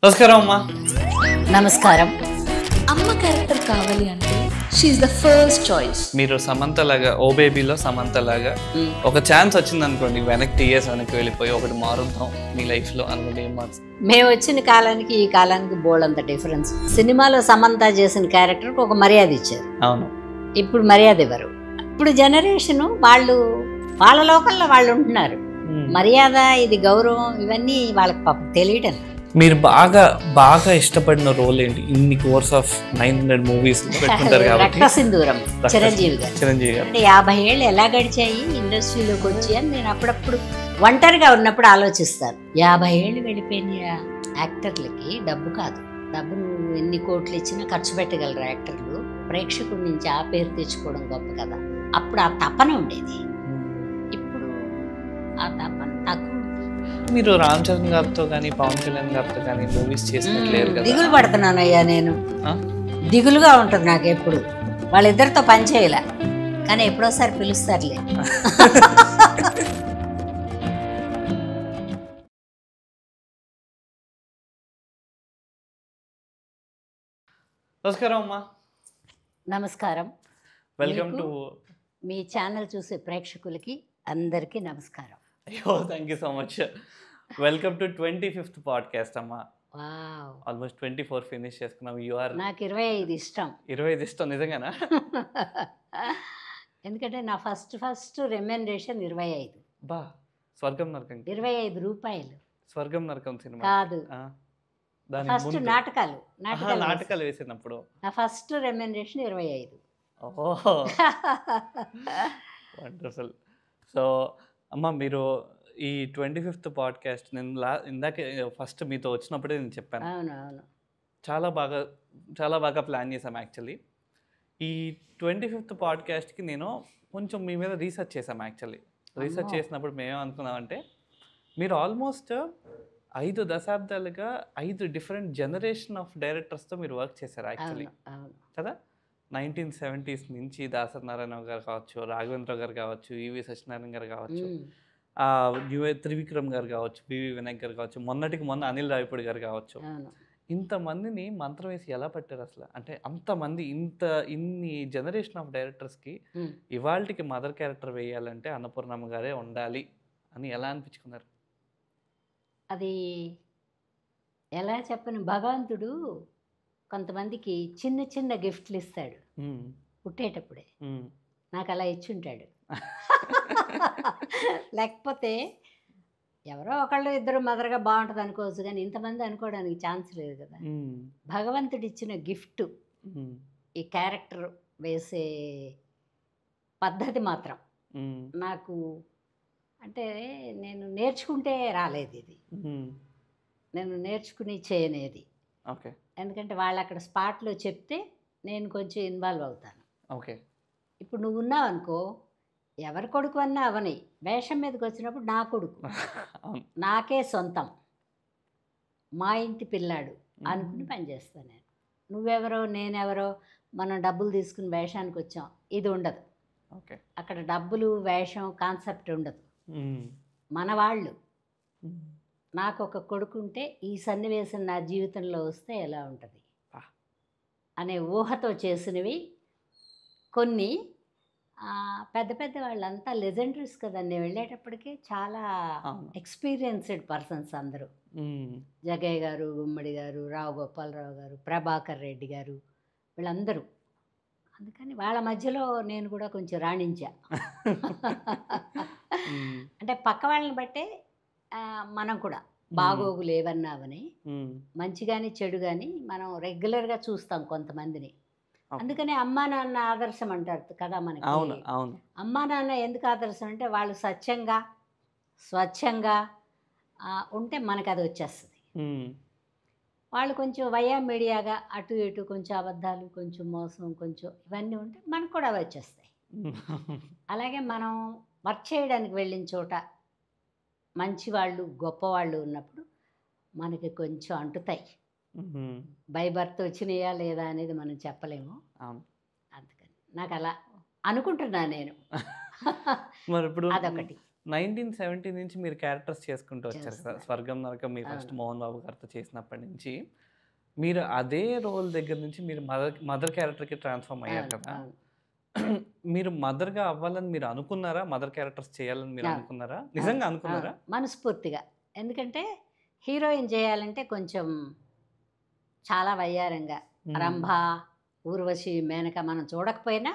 నమస్కారం అమ్మా. నమస్కారం. అమ్మ క్యారెక్టర్ కావాలి అంటే షీఈస్ ద ఫస్ట్ చాయిస్. మీరు సమంత లాగా ఓ బేబీలో సమంత లాగా ఒక ఛాన్స్ వచ్చింది అనుకోండి, వెనక్కి 3 years వెనక్కి వెళ్ళిపోయి ఒకటి మారుద్దాం మీ లైఫ్ లో అనుకుంటే ఏం మారుతుంది? మేము వచ్చిన కాలానికి ఈ కాలానికి బోల్డంత డిఫరెన్స్. సినిమాలో సమంత చేసిన క్యారెక్టర్కి ఒక మర్యాద ఇచ్చారు. అవును, ఇప్పుడు మర్యాద ఇవ్వరు. ఇప్పుడు జనరేషన్ వాళ్ళు వాళ్ళ లోకల్లో వాళ్ళు ఉంటున్నారు. మర్యాద, ఇది గౌరవం, ఇవన్నీ వాళ్ళకి పాపం తెలియటం. మీరు బాగా బాగా ఇష్టపడిన రోల్ ఏంటి? ఇన్ని కోర్స్ ఆఫ్ 900 మూవీస్ పెట్టుకుంటారు కాబట్టి. రక్తసింధూరం, చిరంజీవి గారు. చిరంజీవి గారు అంటే 50 ఏళ్ళు ఎలా గడిచాయి ఇండస్ట్రీలోకి వచ్చి అని నేను అప్పుడప్పుడు ఒంటరిగా ఉన్నప్పుడు ఆలోచిస్తాను. 50 ఏళ్ళు వెళ్ళిపోయిన యాక్టర్లకి డబ్బు కాదు, డబ్బు నువ్వు ఎన్ని కోట్లు ఇచ్చినా ఖర్చు పెట్టగలరు యాక్టర్లు. ప్రేక్షకుడి నుంచి ఆ పేరు తెచ్చుకోవడం గొప్ప కదా. అప్పుడు ఆ తపన ఉండేది, ఇప్పుడు ఆ తపన తక్కువ. మీరు రామ్ చరణ్ గారితో కానీ పవన్ కళ్యాణ్ గారితో కానీ మూవీస్ చేసినట్లేరు కదా. దిగులు పడుతున్నానయ్యా నేను. దిగులుగా ఉంటుంది నాకు ఎప్పుడు. వాళ్ళిద్దరితో పని చేయలే, కానీ ఎప్పుడోసారి పిలుస్తారులే. నమస్కారం అమ్మా. నమస్కారం. వెల్కమ్ టు మీ ఛానల్ చూసే ప్రేక్షకులకి అందరికీ నమస్కారం. అయ్యో, thank you so much. Welcome to 25th podcast అమ్మా. వావ్, ఆల్మోస్ట్ 24 ఫినిష్ చేసుకున్నాం. నాకు 25 ఇష్టం. 25 ఇష్టం నిజంగానా? ఎందుకంటే నా ఫస్ట్ రెమ్యూనరేషన్ 25. బా, స్వర్గం నరకం. 25 రూపాయలు. స్వర్గం నరకం సినిమా కాదు, దాని ఫస్ట్ నాటకాలు నాటకాలు వేసినప్పుడు నా ఫస్ట్ రెమ్యూనరేషన్ 25. ఓహో, వండర్ఫుల్. సో అమ్మ, మీరు ఈ 25th పాడ్కాస్ట్ నేను ఇందాకే ఫస్ట్ మీతో వచ్చినప్పుడే నేను చెప్పాను. అవునవును, చాలా బాగా ప్లాన్ చేశాం. యాక్చువల్లీ ఈ 25th పాడ్కాస్ట్కి నేను కొంచెం మీ మీద రీసెర్చ్ చేశాం. యాక్చువల్లీ రీసెర్చ్ చేసినప్పుడు మేమేమనుకున్నామంటే, మీరు ఆల్మోస్ట్ 5 దశాబ్దాలుగా 5 డిఫరెంట్ జనరేషన్ ఆఫ్ డైరెక్టర్స్తో మీరు వర్క్ చేశారు యాక్చువల్లీ కదా. 1970s నుంచి దాసరి నారాయణ గారు కావచ్చు, రాఘవేంద్ర గారు కావచ్చు, ఈవి సత్యనారాయణ గారు కావచ్చు, త్రివిక్రమ్ గారు కావచ్చు, బివి వినాయక్ గారు కావచ్చు, మొన్న అనిల్ రావిపూడి గారు కావచ్చు. ఇంతమందిని మంత్రం వేసి ఎలా పట్టారు అసలు? అంటే అంతమంది ఇన్ని జనరేషన్ ఆఫ్ డైరెక్టర్స్కి ఇవాళకి మదర్ క్యారెక్టర్ వేయాలంటే అన్నపూర్ణమ్మ గారే ఉండాలి అని ఎలా అనిపించుకున్నారు? అది ఎలా చెప్పను, భగవంతుడు కొంతమందికి చిన్న చిన్న గిఫ్ట్లు ఇస్తాడు పుట్టేటప్పుడే. నాకు అలా ఇచ్చుంటాడు. లేకపోతే ఎవరో ఒకళ్ళు ఇద్దరు మదర్గా బాగుంటుంది అనుకోవచ్చు, కానీ ఇంతమంది అనుకోవడానికి ఛాన్స్ లేదు కదా. భగవంతుడు ఇచ్చిన గిఫ్ట్ ఈ క్యారెక్టర్ వేసే పద్ధతి మాత్రం నాకు, అంటే నేను నేర్చుకుంటే రాలేదు ఇది, నేను నేర్చుకుని చేయనేది. ఓకే, ఎందుకంటే వాళ్ళు అక్కడ స్పాట్లో చెప్తే నేను కొంచెం ఇన్వాల్వ్ అవుతాను. ఓకే, ఇప్పుడు నువ్వు ఉన్నావు అనుకో, ఎవరి కొడుకు అన్నా అవని, వేషం మీదకి వచ్చినప్పుడు నా కొడుకు నాకే సొంతం, మా ఇంటి పిల్లాడు అనుకుని పనిచేస్తాను నేను. నువ్వెవరో నేనెవరో మనం డబ్బులు తీసుకుని వేషానికి వచ్చాం, ఇది ఉండదు. ఓకే, అక్కడ డబ్బులు వేషం కాన్సెప్ట్ ఉండదు. మన వాళ్ళు, నాకు ఒక కొడుకుంటే ఈ సన్నివేశం నా జీవితంలో వస్తే ఎలా ఉంటుంది అనే ఊహతో చేసినవి కొన్ని. పెద్ద పెద్ద వాళ్ళంతా లెజెండరీస్ కదా, నేను వెళ్ళేటప్పటికే చాలా ఎక్స్పీరియన్స్డ్ పర్సన్స్ అందరూ. జగయ్య గారు, గుమ్మడి గారు, రావు గోపాలరావు గారు, ప్రభాకర్ రెడ్డి గారు, వీళ్ళందరూ. అందుకని వాళ్ళ మధ్యలో నేను కూడా కొంచెం రాణించా. అంటే పక్క వాళ్ళని బట్టే మనం కూడా బాగోగులు ఏవన్నావని, మంచి కానీ చెడు కానీ మనం రెగ్యులర్గా చూస్తాం కొంతమందిని. అందుకనే అమ్మా నాన్న ఆదర్శం అంటారు కదా మనకి. అమ్మా నాన్న ఎందుకు ఆదర్శం అంటే వాళ్ళు సత్యంగా స్వచ్ఛంగా ఉంటే మనకు అది వచ్చేస్తుంది. వాళ్ళు కొంచెం వయా మీడియాగా అటు ఇటు కొంచెం అబద్ధాలు, కొంచెం మోసం, కొంచెం ఇవన్నీ ఉంటే మనకు కూడా వచ్చేస్తాయి. అలాగే మనం వర్క్ చేయడానికి వెళ్ళిన చోట మంచివాళ్ళు గొప్పవాళ్ళు ఉన్నప్పుడు మనకి కొంచెం అంటుతాయి. బై బర్త్ వచ్చినాయా లేదా అనేది మనం చెప్పలేము. అందుకని నాకు అలా అనుకుంటున్నా నేను. మరి ఇప్పుడు అదొకటి. 1970 నుంచి మీరు క్యారెక్టర్స్ చేసుకుంటూ వచ్చారు కదా, చేస్తున్నా. స్వర్గం నరకం మీ ఫస్ట్ అవును. మోహన్ బాబు గారితో చేసినప్పటి నుంచి మీరు అదే రోల్ దగ్గర నుంచి మీరు మదర్ క్యారెక్టర్కి ట్రాన్స్ఫార్మ్ అయ్యారు అవును, కదా. అవును. మీరు మదర్గా అవ్వాలని మీరు అనుకున్నారా? మదర్ క్యారెక్టర్స్ చేయాలని మీరు అవును. అనుకున్నారా? నిజంగా అనుకున్నారా? మనస్ఫూర్తిగా. ఎందుకంటే హీరోయిన్ చేయాలంటే కొంచెం చాలా వయ్యారంగా రంభ, ఊర్వశి, మేనక మనం చూడకపోయినా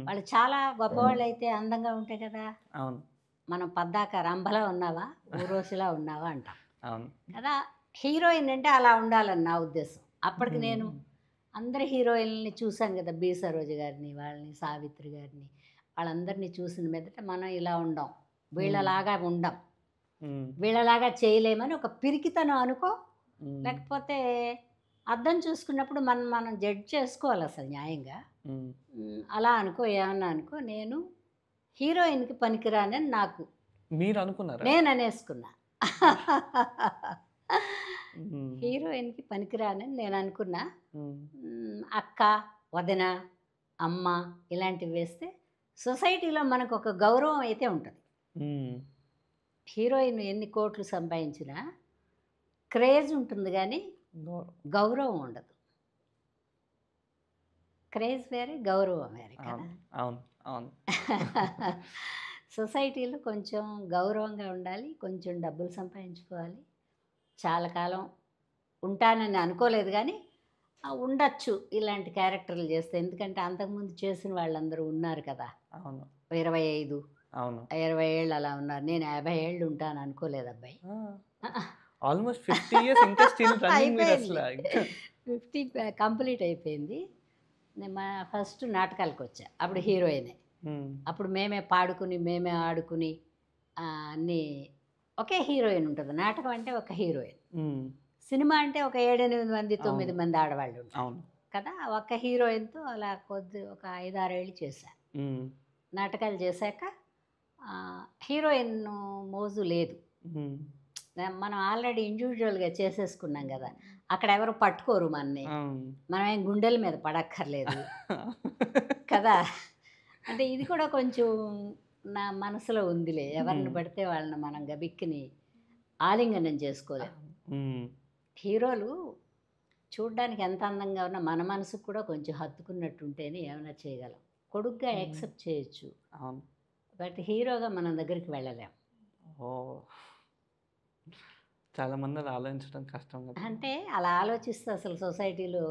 వాళ్ళు చాలా గొప్పవాళ్ళు అయితే అందంగా ఉంటాయి కదా. అవును, మనం పద్దాక రంభలా ఉన్నావా, ఊర్వశిలా ఉన్నావా అంటాం అవును. కదా. హీరోయిన్ అంటే అలా ఉండాలని నా ఉద్దేశం. అప్పటికి నేను అందరి హీరోయిన్ని చూశాను కదా, బి సరోజ గారిని, వాళ్ళని, సావిత్రి గారిని, వాళ్ళందరినీ చూసిన మీదట మనం ఇలా ఉండం, వీళ్ళలాగా ఉండం, వీళ్ళలాగా చేయలేమని ఒక పిరికితనం అనుకో, లేకపోతే అర్థం చూసుకున్నప్పుడు మనం జడ్జ్ చేసుకోవాలి అసలు న్యాయంగా. అలా అనుకో, ఏమన్నా అనుకో, నేను హీరోయిన్కి పనికిరానని నాకు మీరు అనుకున్నారా? నేను అనేసుకున్నా. హీరోయిన్కి పనికిరానని నేను అనుకున్నా. అక్క, వదిన, అమ్మ ఇలాంటివి వేస్తే సొసైటీలో మనకు ఒక గౌరవం అయితే ఉంటుంది. హీరోయిన్ ఎన్ని కోట్లు సంపాదించినా క్రేజ్ ఉంటుంది కానీ గౌరవం ఉండదు. క్రేజ్ వేరే, గౌరవం వేరే కదా. అవును, అవును. సొసైటీలో కొంచెం గౌరవంగా ఉండాలి, కొంచెం డబ్బులు సంపాదించుకోవాలి. చాలా కాలం ఉంటానని అనుకోలేదు కానీ ఉండొచ్చు ఇలాంటి క్యారెక్టర్లు చేస్తే. ఎందుకంటే అంతకుముందు చేసిన వాళ్ళందరూ ఉన్నారు కదా. అవును, 25, అవును. 20 ఏళ్ళు అలా ఉన్నారు. నేను 50 ఏళ్ళు ఉంటాను అనుకోలేదు అబ్బాయి. ఆల్మోస్ట్ 50 ఇయర్స్ ఇంకా స్టిల్ రన్నింగ్ మీరు అసలు. 50 కంప్లీట్ అయిపోయింది. నేను మా ఫస్ట్ నాటకాలకు వచ్చా, అప్పుడు హీరోయినే. అప్పుడు మేమే పాడుకుని, మేమే ఆడుకుని అన్నీ. ఒకే హీరోయిన్ ఉంటుంది. నాటకం అంటే ఒక హీరోయిన్, సినిమా అంటే ఒక 7-8 మంది, 9 మంది ఆడవాళ్ళు ఉంటారు కదా. ఒక్క హీరోయిన్తో అలా ఒక 5-6 ఏళ్ళు చేశా. నాటకాలు చేశాక హీరోయిన్ మోజు లేదు. మనం ఆల్రెడీ ఇండివిజువల్గా చేసేసుకున్నాం కదా, అక్కడ ఎవరు పట్టుకోరు మనని, మనం ఏం గుండెల మీద పడక్కర్లేదు కదా. అంటే ఇది కూడా కొంచెం నా మనసులో ఉందిలే. ఎవరిని పడితే వాళ్ళని మనం గబిక్కిని ఆలింగనం చేసుకోలేం. హీరోలు చూడ్డానికి ఎంత అందంగా ఉన్నా మన మనసుకు కూడా కొంచెం హత్తుకున్నట్టుంటేనే ఏమైనా చేయగలం. కొడుగ్గా యాక్సెప్ట్ చేయొచ్చు, బట్ హీరోగా మనం దగ్గరికి వెళ్ళలేం. చాలా మంది అలా ఆలోచించడం కష్టం కదా. అంటే అలా ఆలోచిస్తే అసలు సొసైటీలో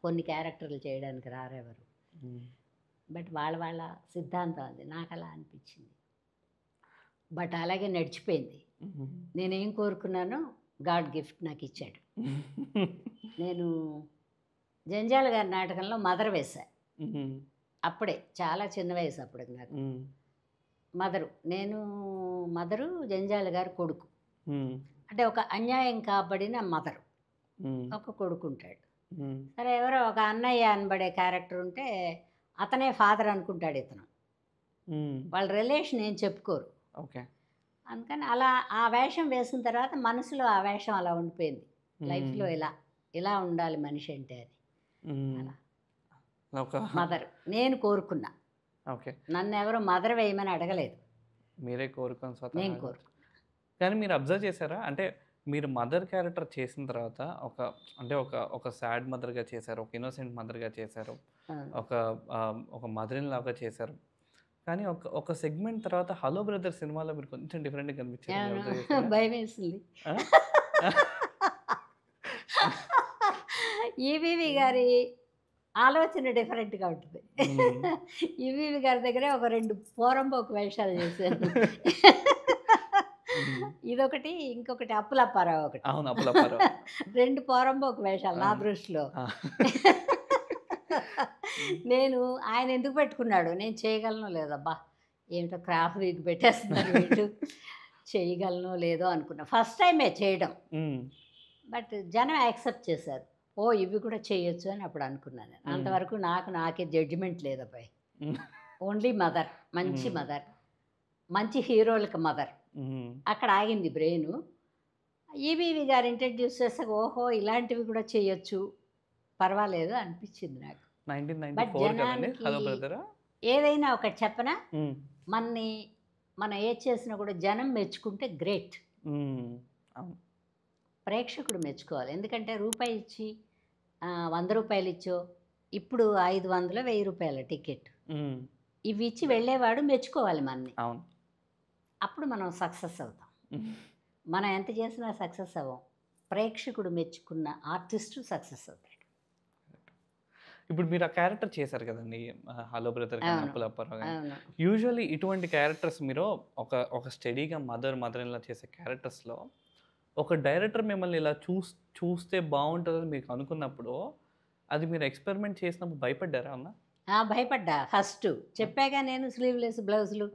కొన్ని క్యారెక్టర్లు చేయడానికి రారెవరు. బట్ వాళ్ళ సిద్ధాంతం అది. నాకు అలా అనిపించింది. బట్ అలాగే నడిచిపోయింది. నేనేం కోరుకున్నానో గాడ్ గిఫ్ట్ నాకు ఇచ్చాడు. నేను జంజాల గారి నాటకంలో మదర్ వేశా. అప్పుడే చాలా చిన్న వయసు అప్పటికి నాకు. మదరు జంజాల గారి కొడుకు. అంటే ఒక అన్యాయం కాబడిన మదరు, ఒక కొడుకు ఉంటాడు. సరే, ఎవరో ఒక అన్నయ్య అనబడే క్యారెక్టర్ ఉంటే అతనే ఫాదర్ అనుకుంటాడు ఇతను. వాళ్ళ రిలేషన్ ఏం చెప్పుకోరు. ఓకే. అందుకని అలా ఆ వేషం వేసిన తర్వాత మనసులో ఆ వేషం అలా ఉండిపోయింది. లైఫ్లో ఇలా ఉండాలి మనిషి అంటే అని. మదర్ నేను కోరుకున్నా. ఓకే. నన్ను ఎవరో మదర్ వేయమని అడగలేదు, మీరే కోరుకొని స్వతహా. నేను కోరుకున్నా. కానీ మీరు అబ్జర్వ్ చేశారా, అంటే మీరు మదర్ క్యారెక్టర్ చేసిన తర్వాత ఒక సాడ్ మదర్గా చేశారు, ఒక ఇన్నోసెంట్ మదర్గా చేశారు, ఒక మదర్ ఇన్ లాగా చేశారు. కానీ ఒక సెగ్మెంట్ తర్వాత హలో బ్రదర్ సినిమాలో మీరు కొంచెం డిఫరెంట్గా కనిపించారు. భయం వేసింది. ఈవీవి గారి ఆలోచన డిఫరెంట్గా ఉంటుంది. ఈవీవి గారి దగ్గరే ఒక 2 పోరంబోకు వేషాలు చేశాను. ఇదొకటి, ఇంకొకటి అప్పులప్పారావు ఒకటి. అవును, అప్పులప్పారావు. 2 పోరంబోకు వేషాలు నా దృష్టిలో. నేను ఆయన ఎందుకు పెట్టుకున్నాడు, నేను చేయగలను లేదబ్బా, ఏమిటో క్రాఫ్ట్ వీక్ పెట్టేస్తున్నారు వీళ్ళు, చేయగలను లేదో అనుకున్నా. ఫస్ట్ టైమే చేయడం, బట్ జనం యాక్సెప్ట్ చేశారు. ఇవి కూడా చేయొచ్చు అని అప్పుడు అనుకున్నాను. అంతవరకు నాకే జడ్జిమెంట్ లేదబ్బాయి. ఓన్లీ మదర్, మంచి మదర్, మంచి హీరోలకు మదర్. అక్కడ ఆగింది బ్రెయిన్. ఈవీవి గారు ఇంట్రడ్యూస్ చేసాక ఇలాంటివి కూడా చేయొచ్చు, పర్వాలేదు అనిపించింది నాకు. బట్ జనానికి ఏదైనా ఒకటి చెప్పనా, మనని మనం ఏది చేసినా కూడా జనం మెచ్చుకుంటే గ్రేట్. అవును. ప్రేక్షకుడు మెచ్చుకోవాలి. ఎందుకంటే రూపాయి ఇచ్చి 100 రూపాయలు ఇచ్చో, ఇప్పుడు 500, 1000 రూపాయల టికెట్. మ్మ్. ఇవి ఇచ్చి వెళ్ళేవాడు మెచ్చుకోవాలి మనని. అవును. అప్పుడు మనం సక్సెస్ అవుతాం. మ్మ్. మనం ఎంత చేసినా సక్సెస్ అవ్వం. ప్రేక్షకుడు మెచ్చుకున్న ఆర్టిస్టు సక్సెస్ అవుతాడు. ఇప్పుడు మీరు ఆ క్యారెక్టర్ చేశారు కదండి, హలో బ్రదర్ కానీ అవును. అప్పులప్పారావు కానీ. అవును. యూజువల్లీ ఇటువంటి క్యారెక్టర్స్ మీరు ఒక స్టడీగా మదర్ ఇలా చేసే క్యారెక్టర్స్లో ఒక డైరెక్టర్ మిమ్మల్ని ఇలా చూస్తే బాగుంటుందని మీకు అనుకున్నప్పుడు అది మీరు ఎక్స్పెరిమెంట్ చేసినప్పుడు భయపడ్డారా అన్న? భయపడ్డా ఫస్ట్. చెప్పాగా నేను స్లీవ్లెస్ బ్లౌజులు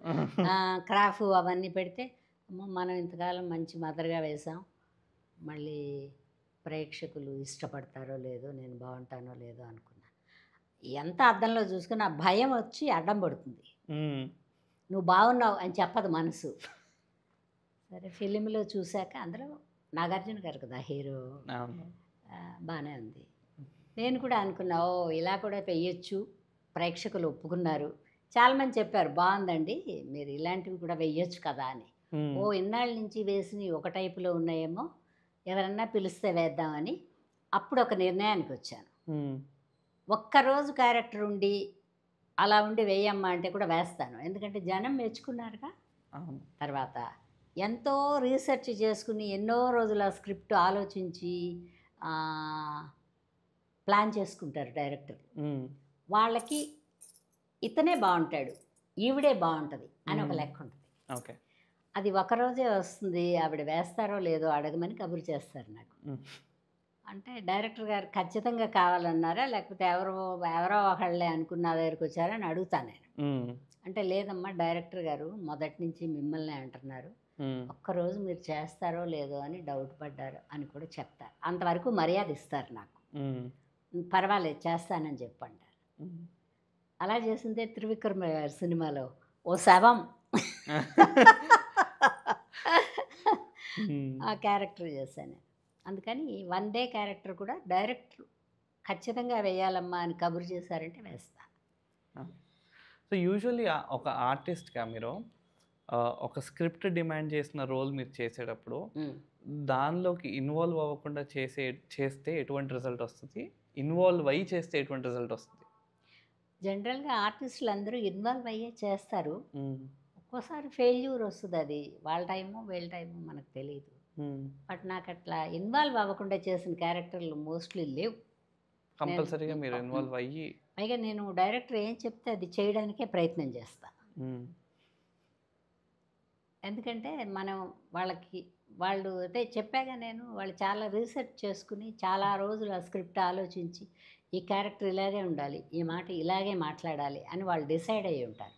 క్రాఫ్ అవన్నీ పెడితే అమ్మో మనం ఇంతకాలం మంచి మదర్గా వేసాం, మళ్ళీ ప్రేక్షకులు ఇష్టపడతారో లేదో, నేను బాగుంటానో లేదో అనుకున్నా. ఎంత అద్దంలో చూసుకుని ఆ భయం వచ్చి అడ్డం పడుతుంది. నువ్వు బాగున్నావు అని చెప్పదు మనసు. సరే ఫిలింలో చూశాక అందులో నాగార్జున గారు కదా హీరో, బాగానే ఉంది. నేను కూడా అనుకున్నా ఓ ఇలా కూడా వెయ్యొచ్చు, ప్రేక్షకులు ఒప్పుకున్నారు. చాలామంది చెప్పారు బాగుందండి మీరు ఇలాంటివి కూడా వెయ్యొచ్చు కదా అని. ఓ ఇన్నాళ్ళ నుంచి వేసినవి ఒక టైపులో ఉన్నాయేమో, ఎవరన్నా పిలిస్తే వేద్దామని అప్పుడు ఒక నిర్ణయానికి వచ్చాను. ఒక్కరోజు క్యారెక్టర్ ఉండి అలా ఉండి వేయమ్మా అంటే కూడా వేస్తాను. ఎందుకంటే జనం మెచ్చుకున్నారుగా. తర్వాత ఎంతో రీసెర్చ్ చేసుకుని ఎన్నో రోజుల స్క్రిప్ట్ ఆలోచించి ప్లాన్ చేసుకుంటారు డైరెక్టర్. వాళ్ళకి ఇతనే బాగుంటాడు, ఈవిడే బాగుంటుంది అని ఒక లెక్క ఉంటుంది. ఓకే. అది ఒకరోజే వస్తుంది. ఆవిడ వేస్తారో లేదో అడగమని కబురు చేస్తారు నాకు. అంటే డైరెక్టర్ గారు ఖచ్చితంగా కావాలన్నారా, లేకపోతే ఎవరో ఒకళ్ళే అనుకున్న దగ్గరికి వచ్చారా అని అడుగుతాను నేను. అంటే లేదమ్మా డైరెక్టర్ గారు మొదటి నుంచి మిమ్మల్ని అంటున్నారు, ఒక్కరోజు మీరు చేస్తారో లేదో అని డౌట్ పడ్డారు అని కూడా చెప్తారు. అంతవరకు మర్యాద ఇస్తారు నాకు. పర్వాలేదు చేస్తానని చెప్పంటారు. అలా చేసిందే త్రివిక్రమ గారి సినిమాలో ఓ శవం ఆ క్యారెక్టర్ చేశాను. అందుకని 1 డే క్యారెక్టర్ కూడా డైరెక్టర్ ఖచ్చితంగా వేయాలమ్మా అని కబురు చేశారంటే వేస్తా. సో యూజువల్లీ ఒక ఆర్టిస్ట్గా మీరు ఒక స్క్రిప్ట్ డిమాండ్ చేసిన రోల్ మీరు చేసేటప్పుడు దానిలోకి ఇన్వాల్వ్ అవ్వకుండా చేస్తే ఎటువంటి రిజల్ట్ వస్తుంది, ఇన్వాల్వ్ అయ్యి చేస్తే ఎటువంటి రిజల్ట్ వస్తుంది? జనరల్గా ఆర్టిస్టులు అందరూ ఇన్వాల్వ్ అయ్యే చేస్తారు. ఒక్కోసారి ఫెయిల్యూర్ వస్తుంది. అది వాళ్ళ టైము వీళ్ళ టైము మనకు తెలియదు. బట్ నాకు అట్లా ఇన్వాల్వ్ అవ్వకుండా చేసిన క్యారెక్టర్లు మోస్ట్లీ లేవు. కంపల్సరీగా మీరు ఇన్వాల్వ్ అయ్యి, పైగా నేను డైరెక్టర్ ఏం చెప్తే అది చేయడానికే ప్రయత్నం చేస్తా. ఎందుకంటే మనం వాళ్ళు అదే చెప్పాగా నేను, వాళ్ళు చాలా రీసెర్చ్ చేసుకుని చాలా రోజులు ఆ స్క్రిప్ట్ ఆలోచించి ఈ క్యారెక్టర్ ఇలాగే ఉండాలి, ఈ మాట ఇలాగే మాట్లాడాలి అని వాళ్ళు డిసైడ్ అయ్యి ఉంటారు.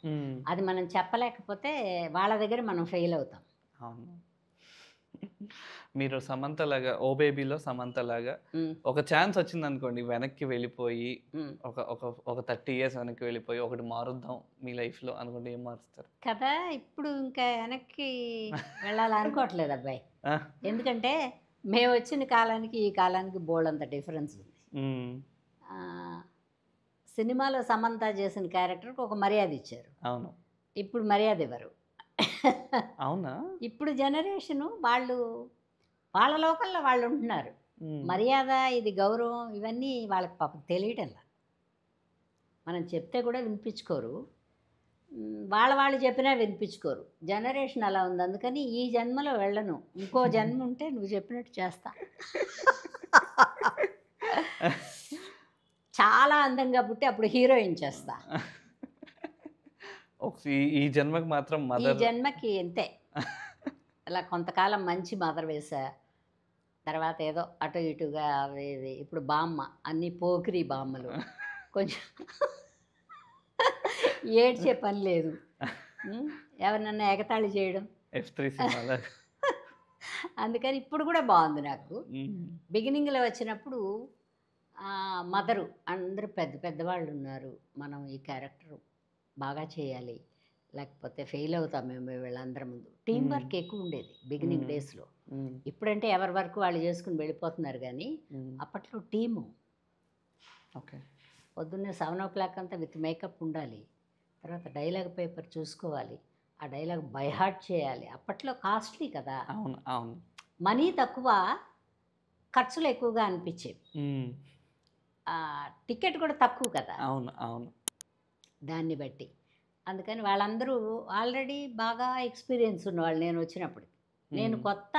అది మనం చెప్పలేకపోతే వాళ్ళ దగ్గర మనం ఫెయిల్ అవుతాం. అవును. మీరు సమంతలాగా ఓ బేబీలో సమంతలాగా ఒక ఛాన్స్ వచ్చింది అనుకోండి, వెనక్కి వెళ్ళిపోయి ఒక 30 years వెనక్కి వెళ్ళిపోయి ఒకటి మారుద్దాం మీ లైఫ్లో అనుకుంటే ఏం మారుస్తారు కదా? ఇప్పుడు ఇంకా వెనక్కి వెళ్ళాలనుకోవట్లేదు అబ్బాయి. ఎందుకంటే మేము వచ్చిన కాలానికి ఈ కాలానికి బోల్డంత డిఫరెన్స్ ఉంది. సినిమాలో సమంత చేసిన క్యారెక్టర్కి ఒక మర్యాద ఇచ్చారు. అవును. ఇప్పుడు మర్యాద ఇవ్వరు. అవునా? ఇప్పుడు జనరేషను వాళ్ళ లోకల్లో వాళ్ళు ఉంటున్నారు. మర్యాద, ఇది గౌరవం, ఇవన్నీ వాళ్ళకి పాపం తెలియటంలా. మనం చెప్తే కూడా వినిపించుకోరు, వాళ్ళు చెప్పినా వినిపించుకోరు. జనరేషన్ అలా ఉంది. అందుకని ఈ జన్మలో వెళ్ళను, ఇంకో జన్మ ఉంటే నువ్వు చెప్పినట్టు చేస్తా. చాలా అందంగా పుట్టి అప్పుడు హీరోయిన్ చేస్తా. ఈ జన్మకి మాత్రం ఈ జన్మకి అంతే. అలా కొంతకాలం మంచి మదర్ వేసా, తర్వాత ఏదో అటు ఇటుగా అవి ఇప్పుడు బామ్మ, అన్ని పోకిరి బామ్మలు, కొంచెం ఏడ్చే పని లేదు, ఎవరినన్నా ఎగతాళి చేయడం. అందుకని ఇప్పుడు కూడా బాగుంది నాకు. బిగినింగ్లో వచ్చినప్పుడు మదరు అందరూ పెద్దవాళ్ళు ఉన్నారు, మనం ఈ క్యారెక్టర్ బాగా చేయాలి, లేకపోతే ఫెయిల్ అవుతాం మేము వీళ్ళందరి ముందు. టీం వర్క్ ఎక్కువ ఉండేది బిగినింగ్ డేస్లో. ఇప్పుడంటే ఎవరి వర్క్ వాళ్ళు చేసుకుని వెళ్ళిపోతున్నారు, కానీ అప్పట్లో టీము. ఓకే. పొద్దున్నే 7 o'clock అంతా విత్ మేకప్ ఉండాలి, తర్వాత డైలాగ్ పేపర్ చూసుకోవాలి, ఆ డైలాగ్ బై హార్ట్ చేయాలి. అప్పట్లో కాస్ట్లీ కదా, అవును. అవును. మనీ తక్కువ, ఖర్చులు ఎక్కువగా అనిపించేవి. హ్మ్. టికెట్ కూడా తక్కువ కదా అవును. అవును. దాన్ని బట్టి. అందుకని వాళ్ళందరూ ఆల్రెడీ బాగా ఎక్స్పీరియన్స్ ఉన్నవాళ్ళు నేను వచ్చినప్పుడు. నేను కొత్త,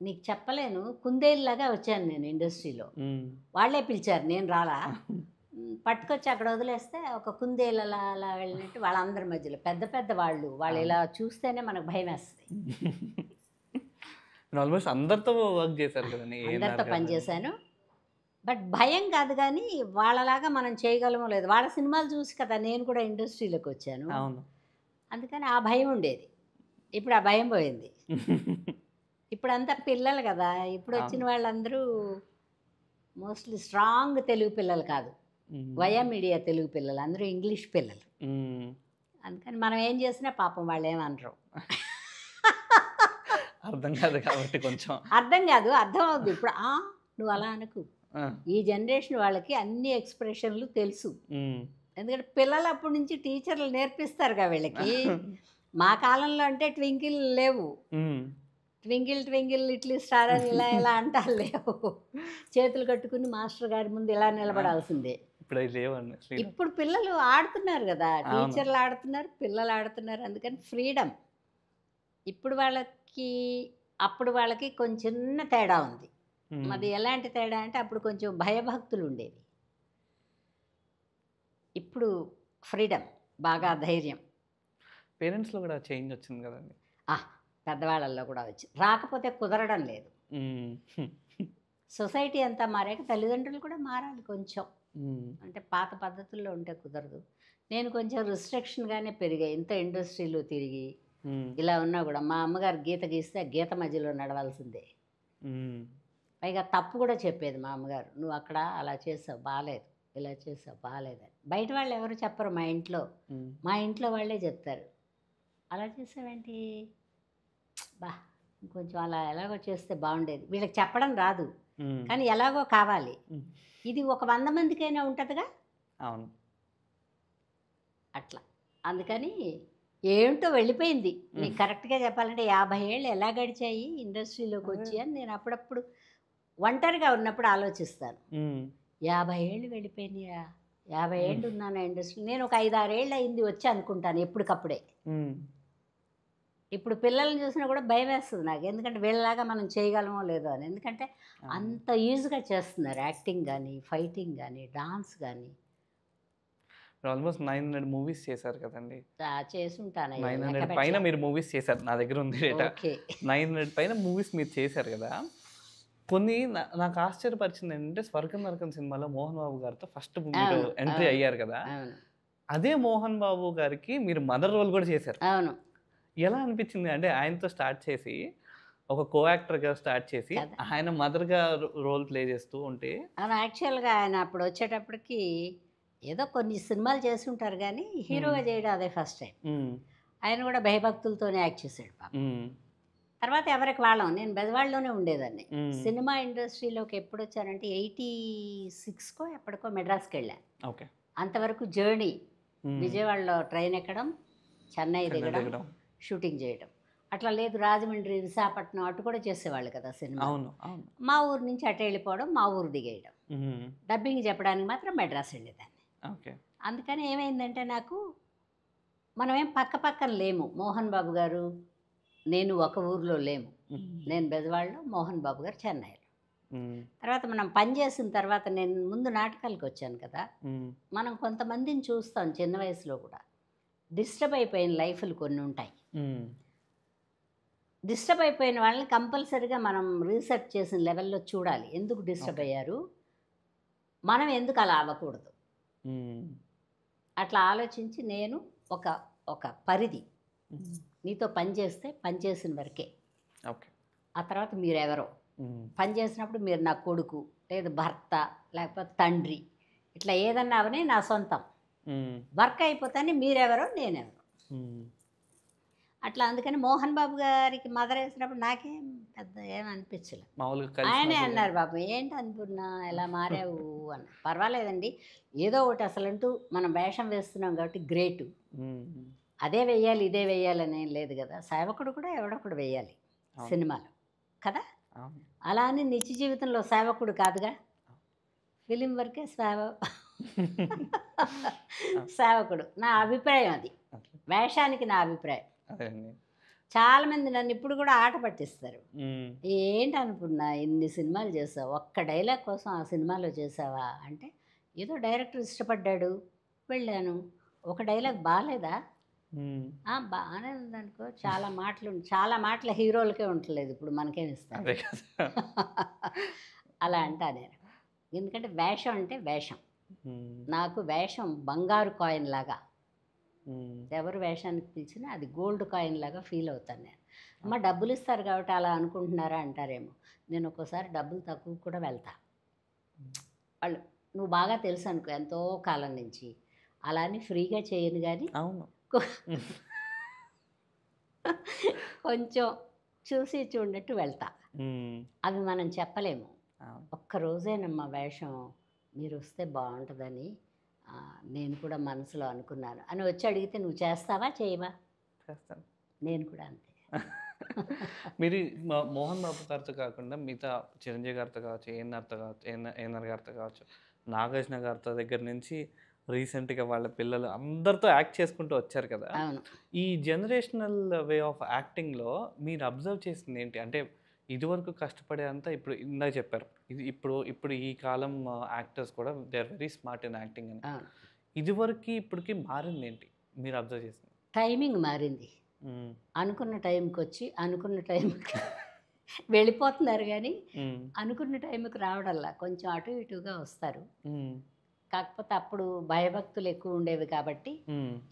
నీకు చెప్పలేను, కుందేలులాగా వచ్చాను నేను ఇండస్ట్రీలో. వాళ్ళే పిలిచారు, నేను రాలా. పట్టుకొచ్చి అక్కడ వదిలేస్తే ఒక కుందేలు అలా అలా వెళ్ళినట్టు వాళ్ళందరి మధ్యలో పెద్ద పెద్ద వాళ్ళు ఇలా చూస్తేనే మనకు భయం వేస్తుంది. ఆల్మోస్ట్ అందరితో వర్క్ చేశారు కదండి. అందరితో పనిచేశాను. బట్ భయం కాదు, కానీ వాళ్ళలాగా మనం చేయగలమో లేదు. వాళ్ళ సినిమాలు చూసి కదా నేను కూడా ఇండస్ట్రీలోకి వచ్చాను. అవును. అందుకని ఆ భయం ఉండేది. ఇప్పుడు ఆ భయం పోయింది. ఇప్పుడు అంతా పిల్లలు కదా, ఇప్పుడు వచ్చిన వాళ్ళందరూ మోస్ట్లీ స్ట్రాంగ్ తెలుగు పిల్లలు కాదు, వయా మీడియా తెలుగు పిల్లలు, అందరూ ఇంగ్లీష్ పిల్లలు. అందుకని మనం ఏం చేసినా పాపం వాళ్ళు ఏమనరు. అర్థం కాదు కాబట్టి కొంచెం అర్థం కాదు, అర్థం అవుద్ది. ఇప్పుడు నువ్వు అలా అనకు, ఈ జనరేషన్ వాళ్ళకి అన్ని ఎక్స్ప్రెషన్లు తెలుసు. ఎందుకంటే పిల్లలు అప్పటి నుంచి టీచర్లు నేర్పిస్తారుగా వీళ్ళకి. మా కాలంలో అంటే ట్వింకిల్ లేవు, ట్వింకిల్ ట్వింకిల్ లిటిల్ స్టార్ అని ఇలా ఇలా అంటారు లేవు. చేతులు కట్టుకుని మాస్టర్ గారి ముందు ఇలా నిలబడాల్సిందే. ఇప్పుడు పిల్లలు ఆడుతున్నారు కదా, టీచర్లు ఆడుతున్నారు, పిల్లలు ఆడుతున్నారు. అందుకని ఫ్రీడమ్. ఇప్పుడు వాళ్ళకి అప్పుడు వాళ్ళకి కొంచెం చిన్న తేడా ఉంది. అది ఎలాంటి తేడా అంటే అప్పుడు కొంచెం భయభక్తులు ఉండేవి, ఇప్పుడు ఫ్రీడమ్, బాగా ధైర్యం. పేరెంట్స్లో కూడా చేంజ్ వచ్చింది కదండి. పెద్దవాళ్ళల్లో కూడా వచ్చి రాకపోతే కుదరడం లేదు. సొసైటీ అంతా మారాక తల్లిదండ్రులు కూడా మారాలి కొంచెం. అంటే పాత పద్ధతుల్లో ఉంటే కుదరదు. నేను కొంచెం రిస్ట్రిక్షన్గానే పెరిగాయి. ఇంత ఇండస్ట్రీలో తిరిగి ఇలా ఉన్నా కూడా మా అమ్మగారు గీత గీస్తే ఆ గీత మధ్యలో నడవాల్సిందే. పైగా తప్పు కూడా చెప్పేది మా అమ్మగారు, నువ్వు అక్కడ అలా చేసావు బాగాలేదు, ఇలా చేసావు బాగాలేదని. బయట వాళ్ళు ఎవరు చెప్పరు, మా ఇంట్లో వాళ్ళే చెప్తారు, అలా చేసావేంటి, కొంచెం అలా ఎలాగో చేస్తే బాగుండేది. వీళ్ళకి చెప్పడం రాదు, కానీ ఎలాగో కావాలి. ఇది ఒక 100 మందికైనా ఉంటుందిగా. అవును. అట్లా అందుకని ఏంటో వెళ్ళిపోయింది. నీకు కరెక్ట్గా చెప్పాలంటే 50 ఏళ్ళు ఎలా గడిచాయి ఇండస్ట్రీలోకి వచ్చి అని నేను అప్పుడప్పుడు ఒంటరిగా ఉన్నప్పుడు ఆలోచిస్తాను. 50 ఏళ్ళు వెళ్ళిపోయినాయా, 50 ఏళ్ళు ఉన్నాను ఇండస్ట్రీ. నేను ఒక 5-6 ఏళ్ళు అయింది వచ్చి అనుకుంటాను ఎప్పటికప్పుడే. ఇప్పుడు పిల్లల్ని చూసినా కూడా భయం వేస్తుంది నాకు, ఎందుకంటే వీళ్ళలాగా మనం చేయగలమో లేదో అని. ఎందుకంటే అంత ఈజీగా చేస్తున్నారు, యాక్టింగ్ కానీ, ఫైటింగ్ కానీ, డాన్స్ కానీ. ఆల్మోస్ట్ 900 మూవీస్ చేశారు కదండి. చేసి ఉంటాను. 900 పైన మీరు మూవీస్ చేశారు, నా దగ్గర ఉంది డేటా. 900 పైన మూవీస్ మీరు చేశారు కదా. కొన్ని నాకు ఆశ్చర్యపరిచింది ఏంటంటే స్వర్గం నరకం సినిమాలో మోహన్ బాబు గారితో ఫస్ట్ మీరు ఎంట్రీ అయ్యారు కదా. అదే మోహన్ బాబు గారికి మీరు మదర్ రోల్ కూడా చేశారు. అవును. ఎలా అనిపించింది అంటే ఆయనతో స్టార్ట్ చేసి ఒక కో యాక్టర్గా స్టార్ట్ చేసి ఆయన మదర్గా రోల్ ప్లే చేస్తూ ఉంటే? అవును, యాక్చువల్గా ఆయన అప్పుడు వచ్చేటప్పటికి ఏదో కొన్ని సినిమాలు చేసి ఉంటారు కానీ హీరోగా చేయడం అదే ఫస్ట్ టైం. ఆయన కూడా భయభక్తులతోనే యాక్ట్ చేశాడు పాపం. తర్వాత ఎవరికి వాళ్ళం, నేను బెజవాడలోనే ఉండేదాన్ని. సినిమా ఇండస్ట్రీలోకి ఎప్పుడు వచ్చానంటే 86కో ఎప్పటికో మెడ్రాస్కి వెళ్ళాను. ఓకే. అంతవరకు జర్నీ విజయవాడలో ట్రైన్ ఎక్కడం, చెన్నై దిగడం, షూటింగ్ చేయడం. అట్లా లేదు, రాజమండ్రి, విశాఖపట్నం అటు కూడా చేసేవాళ్ళు కదా సినిమా. మా ఊరు నుంచి అటు వెళ్ళిపోవడం, మా ఊరు దిగేయడం. డబ్బింగ్ చెప్పడానికి మాత్రం మెడ్రాస్ వెళ్ళేదాన్ని. అందుకని ఏమైందంటే నాకు, మనమేం పక్క పక్కన లేము. మోహన్ బాబు గారు నేను ఒక ఊరిలో లేము. నేను బెజవాడలో, మోహన్ బాబు గారు చెన్నైలో. తర్వాత మనం పని చేసిన తర్వాత నేను ముందు నాటకాలకు వచ్చాను కదా, మనం కొంతమందిని చూస్తాం చిన్న వయసులో కూడా డిస్టర్బ్ అయిపోయిన లైఫ్లు కొన్ని ఉంటాయి. డిస్టర్బ్ అయిపోయిన వాళ్ళని కంపల్సరీగా మనం రీసెర్చ్ చేసిన లెవెల్లో చూడాలి. ఎందుకు డిస్టర్బ్ అయ్యారు, మనం ఎందుకు అలా అవ్వకూడదు. అట్లా ఆలోచించి నేను ఒక పరిధి, నీతో పని చేస్తే పని చేసిన వరకే, ఆ తర్వాత మీరెవరో, పని చేసినప్పుడు మీరు నా కొడుకు లేదా భర్త లేకపోతే తండ్రి, ఇట్లా ఏదన్నా అవనే నా సొంతం. వర్క్ అయిపోతానే మీరెవరో నేనెవరో అట్లా. అందుకని మోహన్ బాబు గారికి మదర్ వేసినప్పుడు నాకేం పెద్ద ఏమనిపించలేదు. ఆయనే అన్నారు, బాబు ఏంటి అనుకున్నా ఎలా మారావు అన్న. పర్వాలేదండి, ఏదో ఒకటి అసలంటూ మనం వేషం వేస్తున్నాం కాబట్టి గ్రేటు. అదే వెయ్యాలి ఇదే వెయ్యాలి అని ఏం లేదు కదా. సేవకుడు కూడా ఎవడొకడు వెయ్యాలి అవును. సినిమాలో కదా. అవును. అలా అని నిత్య జీవితంలో సేవకుడు కాదుగా, ఫిలిం వరకే సేవకుడు. నా అభిప్రాయం అది, అట్లా. వేషానికి నా అభిప్రాయం. అదే అండి. చాలామంది నన్ను ఇప్పుడు కూడా ఆట పట్టిస్తారు. మ్మ్. ఏంటి అనుకున్నా, ఇన్ని సినిమాలు చేసావు, ఒక్క డైలాగ్ కోసం ఆ సినిమాలో చేసావా అంటే, ఏదో డైరెక్టర్ ఇష్టపడ్డాడు వెళ్ళాను. ఒక డైలాగ్ బాగాలేదా? మ్మ్. బాగానే ఉందనుకో. చాలా మాటలు హీరోలకే ఉండలేదు, ఇప్పుడు మనకేమి ఇస్తారు. అదే కదా. అలా అంటా నేను. ఎందుకంటే వేషం అంటే వేషం. మ్మ్. నాకు వేషం బంగారు కాయిన్ లాగా. మ్మ్. ఎవరు వేషానికి పిలిచినా అది గోల్డ్ కాయిన్ లాగా ఫీల్ అవుతాను నేను. అమ్మ డబ్బులు ఇస్తారు కాబట్టి అలా అనుకుంటున్నారా అంటారేమో. నేను ఒక్కోసారి డబ్బులు తక్కువ కూడా వెళ్తా. వాళ్ళు నువ్వు బాగా తెలుసు అనుకో ఎంతో కాలం నుంచి, అలా అని ఫ్రీగా చేయను కానీ అవును. కొంచెం చూసి చూడనట్టు వెళ్తా. మ్మ్. అవి మనం చెప్పలేము. అవును. ఒక్కరోజేనమ్మా వేషం మీరు వస్తే బాగుంటుందని నేను కూడా మనసులో అనుకున్నాను అని వచ్చి అడిగితే నువ్వు చేస్తావా చేయవా? చేస్తాను. నేను కూడా అంతే. మీరు మోహన్ బాబు గారితో కాకుండా మిగతా చిరంజీవి గారితో కావచ్చు, ఏఎన్ఆర్ గారితో కావచ్చు, నాగార్జున గారితో దగ్గర నుంచి రీసెంట్గా వాళ్ళ పిల్లలు అందరితో యాక్ట్ చేసుకుంటూ వచ్చారు కదా. అవును. ఈ జనరేషనల్ వే ఆఫ్ యాక్టింగ్లో మీరు అబ్జర్వ్ చేసింది ఏంటి? అంటే ఇదివరకు కష్టపడే అంతా ఇప్పుడు ఇందాక చెప్పారు, ఇప్పుడు ఈ కాలం యాక్టర్స్ కూడా they are very smart in acting అని. అవును. ఇదివరకు ఇప్పటికి మారింది ఏంటి మీరు అబ్జర్వ్ చేసింది? టైమింగ్ మారింది. అనుకున్న టైంకి వచ్చి అనుకున్న టైంకి వెళ్ళిపోతున్నారు కానీ అనుకున్న టైంకి రావడల్లా కొంచెం అటు ఇటుగా వస్తారు. కాకపోతే అప్పుడు భయభక్తులు ఎక్కువ ఉండేవి కాబట్టి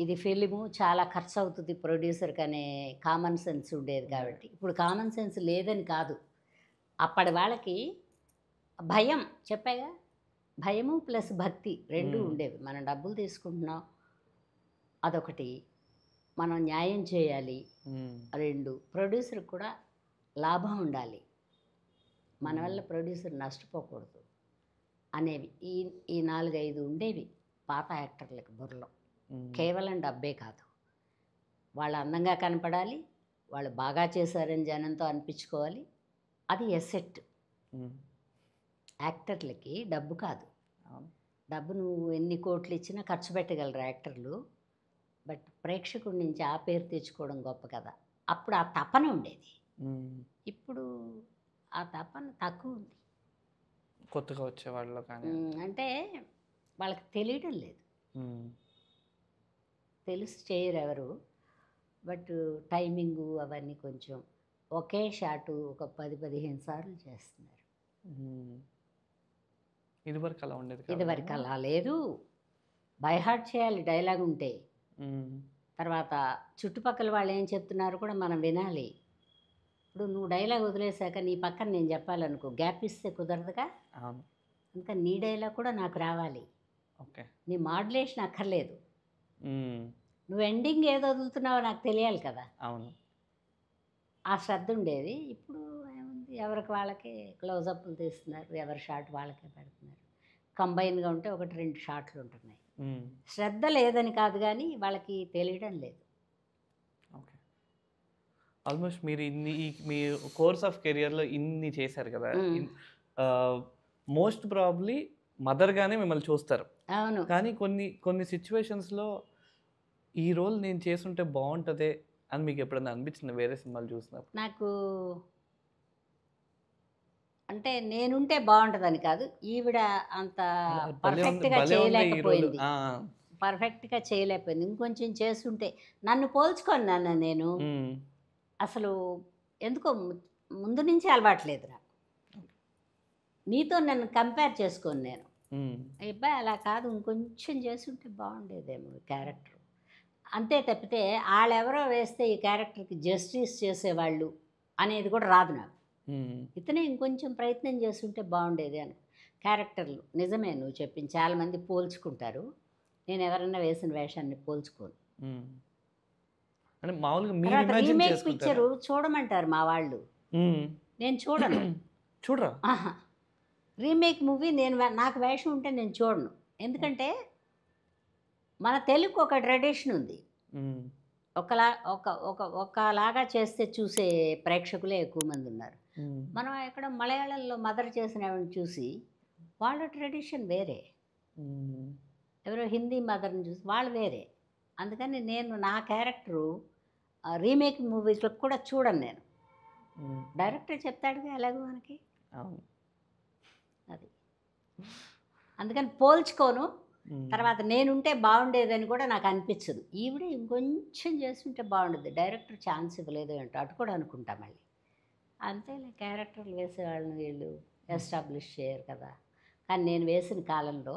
ఇది ఫిలిము చాలా ఖర్చు అవుతుంది ప్రొడ్యూసర్కి అనే కామన్ సెన్స్ ఉండేది కాబట్టి. ఇప్పుడు కామన్ సెన్స్ లేదని కాదు, అప్పటి వాళ్ళకి భయం, చెప్పాగా, భయము ప్లస్ భక్తి రెండు ఉండేవి. మనం డబ్బులు తీసుకుంటున్నాం అదొకటి, మనం న్యాయం చేయాలి రెండు, ప్రొడ్యూసర్కి కూడా లాభం ఉండాలి, మన వల్ల ప్రొడ్యూసర్ నష్టపోకూడదు అనేవి ఈ 4-5 ఉండేవి పాత యాక్టర్లకి బుర్రలో. కేవలం డబ్బే కాదు, వాళ్ళు అందంగా కనపడాలి, వాళ్ళు బాగా చేశారని జనంతో అనిపించుకోవాలి, అది ఎసెట్. యాక్టర్లకి డబ్బు కాదు, డబ్బు నువ్వు ఎన్ని కోట్లు ఇచ్చినా ఖర్చు పెట్టగలరు యాక్టర్లు, బట్ ప్రేక్షకుడి నుంచి ఆ పేరు తెచ్చుకోవడం గొప్ప కదా. అప్పుడు ఆ తపన ఉండేది, ఇప్పుడు ఆ తపన తక్కువ ఉంది. కొత్తగా వచ్చేవాళ్ళు కానీ అంటే వాళ్ళకి తెలియడం లేదు, తెలిసి చేయరు ఎవరు, బట్ టైమింగు అవన్నీ కొంచెం ఒకే షాటు ఒక 10-15 సార్లు చేస్తున్నారు. ఇదివరకు అలా ఉండేది, ఇదివరకు అలా లేదు. బైహార్ట్ చేయాలి డైలాగ్ ఉంటే, తర్వాత చుట్టుపక్కల వాళ్ళు ఏం చెప్తున్నారు కూడా మనం వినాలి. ఇప్పుడు నువ్వు డైలాగ్ వదిలేసాక నీ పక్కన నేను చెప్పాలనుకో, గ్యాప్ ఇస్తే కుదరదుగా. ఇంకా నీ డైలాగ్ కూడా నాకు రావాలి, ఓకే, నీ మాడ్యులేషన్ అక్కర్లేదు, నువ్వు ఎండింగ్ ఏదో వదులుతున్నావో నాకు తెలియాలి కదా. అవును, ఆ శ్రద్ధ ఉండేది. ఇప్పుడు ఏముంది, ఎవరికి వాళ్ళకి క్లోజప్లు తీస్తున్నారు, ఎవరి షాట్ వాళ్ళకే పెడుతున్నారు, కంబైన్గా ఉంటే 1-2 షాట్లు ఉంటున్నాయి. శ్రద్ధ లేదని కాదు కానీ వాళ్ళకి తెలియడం లేదు. ఓకే, ఆల్మోస్ట్ మీరు మీ కోర్స్ ఆఫ్ కెరియర్లో ఇన్ని చేశారు కదా, మోస్ట్ ప్రాబ్లీ మదర్గానే మిమ్మల్ని చూస్తారు. అవును. కానీ కొన్ని సిచ్యువేషన్స్లో ఈ రోల్ నేను చేసుంటే బాగుంటుందే అని మీకు ఎప్పుడైనా అనిపించింది వేరే సినిమాలు చూసినప్పుడు? నాకు అంటే నేనుంటే బాగుంటుందని కాదు, ఈవిడ అంత పర్ఫెక్ట్గా చేయలేకపోయింది, ఇంకొంచెం చేస్తుంటే. నన్ను పోల్చుకోను నేను అసలు, ఎందుకో ముందు నుంచి అలవాట్లేదు నాకు, నీతో నన్ను కంపేర్ చేసుకోను నేను. అబ్బాయి అలా కాదు, ఇంకొంచెం చేస్తుంటే బాగుండేదేమో ఈ క్యారెక్టర్ అంతే తప్పితే వాళ్ళెవరో వేస్తే ఈ క్యారెక్టర్కి జస్టిస్ చేసేవాళ్ళు అనేది కూడా రాదు నాకు. ఇతనే ఇంకొంచెం ప్రయత్నం చేస్తుంటే బాగుండేది అని. క్యారెక్టర్లు నిజమే నువ్వు చెప్పింది, చాలామంది పోల్చుకుంటారు, నేను ఎవరన్నా వేసిన వేషాన్ని పోల్చుకోను. రీమేక్ పిక్చరు చూడమంటారు మా వాళ్ళు, నేను చూడను. చూడరా? రీమేక్ మూవీ నాకు వేషం ఉంటే నేను చూడను. ఎందుకంటే మన తెలుగు ఒక ట్రెడిషన్ ఉంది, ఒకలాగా చేస్తే చూసే ప్రేక్షకులే ఎక్కువ మంది ఉన్నారు. మనం ఎక్కడ మలయాళంలో మదర్ చేసినవి చూసి వాళ్ళ ట్రెడిషన్ వేరే, ఎవరో హిందీ మదర్ని చూసి వాళ్ళు వేరే. అందుకని నేను నా క్యారెక్టరు రీమేక్ మూవీస్లో కూడా చూడను నేను. డైరెక్టర్ చెప్తాడుగా ఎలాగో మనకి, అది అందుకని పోల్చుకోను. తర్వాత నేనుంటే బాగుండేదని కూడా నాకు అనిపించదు. ఈవిడ ఇంకొంచెం చేస్తుంటే బాగుండేది, డైరెక్టర్ ఛాన్స్ ఇవ్వలేదు అంటే అటు కూడా అనుకుంటా మళ్ళీ. అంతేలే, క్యారెక్టర్లు వేసేవాళ్ళని వీళ్ళు ఎస్టాబ్లిష్ చేయరు కదా. కానీ నేను వేసిన కాలంలో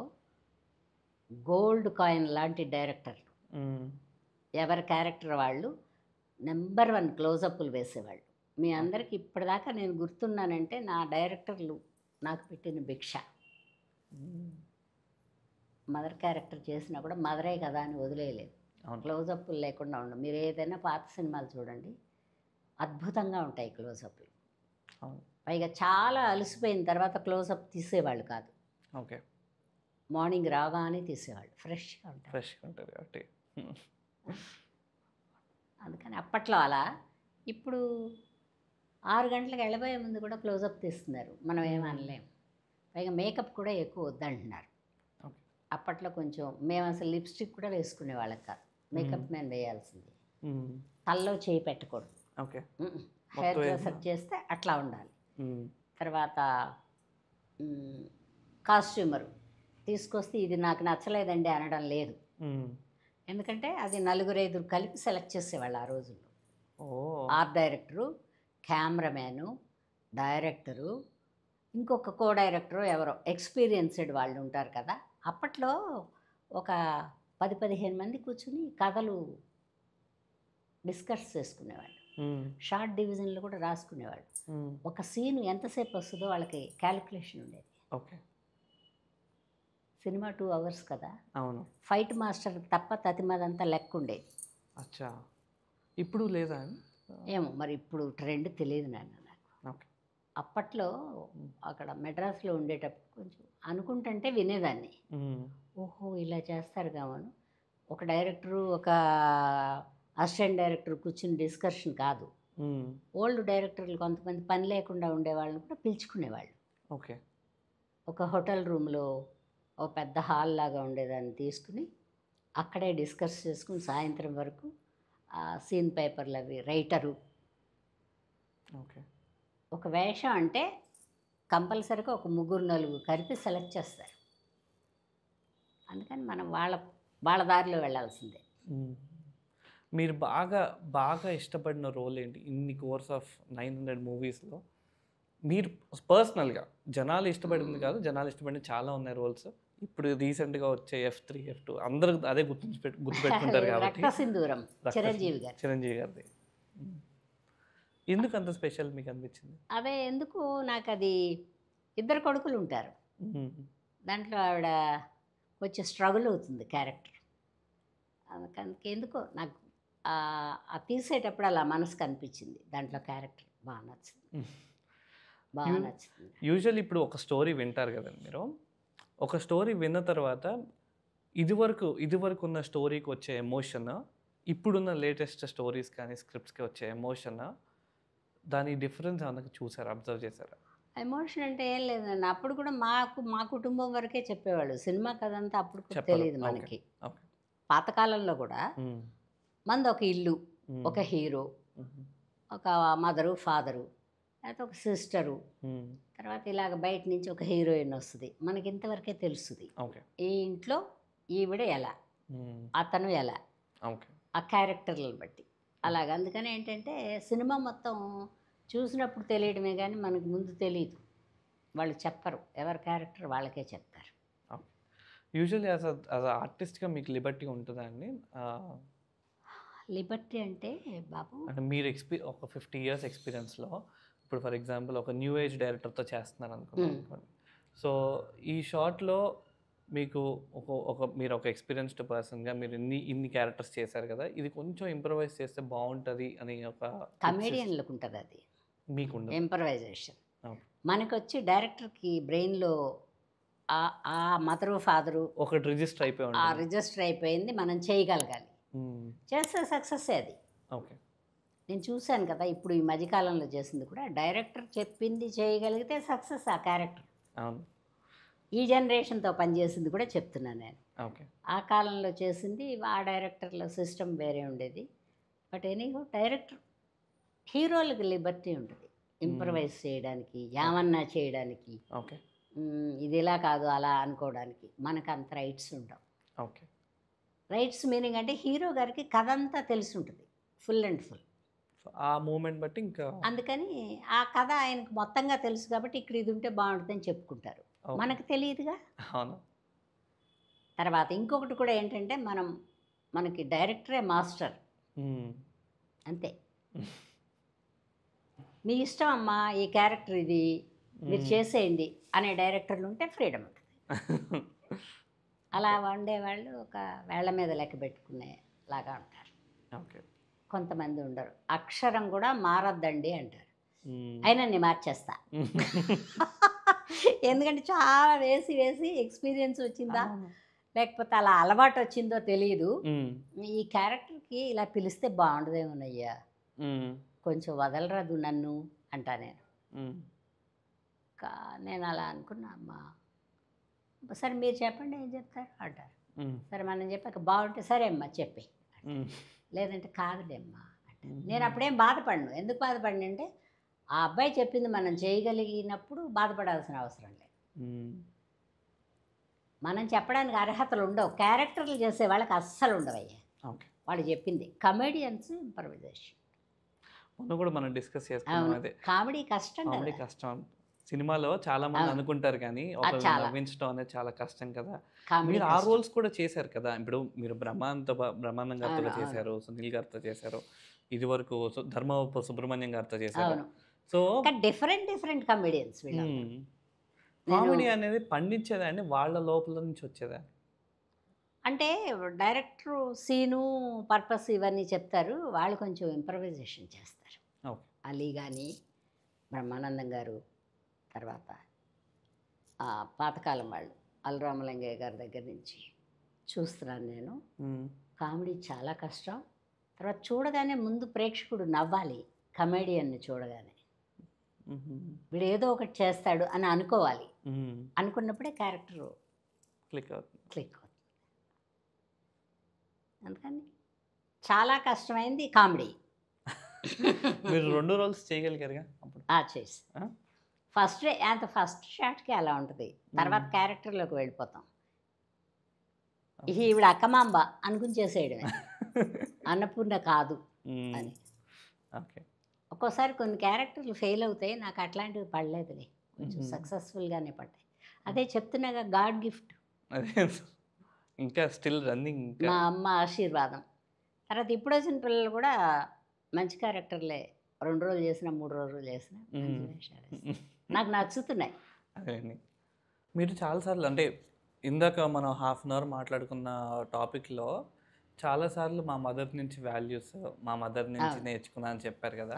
గోల్డ్ కాయిన్ లాంటి డైరెక్టర్లు, ఎవరి క్యారెక్టర్ వాళ్ళు నెంబర్ 1 క్లోజప్లు వేసేవాళ్ళు. మీ అందరికీ ఇప్పటిదాకా నేను గుర్తున్నానంటే నా డైరెక్టర్లు నాకు పెట్టిన భిక్ష. మదర్ క్యారెక్టర్ చేసినా కూడా మదరే కదా అని వదిలేయలేదు. క్లోజప్లు లేకుండా ఉండవు. మీరు ఏదైనా పాత సినిమాలు చూడండి, అద్భుతంగా ఉంటాయి క్లోజప్లు. పైగా చాలా అలసిపోయిన తర్వాత క్లోజప్ తీసేవాళ్ళు కాదు. ఓకే, మార్నింగ్ రాగానే తీసేవాళ్ళు, ఫ్రెష్గా ఉంటుంది కాబట్టి. అందుకని అప్పట్లో అలా. ఇప్పుడు 6 గంటలకు వెళ్ళబోయే ముందు కూడా క్లోజప్ తీస్తున్నారు, మనం ఏమనలేం. పైగా మేకప్ కూడా ఎక్కువ వద్దంటున్నారు. అప్పట్లో కొంచెం మేము అసలు లిప్స్టిక్ కూడా వేసుకునే వాళ్ళకి కాదు, మేకప్ మ్యాన్ వేయాల్సింది. తల్లో చేయి పెట్టకూడదు. ఓకే, హెయిర్ డ్రెస్సర్ చేస్తే అట్లా ఉండాలి. తర్వాత కాస్ట్యూమరు తీసుకొస్తే ఇది నాకు నచ్చలేదండి అనడం లేదు. ఎందుకంటే అది 4-5 కలిపి సెలెక్ట్ చేసేవాళ్ళు ఆ రోజుల్లో. ఆర్ట్ డైరెక్టరు, కెమెరామ్యాను, డైరెక్టరు, ఇంకొక కో డైరెక్టరు ఎవరో ఎక్స్పీరియన్స్డ్ వాళ్ళు ఉంటారు కదా. అప్పట్లో ఒక 10-15 మంది కూర్చుని కథలు డిస్కస్ చేసుకునేవాళ్ళు. షార్ట్ డివిజన్లు కూడా రాసుకునేవాళ్ళు. ఒక సీన్ ఎంతసేపు వస్తుందో వాళ్ళకి క్యాలిక్యులేషన్ ఉండేది. ఓకే, సినిమా 2 అవర్స్ కదా. అవును. ఫైట్ మాస్టర్ తప్ప తతిమదంతా లెక్క ఉండేది. అచ్చా, ఇప్పుడు లేదా? ఏమో మరి ఇప్పుడు ట్రెండ్ తెలియదు నాన్న నాకు. ఓకే, అప్పట్లో అక్కడ మెడ్రాస్లో ఉండేటప్పుడు కొంచెం అనుకుంటుంటే వినేదాన్ని. ఓహో ఇలా చేస్తారు కావను. ఒక డైరెక్టరు, ఒక అసిస్టెంట్ డైరెక్టర్ కూర్చుని డిస్కషన్ కాదు. ఓల్డ్ డైరెక్టర్లు కొంతమంది పని లేకుండా ఉండేవాళ్ళని కూడా పిలుచుకునేవాళ్ళు. ఓకే, ఒక హోటల్ రూమ్లో ఒక పెద్ద హాల్ లాగా ఉండేదాన్ని తీసుకుని అక్కడే డిస్కస్ చేసుకుని సాయంత్రం వరకు సీన్ పేపర్లు అవి రైటరు. ఓకే, ఒక వేషం అంటే కంపల్సరీగా ఒక 3-4 కలిపి సెలెక్ట్ చేస్తారు. అందుకని మనం వాళ్ళ దారిలో వెళ్ళాల్సిందే. మీరు బాగా ఇష్టపడిన రోల్ ఏంటి ఇన్ని కోర్స్ ఆఫ్ 900 మూవీస్లో? మీరు పర్సనల్గా, జనాలు ఇష్టపడింది కాదు, జనాలు ఇష్టపడిన చాలా ఉన్నాయి రోల్స్. ఇప్పుడు రీసెంట్గా వచ్చే F3, F2 అందరూ అదే గుర్తుపెట్టుకుంటారు కాబట్టి. రక్తసింధూరం చిరంజీవి గారిది. ఎందుకు అంత స్పెషల్ మీకు అనిపించింది? అదే ఎందుకు నాకు అది 2 కొడుకులు ఉంటారు దాంట్లో, ఆవిడ కొంచెం స్ట్రగుల్ అవుతుంది క్యారెక్టర్. అందుకని ఎందుకో నాకు తీసేటప్పుడు అలా మనసుకు అనిపించింది. దాంట్లో క్యారెక్టర్ బాగా నచ్చింది. యూజువల్లీ ఇప్పుడు ఒక స్టోరీ వింటారు కదండి మీరు. ఒక స్టోరీ విన్న తర్వాత ఇదివరకు ఉన్న స్టోరీకి వచ్చే ఎమోషన్, ఇప్పుడున్న లేటెస్ట్ స్టోరీస్ కానీ స్క్రిప్ట్స్కి వచ్చే ఎమోషన్, దాని డిఫరెన్స్ ఏమన్నా చూసారా, అబ్జర్వ్ చేశారా? ఎమోషన్ అంటే ఏం లేదండి. అప్పుడు కూడా మా కుటుంబం వరకే చెప్పేవాళ్ళు. సినిమా కథ అంతా అప్పుడు కూడా తెలియదు మనకి. పాతకాలంలో కూడా మనది ఒక ఇల్లు, ఒక హీరో, ఒక మదరు, ఫాదరు, లేకపోతే ఒక సిస్టరు, తర్వాత ఇలాగ బయట నుంచి ఒక హీరోయిన్ వస్తుంది. మనకి ఇంతవరకే తెలుస్తుంది. ఈ ఇంట్లో ఈవిడ ఎలా, అతను ఎలా, ఆ క్యారెక్టర్లను బట్టి అలాగ. అందుకని ఏంటంటే సినిమా మొత్తం చూసినప్పుడు తెలియడమే కానీ మనకు ముందు తెలియదు. వాళ్ళు చెప్పరు, ఎవరి క్యారెక్టర్ వాళ్ళకే చెప్తారు. యూజువల్లీ యాజ్ ఆర్టిస్ట్గా మీకు లిబర్టీ ఉంటుందా అండి? లిబర్టీ అంటే బాబు, అంటే మీరు ఒక 50 years ఎక్స్పీరియన్స్లో ఇప్పుడు ఫర్ ఎగ్జాంపుల్ ఒక న్యూ ఏజ్ డైరెక్టర్తో చేస్తున్నారు అనుకోండి. సో ఈ షార్ట్లో మీకు మీరు ఒక ఎక్స్పీరియన్స్డ్ పర్సన్గా మీరు ఇన్ని క్యారెక్టర్స్ చేశారు కదా, ఇది కొంచెం ఇంప్రవైజ్ చేస్తే బాగుంటుంది అని ఒక కమేడియన్లకు ఉంటుంది. అది మీకు ఇంప్రవైజేషన్. మనకు వచ్చి డైరెక్టర్కి బ్రెయిన్లో ఆ మదరు, ఫాదరు ఒకటి రిజిస్టర్ అయిపోయింది, మనం చేయగలగాలి. చేస్తే సక్సెస్ అది. ఓకే. నేను చూశాను కదా, ఇప్పుడు ఈ మధ్యకాలంలో చేసింది కూడా డైరెక్టర్ చెప్పింది చేయగలిగితే సక్సెస్ ఆ క్యారెక్టర్. అవును. ఈ జనరేషన్తో పనిచేసింది కూడా చెప్తున్నాను నేను. ఓకే. ఆ కాలంలో చేసింది ఆ డైరెక్టర్ల సిస్టమ్ వేరే ఉండేది. బట్ ఎనీహో డైరెక్టర్ హీరోలకు లిబర్టీ ఉంటుంది ఇంప్రవైజ్ చేయడానికి, ఏమన్నా చేయడానికి. ఓకే. ఇది ఇలా కాదు అలా అనుకోవడానికి మనకు అంత రైట్స్ ఉండవు. ఓకే. రైట్స్ మీనింగ్ అంటే హీరో గారికి కథ అంతా తెలిసి ఉంటుంది, ఫుల్ అండ్ ఫుల్. ఆ మూమెంట్ బట్టి ఇంకా అందుకని ఆ కథ ఆయనకు మొత్తంగా తెలుసు కాబట్టి ఇక్కడ ఇది ఉంటే బాగుంటుందని చెప్పుకుంటారు. మనకు తెలియదుగా. అవును. తర్వాత ఇంకొకటి కూడా ఏంటంటే మనకి డైరెక్టరే మాస్టర్ అంతే. మీ ఇష్టం అమ్మా, ఈ క్యారెక్టర్ ఇది మీరు చేసేయండి అనే డైరెక్టర్లు ఉంటే ఫ్రీడమ్ ఉంటుంది. అలా వండేవాళ్ళు ఒక వేళ్ల మీద లెక్క పెట్టుకునేలాగా ఉంటారు. ఓకే. కొంతమంది ఉండరు, అక్షరం కూడా మారద్దండి అంటారు. అయినా నేను మార్చేస్తా. ఎందుకంటే చాలా వేసి వేసి ఎక్స్పీరియన్స్ వచ్చిందా లేకపోతే అలా అలవాటు వచ్చిందో తెలియదు. ఈ క్యారెక్టర్కి ఇలా పిలిస్తే బాగుండదేమోనయ్యా, కొంచెం వదలరాదు నన్ను అంటా నేను. నేను అలా అనుకున్నా, అమ్మా సరే మీరు చెప్పండి ఏం చెప్తారు అంటారు. సరే మనం చెప్పాక బాగుంటే సరే అమ్మా చెప్పి, లేదంటే కాదులేమ్మా అంటారు. నేను అప్పుడేం బాధపడను. ఎందుకు బాధపడిన అంటే ఆ అబ్బాయి చెప్పింది మనం చేయగలిగినప్పుడు బాధపడాల్సిన అవసరం లేదు. మనం చెప్పడానికి అర్హతలు ఉండవు, క్యారెక్టర్లు చేసే వాళ్ళకి అస్సలు ఉండవయ్యా. వాళ్ళు చెప్పింది కమెడియన్స్ ఇంప్రవైజేషన్ కూడా మనం డిస్కస్ చేసుకున్నాం. అదే కామెడీ కష్టం, కామెడీ కష్టం. సినిమాలో చాలా మంది అనుకుంటారు కానీ ఒకరిని నవ్వించడం అనేది చాలా కష్టం కదా. మీరు ఆ రోల్స్ కూడా చేశారు కదా. ఇప్పుడు మీరు బ్రహ్మానందం గారితో చేశారు, సునీల్ గారితో చేశారు, ఇది వరకు ధర్మవరపు సుబ్రహ్మణ్యం గారితో చేశారు. So different comedians. కామెడీ అనేది పండించేదాన్ని వాళ్ళ లోపల నుంచి వచ్చేదా అంటే డైరెక్టర్ సీను పర్పస్ ఇవన్నీ చెప్తారు, వాళ్ళు కొంచెం ఇంప్రవైజేషన్ చేస్తారు. అలీ కానీ బ్రహ్మానందం గారు, తర్వాత పాతకాలం వాళ్ళు అల్రామలింగయ్య గారి దగ్గర నుంచి చూస్తున్నాను నేను. కామెడీ చాలా కష్టం. తర్వాత చూడగానే ముందు ప్రేక్షకుడు నవ్వాలి, కమెడియన్ని చూడగానే వీడు ఏదో ఒకటి చేస్తాడు అని అనుకోవాలి. అనుకున్నప్పుడే క్యారెక్టర్ క్లిక్ అవుతుంది. అందుకని చాలా కష్టమైంది కామెడీ. మీరు 2 రోల్స్ చేయగలిగారుగా అప్పుడు? చేసి ఫస్ట్ షాట్కి అలా ఉంటుంది, తర్వాత క్యారెక్టర్లోకి వెళ్ళిపోతాం. ఈవిడ అక్కమాంబ అనుకుని చేసేయడమే, అన్నపూర్ణ కాదు అని. ఒక్కోసారి కొన్ని క్యారెక్టర్లు ఫెయిల్ అవుతాయి, నాకు అట్లాంటివి పడలేదులే, కొంచెం సక్సెస్ఫుల్గానే పడ్డాయి. అదే చెప్తున్నాగా, గాడ్ గిఫ్ట్. ఇంకా స్టిల్ రన్నింగ్, మా అమ్మ ఆశీర్వాదం. తర్వాత ఇప్పుడు వచ్చిన పిల్లలు కూడా మంచి క్యారెక్టర్లే, 2 రోజులు చేసిన 3 రోజులు చేసిన నాకు నచ్చుతున్నాయి. అదే మీరు చాలాసార్లు అంటే ఇందాక మనం ½ అన్ అవర్ మాట్లాడుకున్న టాపిక్లో చాలాసార్లు మా మదర్ నుంచి వాల్యూస్, మా మదర్ నుంచి నేర్చుకున్నా అని చెప్పారు కదా.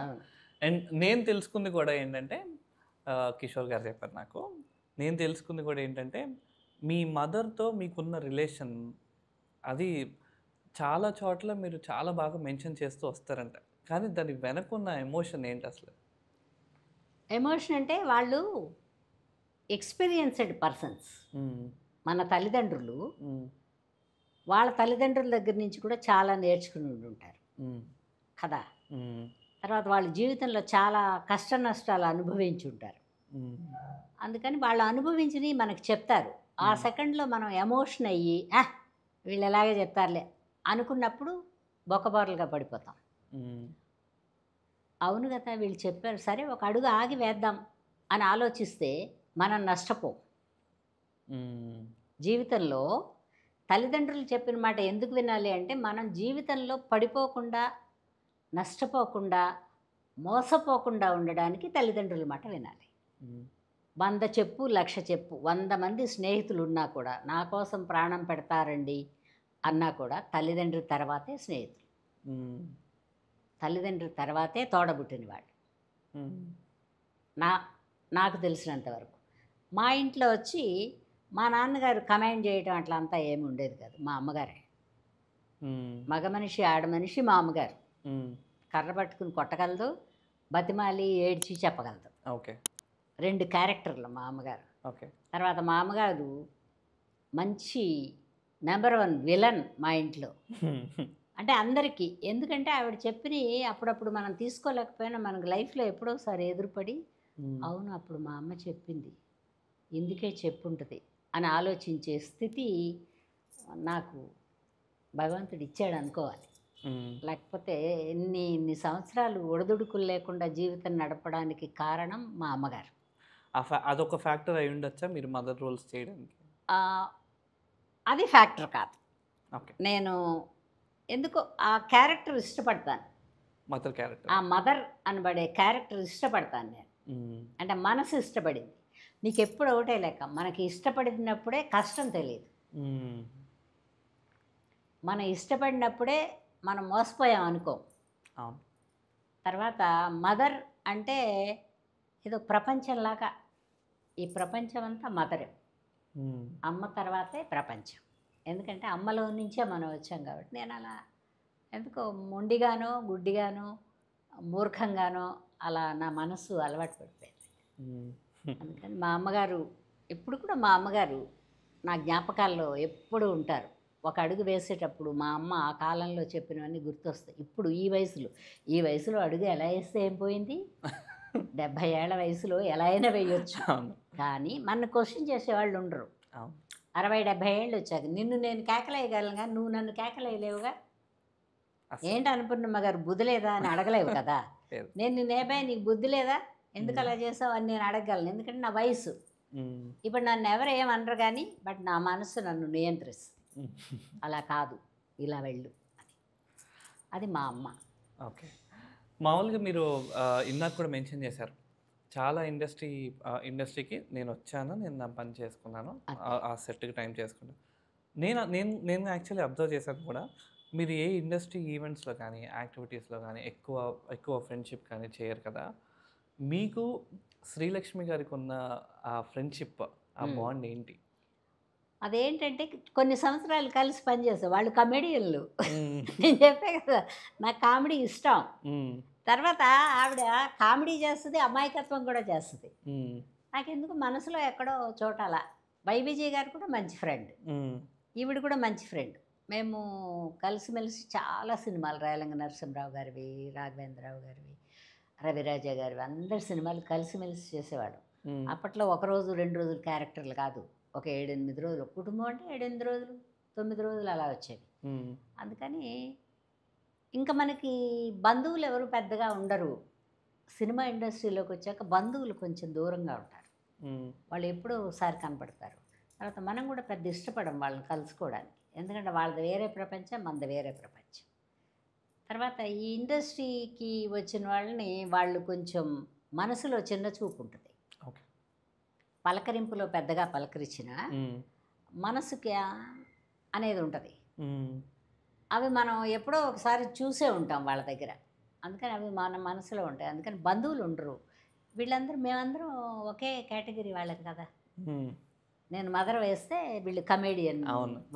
అండ్ నేను తెలుసుకుంది కూడా ఏంటంటే, కిషోర్ గారు చెప్పారు నాకు, నేను తెలుసుకుంది కూడా ఏంటంటే మీ మదర్తో మీకున్న రిలేషన్ అది చాలా చోట్ల మీరు చాలా బాగా మెన్షన్ చేస్తూ వస్తారంట. కానీ దాని వెనకున్న ఎమోషన్ ఏంటి అసలు? ఎమోషన్ అంటే వాళ్ళు ఎక్స్పీరియన్స్డ్ పర్సన్స్. మన తల్లిదండ్రులు వాళ్ళ తల్లిదండ్రుల దగ్గర నుంచి కూడా చాలా నేర్చుకుని ఉంటారు కదా. తర్వాత వాళ్ళ జీవితంలో చాలా కష్ట నష్టాలు అనుభవించి ఉంటారు. అందుకని వాళ్ళు అనుభవించినవి మనకు చెప్తారు. ఆ సెకండ్లో మనం ఎమోషన్ అయ్యి వీళ్ళు ఎలాగే చెప్తారులే అనుకున్నప్పుడు బొక్కబారులుగా పడిపోతాం. అవును కదా వీళ్ళు చెప్పారు, సరే ఒక అడుగు ఆగి వేద్దాం అని ఆలోచిస్తే మనం నష్టపోం. జీవితంలో తల్లిదండ్రులు చెప్పిన మాట ఎందుకు వినాలి అంటే, మనం జీవితంలో పడిపోకుండా, నష్టపోకుండా, మోసపోకుండా ఉండడానికి తల్లిదండ్రుల మాట వినాలి. 100 చెప్పు 1,00,000 చెప్పు, 100 మంది స్నేహితులు ఉన్నా కూడా, నా కోసం ప్రాణం పెడతారండి అన్నా కూడా తల్లిదండ్రుల తర్వాతే స్నేహితులు, తల్లిదండ్రుల తర్వాతే తోడబుట్టిన వాళ్ళు. నాకు తెలిసినంతవరకు మా ఇంట్లో వచ్చి మా నాన్నగారు కమాండ్ చేయటం అట్లా అంతా ఏమి ఉండేది కాదు, మా అమ్మగారే. మగ మనిషి ఆడ మనిషి మా అమ్మగారు. కర్ర పట్టుకుని కొట్టగలదు, బతిమాలి ఏడ్చి చెప్పగలదు. ఓకే. 2 క్యారెక్టర్లు మా అమ్మగారు. ఓకే. తర్వాత మా అమ్మగారు మంచి నెంబర్ 1 విలన్ మా ఇంట్లో. అంటే అందరికీ, ఎందుకంటే ఆవిడ చెప్పిన అప్పుడప్పుడు మనం తీసుకోలేకపోయినా మనకు లైఫ్లో ఎప్పుడోసారి ఎదురుపడి అవును అప్పుడు మా అమ్మ చెప్పింది ఇందుకే చెప్పుంటుంది అని ఆలోచించే స్థితి నాకు భగవంతుడు ఇచ్చాడు అనుకోవాలి. లేకపోతే ఇన్ని సంవత్సరాలు ఒడిదుడుకులు లేకుండా జీవితం నడపడానికి కారణం మా అమ్మగారు. అదొక ఫ్యాక్టర్ అయి ఉండొచ్చా మీరు మదర్ రోల్స్ చేయడానికి? అది ఫ్యాక్టర్ కాదు. ఓకే. నేను ఎందుకో ఆ క్యారెక్టర్ ఇష్టపడతాను. మదర్ క్యారెక్టర్, ఆ మదర్ అనబడే క్యారెక్టర్ ఇష్టపడతాను నేను. అంటే మనసు ఇష్టపడింది. నీకు ఎప్పుడు ఒకటే లెక్క, మనకి ఇష్టపడినప్పుడే కష్టం తెలియదు. మనం ఇష్టపడినప్పుడే మనం మోసపోయాం అనుకో. అవును. తర్వాత మదర్ అంటే ఏదో ప్రపంచంలాగా, ఈ ప్రపంచం అంతా మదరే. అమ్మ తర్వాతే ప్రపంచం. ఎందుకంటే అమ్మలో నుంచే మనం వచ్చాం కాబట్టి నేను అలా ఎందుకో మొండిగానో గుడ్డిగానో మూర్ఖంగానో అలా నా మనసు అలవాటు పడిపోయింది. అందుకని మా అమ్మగారు ఇప్పుడు కూడా, మా అమ్మగారు నా జ్ఞాపకాల్లో ఎప్పుడూ ఉంటారు. ఒక అడుగు వేసేటప్పుడు మా అమ్మ ఆ కాలంలో చెప్పినవన్నీ గుర్తొస్తాయి. ఇప్పుడు ఈ వయసులో అడుగు ఎలా వేస్తే ఏం పోయింది, 70 ఏళ్ల వయసులో ఎలా అయినా వేయొచ్చు. కానీ మన క్వశ్చన్ చేసేవాళ్ళు ఉండరు. 60-70 ఏళ్ళు వచ్చాక నిన్ను నేను కేకలేయగలను కానీ నువ్వు నన్ను కేకలేయలేవుగా. ఏంటి అనుకున్నమ్మ గారు బుద్ధి లేదా అని అడగలేవు కదా. నేను నిన్ను ఏబాయి నీకు బుద్ధి లేదా, ఎందుకు అలా చేసావు అని నేను అడగగలను, ఎందుకంటే నా వయసు. ఇప్పుడు నన్ను ఎవరు ఏమనరు కానీ బట్ నా మనసు నన్ను నియంత్రిస్తుంది. అలా కాదు, ఇలా వెళ్ళు అని. అది మా అమ్మ. ఓకే. మామూలుగా మీరు ఇందాక కూడా మెన్షన్ చేశారు, చాలా ఇండస్ట్రీకి నేను వచ్చాను, నేను నా పని చేసుకున్నాను, ఆ సెట్కి టైం చేసుకున్నాను. నేను యాక్చువల్లీ అబ్జర్వ్ చేశాను కూడా, మీరు ఏ ఇండస్ట్రీ ఈవెంట్స్లో కానీ యాక్టివిటీస్లో కానీ ఎక్కువ ఫ్రెండ్షిప్ కానీ చేయరు కదా. మీకు శ్రీలక్ష్మి గారికి ఉన్న ఆ ఫ్రెండ్షిప్, ఆ బాండ్ ఏంటి? అదేంటంటే కొన్ని సంవత్సరాలు కలిసి పనిచేస్తాం. వాళ్ళు కమెడియన్లు. నేను చెప్పే కదా నాకు కామెడీ ఇష్టం. తర్వాత ఆవిడ కామెడీ చేస్తుంది, అమాయకత్వం కూడా చేస్తుంది. నాకెందుకు మనసులో ఎక్కడో చోట అలా. వైవిజయ్ గారు కూడా మంచి ఫ్రెండ్, ఈవిడ కూడా మంచి ఫ్రెండ్. మేము కలిసిమెలిసి చాలా సినిమాలు, రేలంగి నరసింహరావు గారివి, రాఘవేంద్రరావు గారివి, రవిరాజా గారివి, అందరి సినిమాలు కలిసిమెలిసి చేసేవాడు. అప్పట్లో 1 రోజు 2 రోజులు క్యారెక్టర్లు కాదు, ఒక 7-8 రోజులు. కుటుంబం అంటే 7-8 రోజులు 9 రోజులు అలా వచ్చేవి. అందుకని ఇంకా మనకి బంధువులు ఎవరు పెద్దగా ఉండరు. సినిమా ఇండస్ట్రీలోకి వచ్చాక బంధువులు కొంచెం దూరంగా ఉంటారు. వాళ్ళు ఎప్పుడో ఒకసారి కనపడతారు. తర్వాత మనం కూడా పెద్ద ఇష్టపడం వాళ్ళని కలుసుకోవడానికి, ఎందుకంటే వాళ్ళది వేరే ప్రపంచం, మనది వేరే ప్రపంచం. తర్వాత ఈ ఇండస్ట్రీకి వచ్చిన వాళ్ళని వాళ్ళు కొంచెం మనసులో చిన్న చూపు ఉంటుంది. పలకరింపులో పెద్దగా పలకరించిన మనసుకి అనేది ఉంటుంది. అవి మనం ఎప్పుడో ఒకసారి చూసే ఉంటాం వాళ్ళ దగ్గర, అందుకని అవి మన మనసులో ఉంటాయి. అందుకని బంధువులు ఉండరు. వీళ్ళందరూ మేమందరం ఒకే కేటగిరీ వాళ్ళకి కదా. నేను మదర్ వేస్తే వీళ్ళు కమేడియన్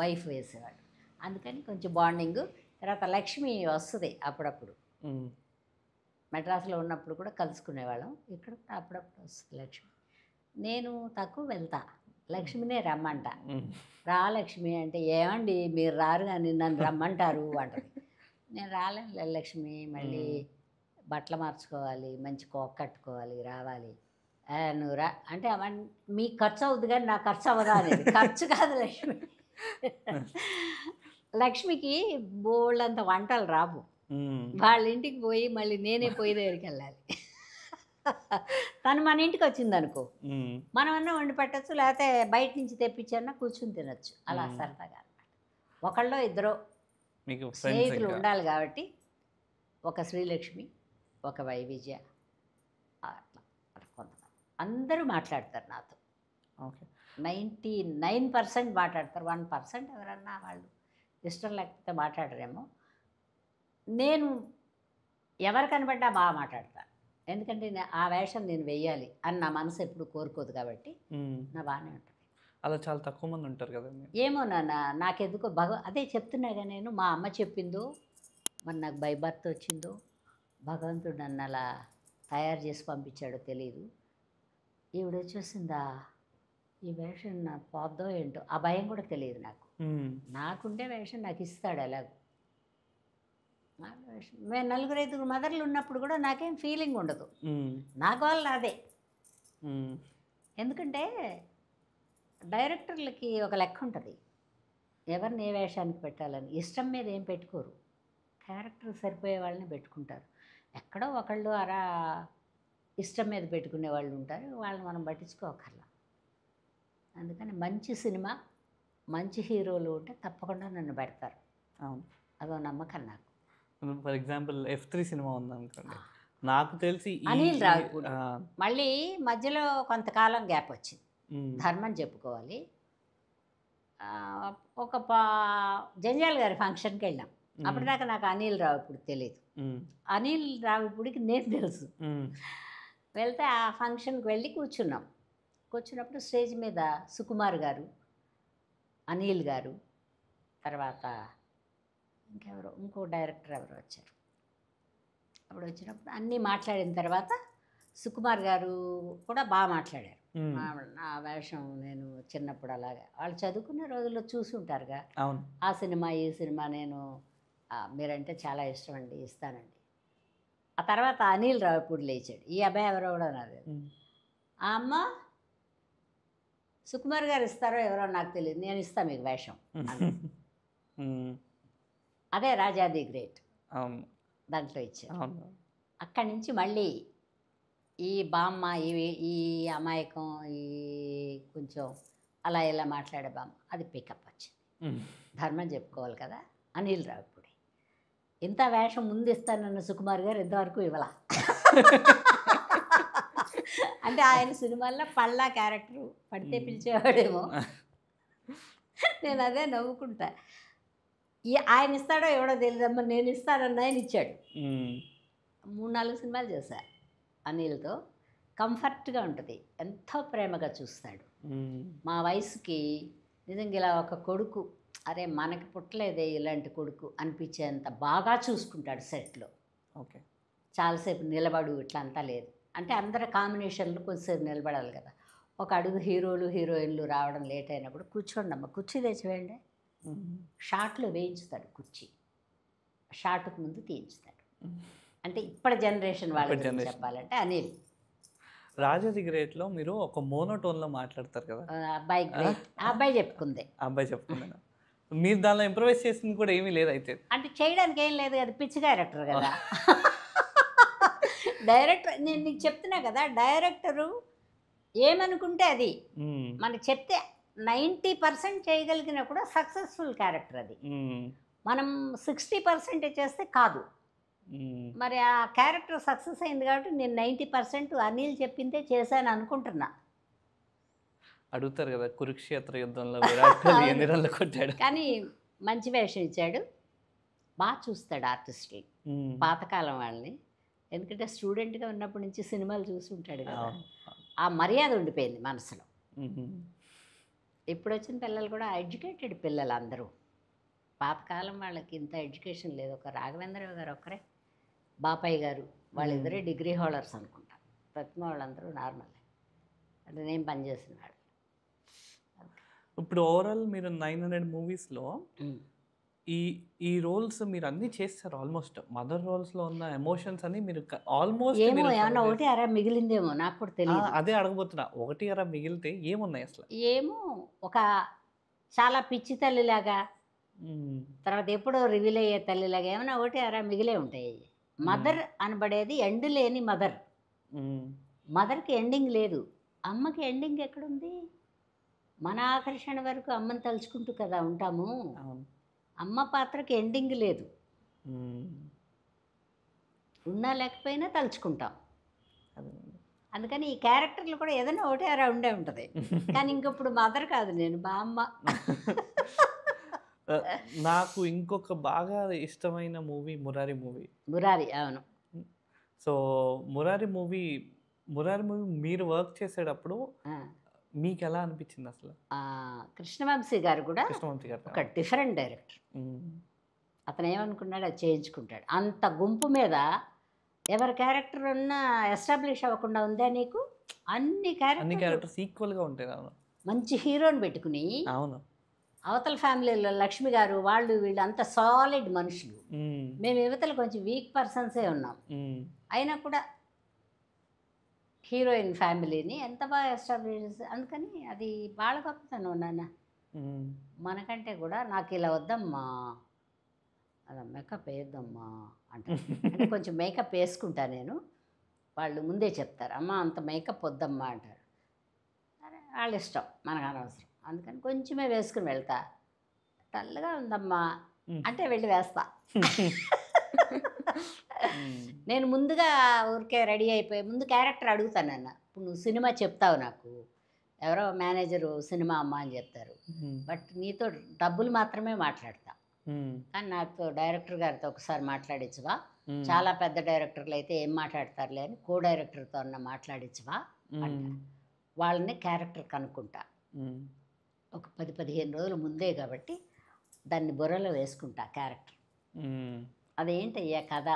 వైఫ్ వేసేవాళ్ళు, అందుకని కొంచెం బాండింగ్. తర్వాత లక్ష్మి వస్తుంది అప్పుడప్పుడు, మెడ్రాస్లో ఉన్నప్పుడు కూడా కలుసుకునేవాళ్ళం. ఇక్కడ అప్పుడప్పుడు వస్తుంది లక్ష్మి. నేను తక్కువ వెళ్తా, లక్ష్మినే రమ్మంట. రా లక్ష్మి అంటే ఏమండి మీరు రారు కానీ నన్ను రమ్మంటారు అంటది. నేను రాలేను లక్ష్మి, మళ్ళీ బట్టలు మార్చుకోవాలి, మంచి కోక్ కట్టుకోవాలి, రావాలి. నువ్వు రా అంటే మీకు ఖర్చు అవుద్ది కానీ నాకు ఖర్చు అవ్వదా అనేది. ఖర్చు కాదు లక్ష్మి. లక్ష్మికి బోళ్ళంత వంటలు రావు. వాళ్ళ ఇంటికి పోయి మళ్ళీ నేనే పోయి దగ్గరికి వెళ్ళాలి. తను మన ఇంటికి వచ్చింది అనుకో, మనమన్నా వండి పెట్టచ్చు, లేకపోతే బయట నుంచి తెప్పించన్నా కూర్చుని తినచ్చు. అలా సరదాగా అనమాట. ఒకళ్ళో ఇద్దరు స్నేహితులు ఉండాలి కాబట్టి, ఒక శ్రీలక్ష్మి, ఒక వైవిజయ, అట్లా కొంతమంది అందరూ మాట్లాడతారు నాతో. 99% మాట్లాడతారు. 1% ఎవరన్నా వాళ్ళు ఇష్టం లేకపోతే మాట్లాడరేమో. నేను ఎవరు కనబడ్డా బాగా మాట్లాడతాను, ఎందుకంటే ఆ వేషం నేను వెయ్యాలి అని నా మనసు ఎప్పుడు కోరుకోదు కాబట్టి నా బాగానే ఉంటుంది. అలా చాలా తక్కువ మంది ఉంటారు కదండి. ఏమో నాన్న నాకెందుకో అదే చెప్తున్నాగా నేను, మా అమ్మ చెప్పిందో మరి నాకు బై బర్త్ వచ్చిందో భగవంతుడు నన్ను అలా తయారు చేసి పంపించాడో తెలియదు. ఈవిడ వచ్చేసిందా ఈ వేషం నాకు పోద్దో ఏంటో ఆ భయం కూడా తెలియదు నాకు. నాకుండే వేషం నాకు ఇస్తాడు ఎలాగో. నా వేషం మేము 4-5 మదర్లు ఉన్నప్పుడు కూడా నాకేం ఫీలింగ్ ఉండదు. నాకు వాళ్ళు అదే. ఎందుకంటే డైరెక్టర్లకి ఒక లెక్క ఉంటుంది, ఎవరిని ఏ వేషానికి పెట్టాలని. ఇష్టం మీద ఏం పెట్టుకోరు, క్యారెక్టర్ సరిపోయే వాళ్ళని పెట్టుకుంటారు. ఎక్కడో ఒకళ్ళు అలా ఇష్టం మీద పెట్టుకునే వాళ్ళు ఉంటారు, వాళ్ళని మనం పట్టించుకోకర్లా. అందుకని మంచి సినిమా మంచి హీరోలు ఉంటే తప్పకుండా నన్ను పెడతారు. అవును, అదో నమ్మకం నాకు. ఫర్ ఎగ్జాంపుల్ F3 సినిమా ఉందనుకోండి, నాకు తెలిసి అనిల్ రావిపూడి మళ్ళీ మధ్యలో కొంతకాలం గ్యాప్ వచ్చింది, ధర్మం చెప్పుకోవాలి. ఒక జంజాల్ గారి ఫంక్షన్కి వెళ్ళాం. అప్పటిదాకా నాకు అనిల్ రావిపూడి తెలియదు. అనిల్ రావిపూడికి నేను తెలుసు. వెళ్తే ఆ ఫంక్షన్కి వెళ్ళి కూర్చున్నాం. కూర్చున్నప్పుడు స్టేజ్ మీద సుకుమార్ గారు, అనిల్ గారు, తర్వాత ఇంకో డైరెక్టర్ ఎవరు వచ్చారు. అప్పుడు వచ్చినప్పుడు అన్నీ మాట్లాడిన తర్వాత సుకుమార్ గారు కూడా బాగా మాట్లాడారు. నా వేషం నేను చిన్నప్పుడు అలాగా వాళ్ళు చదువుకునే రోజుల్లో చూసి ఉంటారుగా, ఆ సినిమా ఈ సినిమా నేను మీరంటే చాలా ఇష్టం అండి, ఇస్తానండి. ఆ తర్వాత అనిల్ రావిపూడి లేచాడు. ఈ అబ్బాయి ఎవరో కూడా నాది. ఆ అమ్మ సుకుమార్ గారు ఇస్తారో ఎవరో నాకు తెలియదు, నేను ఇస్తాను మీకు వేషం. అదే రాజా ది గ్రేట్ దాంట్లో ఇచ్చారు. అక్కడి నుంచి మళ్ళీ ఈ బామ్మ ఈ అమాయకం ఈ కొంచెం అలా ఇలా మాట్లాడే బామ్మ అది పికప్ వచ్చింది. ధర్మం చెప్పుకోవాలి కదా, అనిల్ రావిపూడి. ఇంత వేషం ముందు ఇస్తానన్న సుకుమార్ గారు ఇంతవరకు ఇవ్వాల. అంటే ఆయన సినిమాల్లో పళ్ళా క్యారెక్టరు పడితే పిలిచేవాడేమో. నేను అదే నవ్వుకుంటా. ఆయన ఇస్తాడో ఎవడో తెలియదమ్మా, నేను ఇస్తానన్న ఆయన ఇచ్చాడు. 3-4 సినిమాలు చేశా అనిల్తో. కంఫర్ట్గా ఉంటుంది, ఎంతో ప్రేమగా చూస్తాడు. మా వయసుకి నిజంగా ఇలా ఒక కొడుకు, అరే మనకి పుట్టలేదే ఇలాంటి కొడుకు అనిపించేంత బాగా చూసుకుంటాడు సెట్లో. ఓకే, చాలాసేపు నిలబడు ఇట్లా అంతా లేదు. అంటే అందరి కాంబినేషన్లు కొంచెంసేపు నిలబడాలి కదా. ఒక అడుగు హీరోలు హీరోయిన్లు రావడం లేట్ అయినప్పుడు కూర్చోండి అమ్మ, కుర్చీ తెచ్చివేయండి, షార్ట్లో వేయించుతాడు కుర్చీ, షార్ట్కు ముందు తీయించుతాడు. అంటే ఇప్పటి జనరేషన్ వాళ్ళకి చెప్పాలంటే అనిల్. రాజా ది గ్రేట్లో మీరు ఒక మోనోటోన్లో మాట్లాడతారు కదా, అబ్బాయి గ్రేట్. ఆ అబ్బాయి చెప్పుకుంది, మీరు దానిలో ఇంప్రవైజ్ చేసింది కూడా ఏమీ లేదు అయితే? అంటే చేయడానికి ఏం లేదు కదా, పిచ్చి డైరెక్టర్ కదా. డైరెక్టర్ నేను నీకు చెప్తున్నా కదా, డైరెక్టరు ఏమనుకుంటే అది మనకు చెప్తే 90% చేయగలిగినా కూడా సక్సెస్ఫుల్ క్యారెక్టర్ అది. మనం 60% చేస్తే కాదు. మరి ఆ క్యారెక్టర్ సక్సెస్ అయింది కాబట్టి నేను 90% అనిల్ చెప్పిందే చేశాను అనుకుంటున్నా. అడుగుతారు కదా, కురుక్షేత్ర యుద్ధంలో విరాట్ కోహ్లీ ఎన్ని రన్లు కొట్టాడు. కానీ మంచి వేషం ఇచ్చాడు, బాగా చూస్తాడు ఆర్టిస్ట్ని, పాతకాలం వాళ్ళని. ఎందుకంటే స్టూడెంట్గా ఉన్నప్పటి నుంచి సినిమాలు చూసి ఉంటాడు కదా, ఆ మర్యాద ఉండిపోయింది మనసులో. ఇప్పుడు వచ్చిన పిల్లలు కూడా ఎడ్యుకేటెడ్ పిల్లలు అందరూ. పాతకాలం వాళ్ళకి ఇంత ఎడ్యుకేషన్ లేదు. ఒక రాఘవేంద్రరావు గారు ఒక్కరే, బాపయ్య గారు వాళ్ళిద్దరే డిగ్రీ హోల్డర్స్ అనుకుంటా. ప్రతిమ వాళ్ళందరూ నార్మల్, అంటే నేను పనిచేసిన వాళ్ళు. ఇప్పుడు ఓవరాల్ మీరు 900 మూవీస్లో ఈ రోల్స్ మీరు అన్నీ చేస్తారు ఆల్మోస్ట్. మదర్ రోల్స్లో ఉన్న ఎమోషన్స్ అని మీరు ఆల్మోస్ట్ ఏమన్నా ఒకటి అరా మిగిలిందేమో నాకు కూడా తెలియదు. అదే అడగబోతున్నా, ఒకటి అరా మిగిలితే ఏమున్నాయి అసలు? ఏమో ఒక చాలా పిచ్చి తల్లిలాగా, తర్వాత ఎప్పుడో రివీల్ అయ్యే తల్లిలాగా ఏమైనా ఒకటి అరా మిగిలే ఉంటాయి. మదర్ అనబడేది ఎండ్ లేని మదర్. మదర్కి ఎండింగ్ లేదు, అమ్మకి ఎండింగ్ ఎక్కడుంది? మన ఆకర్షణ వరకు అమ్మని తలుచుకుంటూ కదా ఉంటాము. అమ్మ పాత్రకి ఎండింగ్ లేదు, ఉన్నా లేకపోయినా తలుచుకుంటాం. అందుకని ఈ క్యారెక్టర్లు కూడా ఏదైనా ఒకటే అరా ఉండే ఉంటుంది. కానీ ఇంకప్పుడు మదర్ కాదు, నేను మా అమ్మ. నాకు ఇంకొక బాగా ఇష్టమైన మూవీ మురారి మూవీ. మురారి, అవును. సో మురారి మూవీ మీరు వర్క్ చేసేటప్పుడు మీకు ఎలా అనిపించింది అసలు కృష్ణవంశీ గారు కూడా కృష్ణవంశీ గారు? ఒక డిఫరెంట్ డైరెక్టర్. అతను ఏమనుకున్నాడు అది చేయించుకుంటాడు. అంత గుంపు మీద ఎవరి క్యారెక్టర్ ఉన్నా ఎస్టాబ్లిష్ అవ్వకుండా ఉందా నీకు? అన్ని క్యారెక్టర్స్ ఈక్వల్గా ఉంటాయి. అవును, మంచి హీరోని పెట్టుకుని అవును. అవతల ఫ్యామిలీలో లక్ష్మి గారు వాళ్ళు వీళ్ళు అంత సాలిడ్ మనుషులు, మేము యువతలు కొంచెం వీక్ పర్సన్సే ఉన్నాం. అయినా కూడా హీరోయిన్ ఫ్యామిలీని ఎంత బాగా ఎస్టాబ్లిష్. అందుకని అది వాళ్ళ గొప్పతనం నాన్న. మనకంటే కూడా నాకు ఇలా వద్దమ్మా, అలా మేకప్ వేయొద్దమ్మా అంటే కొంచెం మేకప్ వేసుకుంటా నేను. వాళ్ళు ముందే చెప్తారు, అమ్మ అంత మేకప్ వద్దమ్మా అంటారు. సరే వాళ్ళ ఇష్టం, మనకు అనవసరం. అందుకని కొంచెమే వేసుకుని వెళ్తా. తెల్లగా ఉందమ్మా అంటే వెళ్ళి వేస్తా. నేను ముందుగా ఊరికే రెడీ అయిపోయి ముందు క్యారెక్టర్ అడుగుతాను అన్న. ఇప్పుడు నువ్వు సినిమా చెప్తావు, నాకు ఎవరో మేనేజరు సినిమా అమ్మ అని చెప్తారు, బట్ నీతో డబ్బులు మాత్రమే మాట్లాడతా. కానీ నాతో డైరెక్టర్ గారితో ఒకసారి మాట్లాడించవా? చాలా పెద్ద డైరెక్టర్లు అయితే ఏం మాట్లాడతారులే అని కో డైరెక్టర్తో అన్న మాట్లాడించవా అంటారు. వాళ్ళని క్యారెక్టర్ కనుక్కుంటా. ఒక 10-15 రోజుల ముందే కాబట్టి దాన్ని బుర్రలో వేసుకుంటా క్యారెక్టర్. అదేంటయ్యా కథ,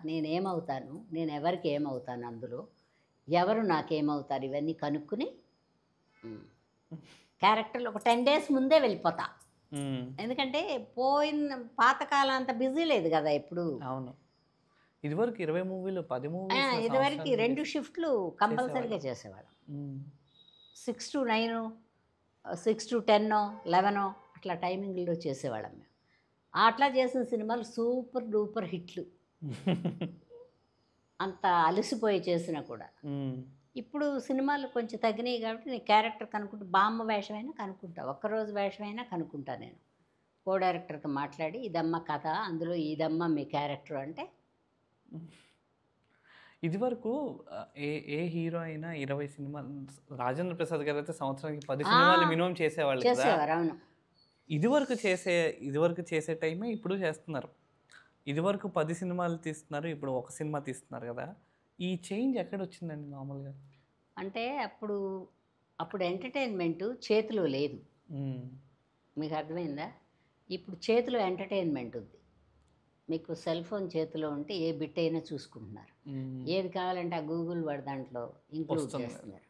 నేనేమవుతాను, నేను ఎవరికి ఏమవుతాను, అందులో ఎవరు నాకేమవుతారు, ఇవన్నీ కనుక్కుని క్యారెక్టర్లు ఒక 10 days ముందే వెళ్ళిపోతా. ఎందుకంటే పోయిన పాతకాలం అంత బిజీ లేదు కదా ఇప్పుడు. అవును, ఇదివరకు 20 మూవీలు 10 మూవీలు ఇదివరకు 2 షిఫ్ట్లు కంపల్సరీగా చేసేవాళ్ళం. 6 to 9, 6 to 10, 11 అట్లా టైమింగ్లో చేసేవాళ్ళం మేము. అట్లా చేసిన సినిమాలు సూపర్ డూపర్ హిట్లు. అంత అలసిపోయి చేసినా కూడా. ఇప్పుడు సినిమాలు కొంచెం తగ్గినాయి కాబట్టి నేను క్యారెక్టర్ కనుక్కుంటా. బామ్మ వేషమైనా కనుక్కుంటా, ఒక్కరోజు వేషమైనా కనుక్కుంటా. నేను కో డైరెక్టర్తో మాట్లాడి ఇదమ్మ కథ, అందులో ఇదమ్మ మీ క్యారెక్టర్ అంటే. ఇదివరకు ఏ హీరో అయినా 20 సినిమాలు, రాజేంద్ర ప్రసాద్ గారు అయితే సంవత్సరానికి 10 సినిమాలు మినిమం చేసేవాళ్ళు. అవును. ఇదివరకు చేసే టైమే ఇప్పుడు చేస్తున్నారు. ఇదివరకు 10 సినిమాలు తీస్తున్నారు, ఇప్పుడు ఒక సినిమా తీస్తున్నారు కదా. ఈ చేంజ్ ఎక్కడ వచ్చిందండి నార్మల్గా? అంటే అప్పుడు ఎంటర్టైన్మెంట్ చేతిలో లేదు. మీకు అర్థమైందా? ఇప్పుడు చేతిలో ఎంటర్టైన్మెంట్ ఉంది. మీకు సెల్ ఫోన్ చేతిలో ఉంటే ఏ బిట్ అయినా చూసుకుంటున్నారు. ఏది కావాలంటే ఆ గూగుల్ వాడి దాంట్లో ఇంక్లూడ్ చేస్తున్నారు.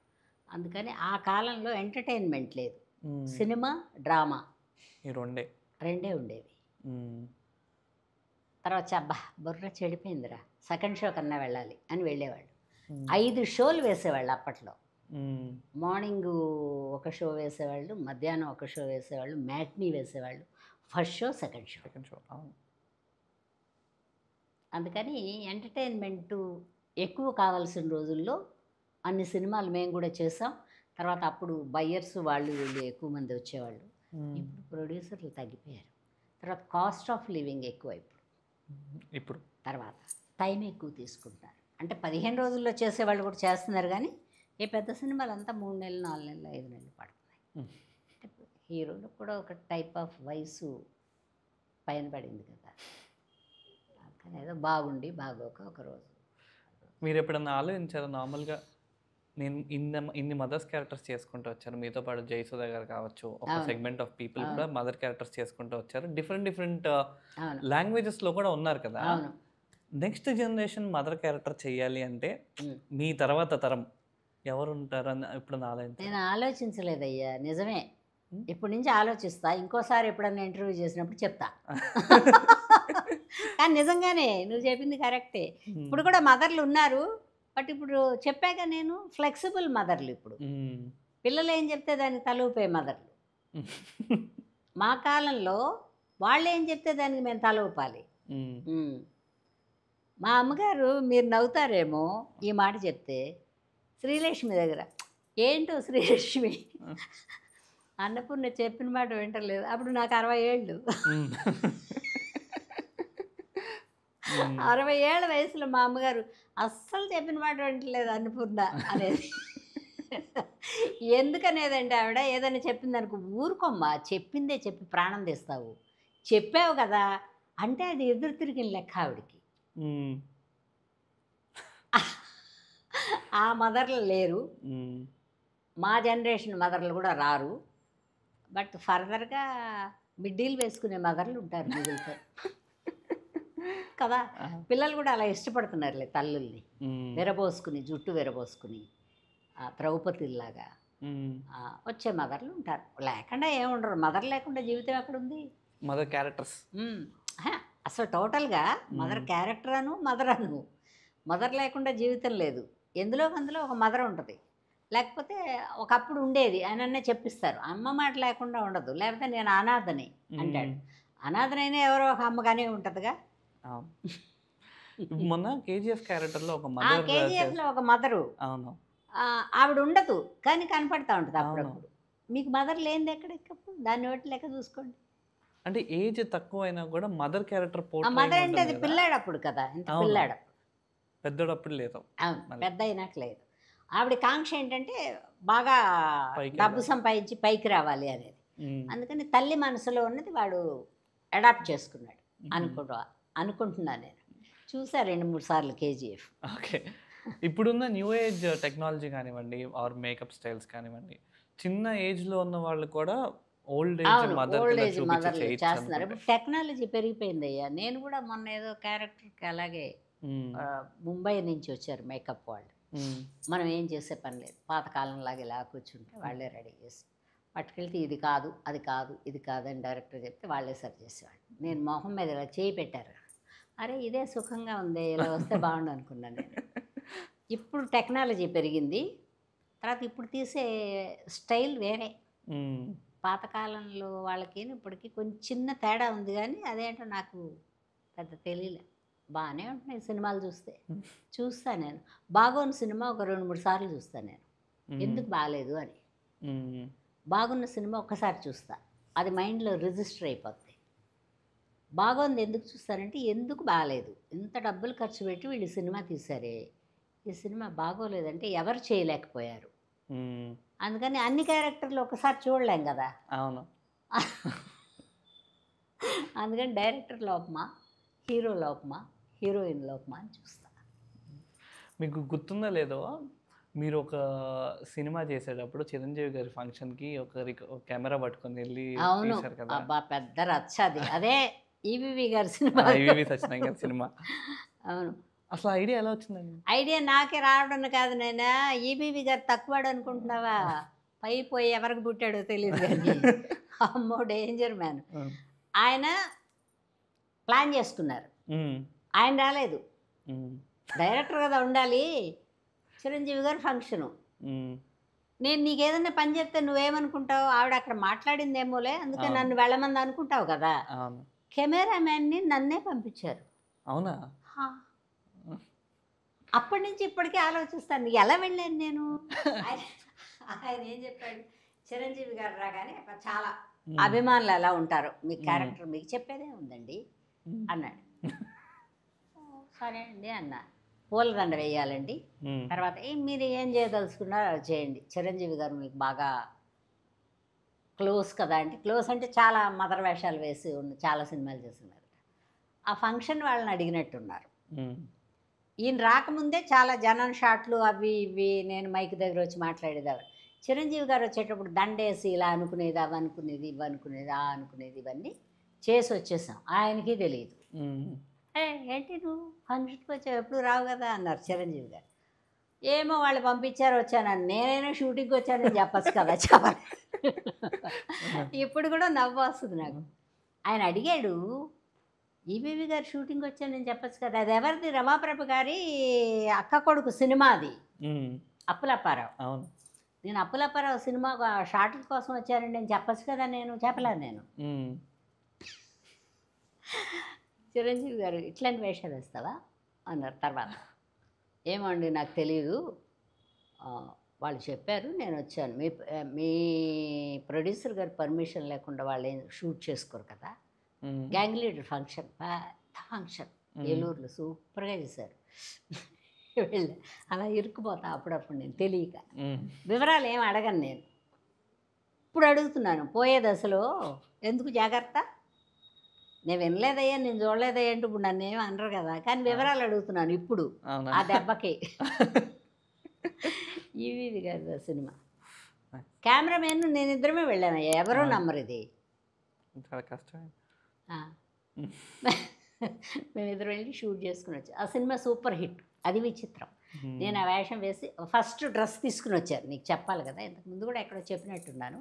అందుకని ఆ కాలంలో ఎంటర్టైన్మెంట్ లేదు. సినిమా, డ్రామా ఈ రెండే ఉండేవి. తర్వాత అబ్బా బుర్ర చెడిపోయిందిరా, సెకండ్ షో కన్నా వెళ్ళాలి అని వెళ్ళేవాళ్ళు. 5 షోలు వేసేవాళ్ళు అప్పట్లో. మార్నింగ్ ఒక షో వేసేవాళ్ళు, మధ్యాహ్నం ఒక షో వేసేవాళ్ళు, మ్యాట్నీ వేసేవాళ్ళు, ఫస్ట్ షో సెకండ్ షో. అందుకని ఎంటర్టైన్మెంటు ఎక్కువ కావాల్సిన రోజుల్లో అన్ని సినిమాలు మేము కూడా చేసాం. తర్వాత అప్పుడు బయ్యర్స్ వాళ్ళు వీళ్ళు ఎక్కువ మంది వచ్చేవాళ్ళు. ఇప్పుడు ప్రొడ్యూసర్లు తగ్గిపోయారు. తర్వాత కాస్ట్ ఆఫ్ లివింగ్ ఎక్కువ ఇప్పుడు. తర్వాత టైం ఎక్కువ తీసుకుంటారు. అంటే 15 రోజుల్లో చేసేవాళ్ళు కూడా చేస్తున్నారు, కానీ ఏ పెద్ద సినిమాలు అంతా 3 నెలలు, 4 నెలలు, 5 నెలలు పడుతున్నాయి. హీరోలు కూడా ఒక టైప్ ఆఫ్ వయసు పైన పడింది కదా. కానీ ఏదో బాగుండి బాగోక ఒకరోజు. మీరు ఎప్పుడన్నా ఆలోచించారు నార్మల్గా, నేను ఇన్ని మదర్స్ క్యారెక్టర్స్ చేసుకుంటూ వచ్చారు, మీతో పాటు జయసుధ గారు కావచ్చు, ఒక సెగ్మెంట్ ఆఫ్ పీపుల్ కూడా మదర్ క్యారెక్టర్స్ చేసుకుంటూ వచ్చారు, డిఫరెంట్ లాంగ్వేజెస్లో కూడా ఉన్నారు కదా. నెక్స్ట్ జనరేషన్ మదర్ క్యారెక్టర్ చేయాలి అంటే మీ తర్వాత తరం ఎవరు ఉంటారని ఎప్పుడన్నా ఆలోచించారు? నేను ఆలోచించలేదయ్యా, నిజమే. ఇప్పటి నుంచి ఆలోచిస్తా. ఇంకోసారి ఎప్పుడన్నా ఇంటర్వ్యూ చేసినప్పుడు చెప్తా. కానీ నిజంగానే నువ్వు చెప్పింది కరెక్టే. ఇప్పుడు కూడా మదర్లు ఉన్నారు, బట్ ఇప్పుడు చెప్పాక నేను ఫ్లెక్సిబుల్ మదర్లు. ఇప్పుడు పిల్లలు ఏం చెప్తే దానికి తలూపే మదర్లు. మా కాలంలో వాళ్ళు ఏం చెప్తే దానికి మేము తలూపాలి. మా అమ్మగారు, మీరు నవ్వుతారేమో ఈ మాట చెప్తే, శ్రీలక్ష్మి దగ్గర ఏంటో శ్రీలక్ష్మి అన్నపూర్ణ చెప్పిన మాట వింటలేదు. అప్పుడు నాకు 60 ఏళ్ళు. 60 ఏళ్ళ వయసులో మా అమ్మగారు అస్సలు చెప్పిన మాట వింటలేదు అన్నపూర్ణ అనేది. ఎందుకనేదంటే ఆవిడ ఏదైనా చెప్పిందనుకో, ఊరుకోమ్మా, చెప్పిందే చెప్పి ప్రాణం తెస్తావు, చెప్పావు కదా అంటే అది ఎదురు తిరిగిన లెక్క ఆవిడికి. ఆ మదర్లు లేరు. మా జనరేషన్ మదర్లు కూడా రారు, బట్ ఫర్దర్గా మిడ్డీలు వేసుకునే మదర్లు ఉంటారు మిగిలితే కదా. పిల్లలు కూడా అలా ఇష్టపడుతున్నారులే తల్లుల్ని, విరబోసుకుని జుట్టు విరబోసుకుని ద్రౌపదిలాగా వచ్చే మదర్లు ఉంటారు. లేకుండా ఏముండరు, మదర్ లేకుండా జీవితం ఎక్కడుంది? మదర్ క్యారెక్టర్స్ అసలు టోటల్గా మదర్ క్యారెక్టర్ అను మదర్ అను, మదర్ లేకుండా జీవితం లేదు. అందులో ఒక మదర్ ఉంటుంది. లేకపోతే ఒకప్పుడు ఉండేది ఆయనన్నే చెప్పిస్తారు, అమ్మ మాట లేకుండా ఉండదు, లేకపోతే నేను అనాథని అంటాడు. అనాథనైనా ఎవరో ఒక అమ్మగానే ఉంటుందిగా. మొన్న కేజీఎఫ్ క్యారెక్టర్లో ఒక కేజీఎఫ్లో ఒక మదరు, అవును, ఆవిడ ఉండదు కానీ కనపడతా ఉంటుంది అప్పుడప్పుడు. మీకు మదర్ లేనిది ఎక్కడెక్కప్పుడు దాన్ని ఒకటి లెక్క చూసుకోండి. అంటే ఏజ్ తక్కువ అయినా కూడా మదర్ క్యారెక్టర్ మదర్ అంటే అది పిల్లాడప్పుడు కదా, ఎంత పిల్లాడప్పుడు, పెద్దోడప్పుడు లేదు. అవును, పెద్ద అయినాక లేదు. ఆవిడ కాంక్ష ఏంటంటే బాగా డబ్బు సంపాదించి పైకి రావాలి అనేది. అందుకని తల్లి మనసులో ఉన్నది వాడు అడాప్ట్ చేసుకున్నాడు అనుకుంటున్నాను నేను. చూసా 2-3 సార్లు కేజీఎఫ్. ఓకే, ఇప్పుడున్న న్యూ ఏజ్ టెక్నాలజీ కానివ్వండి, ఆర్ మేకప్ స్టైల్స్ కానివ్వండి, చిన్న ఏజ్లో ఉన్న వాళ్ళు కూడా ఓల్డ్ ఏజ్ మదర్లు చేస్తున్నారు. ఇప్పుడు టెక్నాలజీ పెరిగిపోయింది అయ్యా. నేను కూడా మొన్న ఏదో క్యారెక్టర్కి అలాగే ముంబై నుంచి వచ్చారు మేకప్ వాళ్ళు. మనం ఏం చేసే పని లేదు, పాతకాలంలాగా ఇలా కూర్చుంటే వాళ్ళే రెడీ చేసి పట్టుకెళ్తే ఇది కాదు అది కాదు ఇది కాదు అని డైరెక్టర్ చెప్తే వాళ్ళే సరి చేసేవాళ్ళు. నేను మొహం మీద ఇలా చేయి పెట్టారు, అరే ఇదే సుఖంగా ఉంది, ఇలా వస్తే బాగుండు అనుకున్నాను నేను. ఇప్పుడు టెక్నాలజీ పెరిగింది, తర్వాత ఇప్పుడు తీసే స్టైల్ వేరే. పాతకాలంలో వాళ్ళకి ఇప్పటికీ కొంచెం చిన్న తేడా ఉంది, కానీ అదేంటో నాకు పెద్ద తెలియలే. బాగానే ఉంటున్నాయి సినిమాలు చూస్తాను నేను. బాగున్న సినిమా ఒక 2-3 సార్లు చూస్తాను నేను, ఎందుకు బాగాలేదు అని. బాగున్న సినిమా ఒక్కసారి చూస్తా, అది మైండ్లో రిజిస్టర్ అయిపోద్ది. బాగుంది ఎందుకు చూస్తానంటే ఎందుకు బాగాలేదు, ఇంత డబ్బులు ఖర్చు పెట్టి వీళ్ళు సినిమా తీశారే, ఈ సినిమా బాగోలేదంటే ఎవరు చేయలేకపోయారు. అందుకని అన్ని క్యారెక్టర్లు ఒకసారి చూడలేం కదా. అవును, అందుకని డైరెక్టర్ లోపమా, హీరో లోపమా, హీరోయిన్ లోపమా అని చూస్తా. మీకు గుర్తుందో లేదో, మీరు ఒక సినిమా చేసేటప్పుడు చిరంజీవి గారి ఫంక్షన్కి ఒక కెమెరా పట్టుకొని వెళ్ళి తీశారు కదా. అబ్బా పెద్ద రచ్చ అది. అదే ఈవీవి గారి సినిమా, ఈవీవి సత్యనారాయణ గారి సినిమా. అవును, అసలు ఐడియా ఎలా వచ్చిందండి? ఐడియా నాకే రావడం కాదు, నేను ఈవీవి గారు తక్కువాడు అనుకుంటున్నావా, పోయి ఎవరికి పుట్టాడో తెలియదు కానీ అమ్మో డేంజర్ మ్యాన్. ఆయన ప్లాన్ చేసుకున్నారు, ఆయన రాలేదు. డైరెక్టర్ కదా ఉండాలి, చిరంజీవి గారు ఫంక్షను. నేను నీకు ఏదైనా పని చెప్తే నువ్వేమనుకుంటావు, ఆవిడ అక్కడ మాట్లాడిందేమోలే అందుకే నన్ను వెళ్ళమంది అనుకుంటావు కదా. కెమెరామ్యాన్ని నన్నే పంపించారు. అవునా? అప్పటి నుంచి ఇప్పటికే ఆలోచిస్తాను ఎలా వెళ్ళాను నేను. ఆయన ఏం చెప్పాడు, చిరంజీవి గారు రాగానే చాలా అభిమానులు ఎలా ఉంటారు, మీ క్యారెక్టర్ మీకు చెప్పేదే ఉందండి అన్నాడు. సరే అండి అన్నా. పూలదండ వేయాలండి, తర్వాత మీరు ఏం చేయదలుచుకున్నారో అది చేయండి, చిరంజీవి గారు మీకు బాగా క్లోజ్ కదా అంటే, క్లోజ్ అంటే చాలా మదర్ వేషాలు వేసి చాలా సినిమాలు చేస్తున్నారు. ఆ ఫంక్షన్ వాళ్ళని అడిగినట్టున్నారు. ఈయన రాకముందే చాలా జనం షాట్లు అవి ఇవి నేను మైక్ దగ్గర వచ్చి మాట్లాడేదాన్ని. చిరంజీవి గారు వచ్చేటప్పుడు దండేసి ఇలా అనుకునేది, అవి అనుకునేది, ఇవి అనుకునేది, ఆ అనుకునేది, ఇవన్నీ చేసి వచ్చేసాం. ఆయనకి తెలియదు. ఏంటి నువ్వు ఫంక్షన్కి వచ్చావు, ఎప్పుడు రావు కదా అన్నారు చిరంజీవి గారు. ఏమో వాళ్ళు పంపించారు వచ్చానని, నేనైనా షూటింగ్కి వచ్చానని చెప్పచ్చు కదా, చెప్పాలి. ఇప్పుడు కూడా నవ్వు వస్తుంది నాకు. ఆయన అడిగాడు, ఈవీవి గారు షూటింగ్ వచ్చానని చెప్పచ్చు కదా, అది ఎవరిది, రమాప్రభ గారి అక్క కొడుకు సినిమా అది, అప్పులప్పారావు. అవును, నేను అప్పులప్పారావు సినిమా షార్ట్ల కోసం వచ్చానని నేను చెప్పచ్చు కదా, నేను చెప్పలేదు. నేను చిరంజీవి గారు ఇట్లాంటి వేషాలు వేస్తావా అన్నారు. తర్వాత ఏమండి నాకు తెలీదు, వాళ్ళు చెప్పారు నేను వచ్చాను, మీ ప్రొడ్యూసర్ గారు పర్మిషన్ లేకుండా వాళ్ళు ఏం షూట్ చేసుకోరు కదా. గ్యాంగ్ లీడర్ ఫంక్షన్, పెద్ద ఫంక్షన్ ఏలూరులో సూపర్గా చేశారు. వెళ్ళి అలా ఇరుక్కుపోతా అప్పుడప్పుడు నేను తెలియక, వివరాలు ఏమి అడగను నేను. ఇప్పుడు అడుగుతున్నాను, పోయే దశలో ఎందుకు జాగ్రత్త, నేను వినలేదయ్యా నేను చూడలేదయ్యా అంటే ఇప్పుడు నన్ను ఏమి అనరు కదా, కానీ వివరాలు అడుగుతున్నాను ఇప్పుడు ఆ దెబ్బకి. ఈవీవి గారి సినిమా కెమెరామెన్ నేను ఇద్దరమే వెళ్ళామయ్యా, ఎవరూ నమ్మరు ఇది. చాలా కష్టమే. ఆ. మేమిద్దరం వెళ్ళి షూట్ చేసుకుని వచ్చాం. ఆ సినిమా సూపర్ హిట్. అది విచిత్రం. నేను ఆ వేషం వేసి ఫస్ట్ డ్రెస్ తీసుకుని వచ్చాను, నీకు చెప్పాలి కదా, ఇంతకు ముందు కూడా ఎక్కడో చెప్పినట్టున్నాను.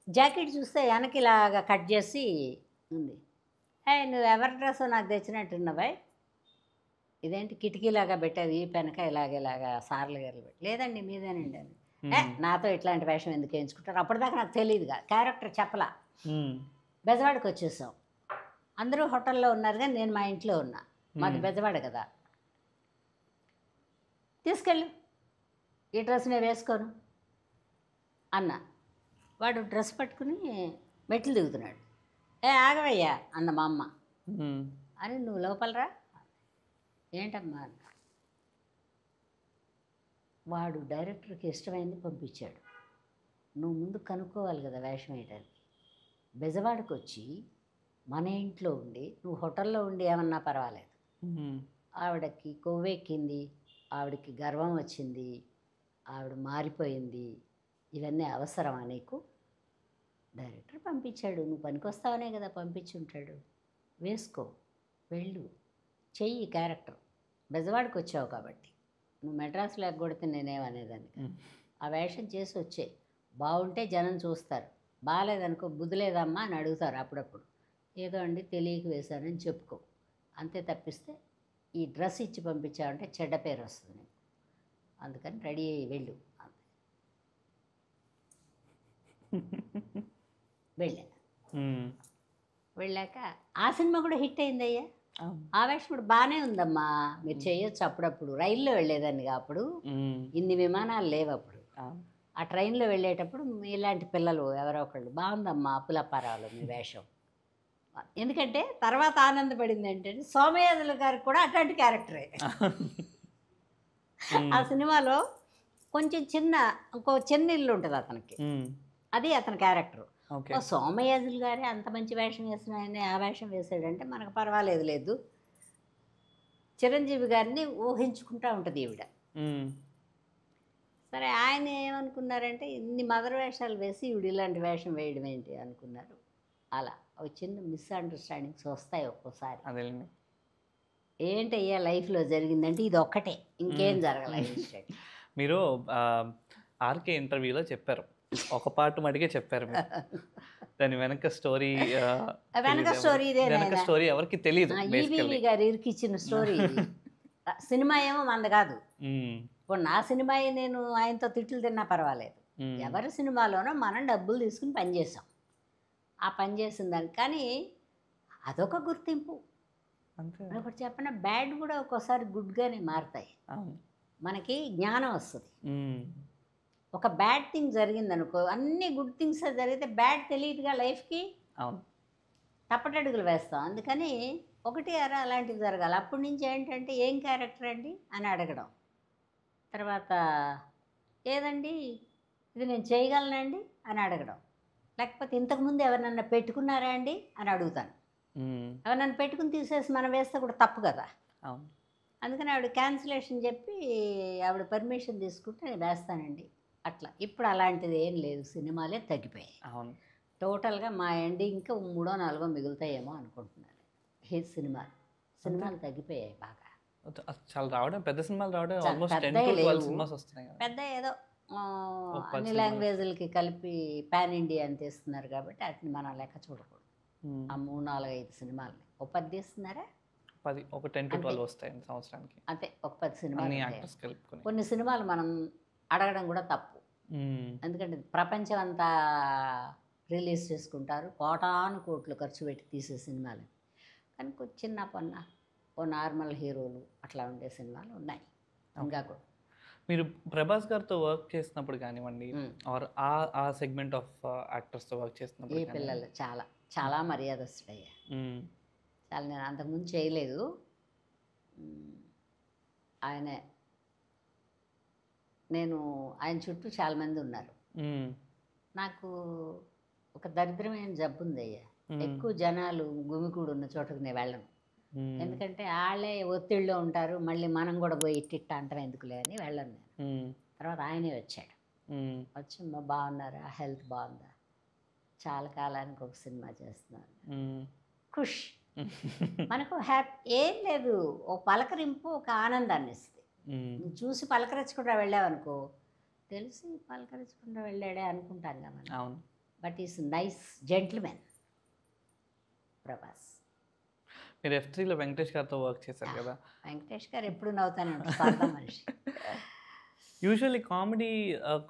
జాకెట్ చూస్తే వెనక ఇలాగా కట్ చేసి ఉంది. నువ్వు ఎవరి డ్రెస్ నాకు తెచ్చినట్టున్నావా, ఇదేంటి కిటికీలాగా పెట్టేది ఈ వెనక ఇలాగేలాగా సార్లు గారు పెట్టి, లేదండి మీదేనండి అని. నాతో ఇట్లాంటి వేషం ఎందుకు వేయించుకుంటారు, అప్పటిదాకా నాకు తెలియదుగా, క్యారెక్టర్ చెప్పలా. బెజవాడకి వచ్చేసాం, అందరూ హోటల్లో ఉన్నారు కానీ నేను మా ఇంట్లో ఉన్నా, మాది బెజవాడ కదా. తీసుకెళ్ళు, ఈ డ్రెస్ నేను వేసుకోను అన్న. వాడు డ్రెస్ పట్టుకుని మెట్లు దిగుతున్నాడు. ఆగవయ్యా అన్న మా అమ్మ. అని నువ్వు లోపలరా, ఏంటమ్మా అన్న. వాడు డైరెక్టర్కి ఇష్టమైంది పంపించాడు. నువ్వు ముందు కనుక్కోవాలి కదా వేషం వేయడానికి. బెజవాడకు వచ్చి మన ఇంట్లో ఉండి నువ్వు హోటల్లో ఉండి ఏమన్నా పర్వాలేదు. ఆవిడకి కొవ్వెక్కింది, ఆవిడకి గర్వం వచ్చింది, ఆవిడ మారిపోయింది, ఇవన్నీ అవసరమా నీకు? డైరెక్టర్ పంపించాడు, నువ్వు పనికొస్తావనే కదా పంపించుంటాడు, వేసుకో, వెళ్ళు, చెయ్యి క్యారెక్టర్. బెజవాడకి వచ్చావు కాబట్టి, నువ్వు మెడ్రాస్లో ఎగ్గొడితే నేనేమనేదాన్ని. ఆ వేషం చేసి వచ్చే, బాగుంటే జనం చూస్తారు, బాగాలేదనుకో బుద్ధులేదమ్మా అని అడుగుతారు అప్పుడప్పుడు. ఏదో అండి తెలియక వేశానని చెప్పుకో, అంతే. తప్పిస్తే ఈ డ్రెస్ ఇచ్చి పంపించావంటే చెడ్డ పేరు వస్తుంది నీకు, అందుకని రెడీ అయ్యి వెళ్ళు అంతే. వెళ్ళాక ఆ సినిమా కూడా హిట్ అయిందయ్యా. ఆ వేషం కూడా బాగానే ఉందమ్మా, మీరు చేయొచ్చు. అప్పుడప్పుడు రైల్లో వెళ్ళేదాన్నిగా, అప్పుడు ఇన్ని విమానాలు లేవు అప్పుడు. ఆ ట్రైన్లో వెళ్ళేటప్పుడు ఇలాంటి పిల్లలు ఎవరో ఒకళ్ళు, బాగుందమ్మా అప్పులప్పారావులో మీ వేషం. ఎందుకంటే తర్వాత ఆనందపడింది ఏంటంటే సోమయాజుల గారికి కూడా అట్లాంటి క్యారెక్టరే. ఆ సినిమాలో కొంచెం ఇంకో చిన్న ఇల్లు ఉంటుంది అతనికి, అది అతని క్యారెక్టర్. సోమయాజులు గారే అంత మంచి వేషం వేసిన ఆయన ఆ వేషం వేసాడంటే మనకు పర్వాలేదు. లేదు, చిరంజీవి గారిని ఊహించుకుంటూ ఉంటుంది ఈవిడ. సరే, ఆయన ఏమనుకున్నారంటే ఇన్ని మదర్ వేషాలు వేసి ఈవిడ ఇలాంటి వేషం వేయడం ఏంటి అనుకున్నారు. అలా ఒక చిన్న మిస్అండర్స్టాండింగ్స్ వస్తాయి ఒక్కోసారి. ఏంటయ్యా లైఫ్లో జరిగిందంటే ఇది ఒక్కటే, ఇంకేం జరగలేదు. మీరు ఆర్కే ఇంటర్వ్యూలో చెప్పారు, ఒక పార్ట్ మటుకే చెప్పారు మీరు. దాని వెనక స్టోరీ స్టోరీ ఎవరికి తెలియదు. ఈవీవి గారు ఇరికిచ్చిన స్టోరీ. సినిమా ఏమో మనది కాదు. ఇప్పుడు నా సినిమా నేను ఆయనతో తిట్లు తిన్నా పర్వాలేదు, ఎవరి సినిమాలోనో మనం డబ్బులు తీసుకుని పనిచేసాం. ఆ పని చేసిన దానికి కానీ అదొక గుర్తింపు. ఒకటి చెప్పిన బ్యాడ్ కూడా ఒక్కోసారి గుడ్గానే మారుతాయి. మనకి జ్ఞానం వస్తుంది. ఒక బ్యాడ్ థింగ్ జరిగిందనుకో, అన్ని గుడ్ థింగ్స్ జరిగితే బ్యాడ్ తెలియదుగా లైఫ్కి, తప్పటడుగులు వేస్తాం. అందుకని ఒకటి అరా అలాంటివి జరగాలి. అప్పటి నుంచి ఏంటంటే ఏం క్యారెక్టర్ అండి అని అడగడం, తర్వాత ఏదండి ఇది నేను చేయగలనండి అని అడగడం, లేకపోతే ఇంతకుముందు ఎవరినన్నా పెట్టుకున్నారా అండి అని అడుగుతాను. ఎవరినన్నా పెట్టుకుని తీసేసి మనం వేస్తే కూడా తప్పు కదా. అందుకని ఆవిడ క్యాన్సిలేషన్ చెప్పి ఆవిడ పర్మిషన్ తీసుకుంటే నేను వేస్తానండి అట్లా. ఇప్పుడు అలాంటిది ఏం లేదు, సినిమాలే తగ్గిపోయాయి. టోటల్గా మా ఎండింగ్కి 3 or 4 మిగులుతాయేమో అనుకుంటున్నాను. సినిమాలు తగ్గిపోయాయి బాగా. చాలా రావడం, పెద్ద సినిమాలు రావడం ఆల్మోస్ట్ 10 to 12 సినిమాస్ వస్తున్నాయి. పెద్ద ఏదో అన్ని లాంగ్వేజ్లకి కలిపి పాన్ ఇండియా అని తీస్తున్నారు కాబట్టి వాటిని మనం లెక్క చూడకూడదు. ఆ 3, 4, 5 సినిమాలని ఒక 10 తీస్తున్నారా, 10 ఒక 10 to 12 వస్తాయి సంవత్సరానికి. అంతే, ఒక 10 సినిమాలు. కలుపుకొని కొన్ని సినిమాలు మనం అడగడం కూడా తప్పు. ఎందుకంటే ప్రపంచం అంతా రిలీజ్ చేసుకుంటారు, కోటాను కోట్లు ఖర్చు పెట్టి తీసే సినిమాలు. కానీ చిన్న పన్న ఓ నార్మల్ హీరోలు అట్లా ఉండే సినిమాలు ఉన్నాయి ఇంకా కూడా. మీరు ప్రభాస్ గారితో వర్క్ చేసినప్పుడు కానివ్వండి, ఆర్ ఆ సెగ్మెంట్ ఆఫ్ యాక్టర్స్తో వర్క్ చేసినప్పుడు, ఈ పిల్లలు చాలా చాలా మర్యాదస్తుడయ్యా. చాలా, నేను అంతకుముందు చేయలేదు. ఆయన చుట్టూ చాలామంది ఉన్నారు. నాకు ఒక దరిద్రమైన జబ్బు ఉంది అయ్యా, ఎక్కువ జనాలు గుమికూడు ఉన్న చోటకు నేను వెళ్ళను. ఎందుకంటే వాళ్ళే ఒత్తిడిలో ఉంటారు, మళ్ళీ మనం కూడా పోయి ఇట్టిట్ట అంటాం ఎందుకులే అని వెళ్ళను నేను. తర్వాత ఆయనే వచ్చాడు, వచ్చమ్మా బాగున్నారా, హెల్త్ బాగుందా, చాలా కాలానికి ఒక సినిమా చేస్తున్నాను, ఖుష్. మనకు హ్యాపీ ఏం లేదు, ఓ పలకరింపు, ఒక ఆనందాన్ని ఇస్తుంది. నువ్వు చూసి పలకరించకుండా వెళ్ళావనుకో, తెలిసి పలకరించకుండా వెళ్ళాడే అనుకుంటాం కదా మనం. అవును. But is nice gentlemen Prabhas. మీరు F3లో వెంకటేష్ గారితో వర్క్ చేశారు కదా. వెంకటేష్ గారు ఎప్పుడు నవ్వుతానే ఉంటారు, సరదా మనిషి. యూజువల్లీ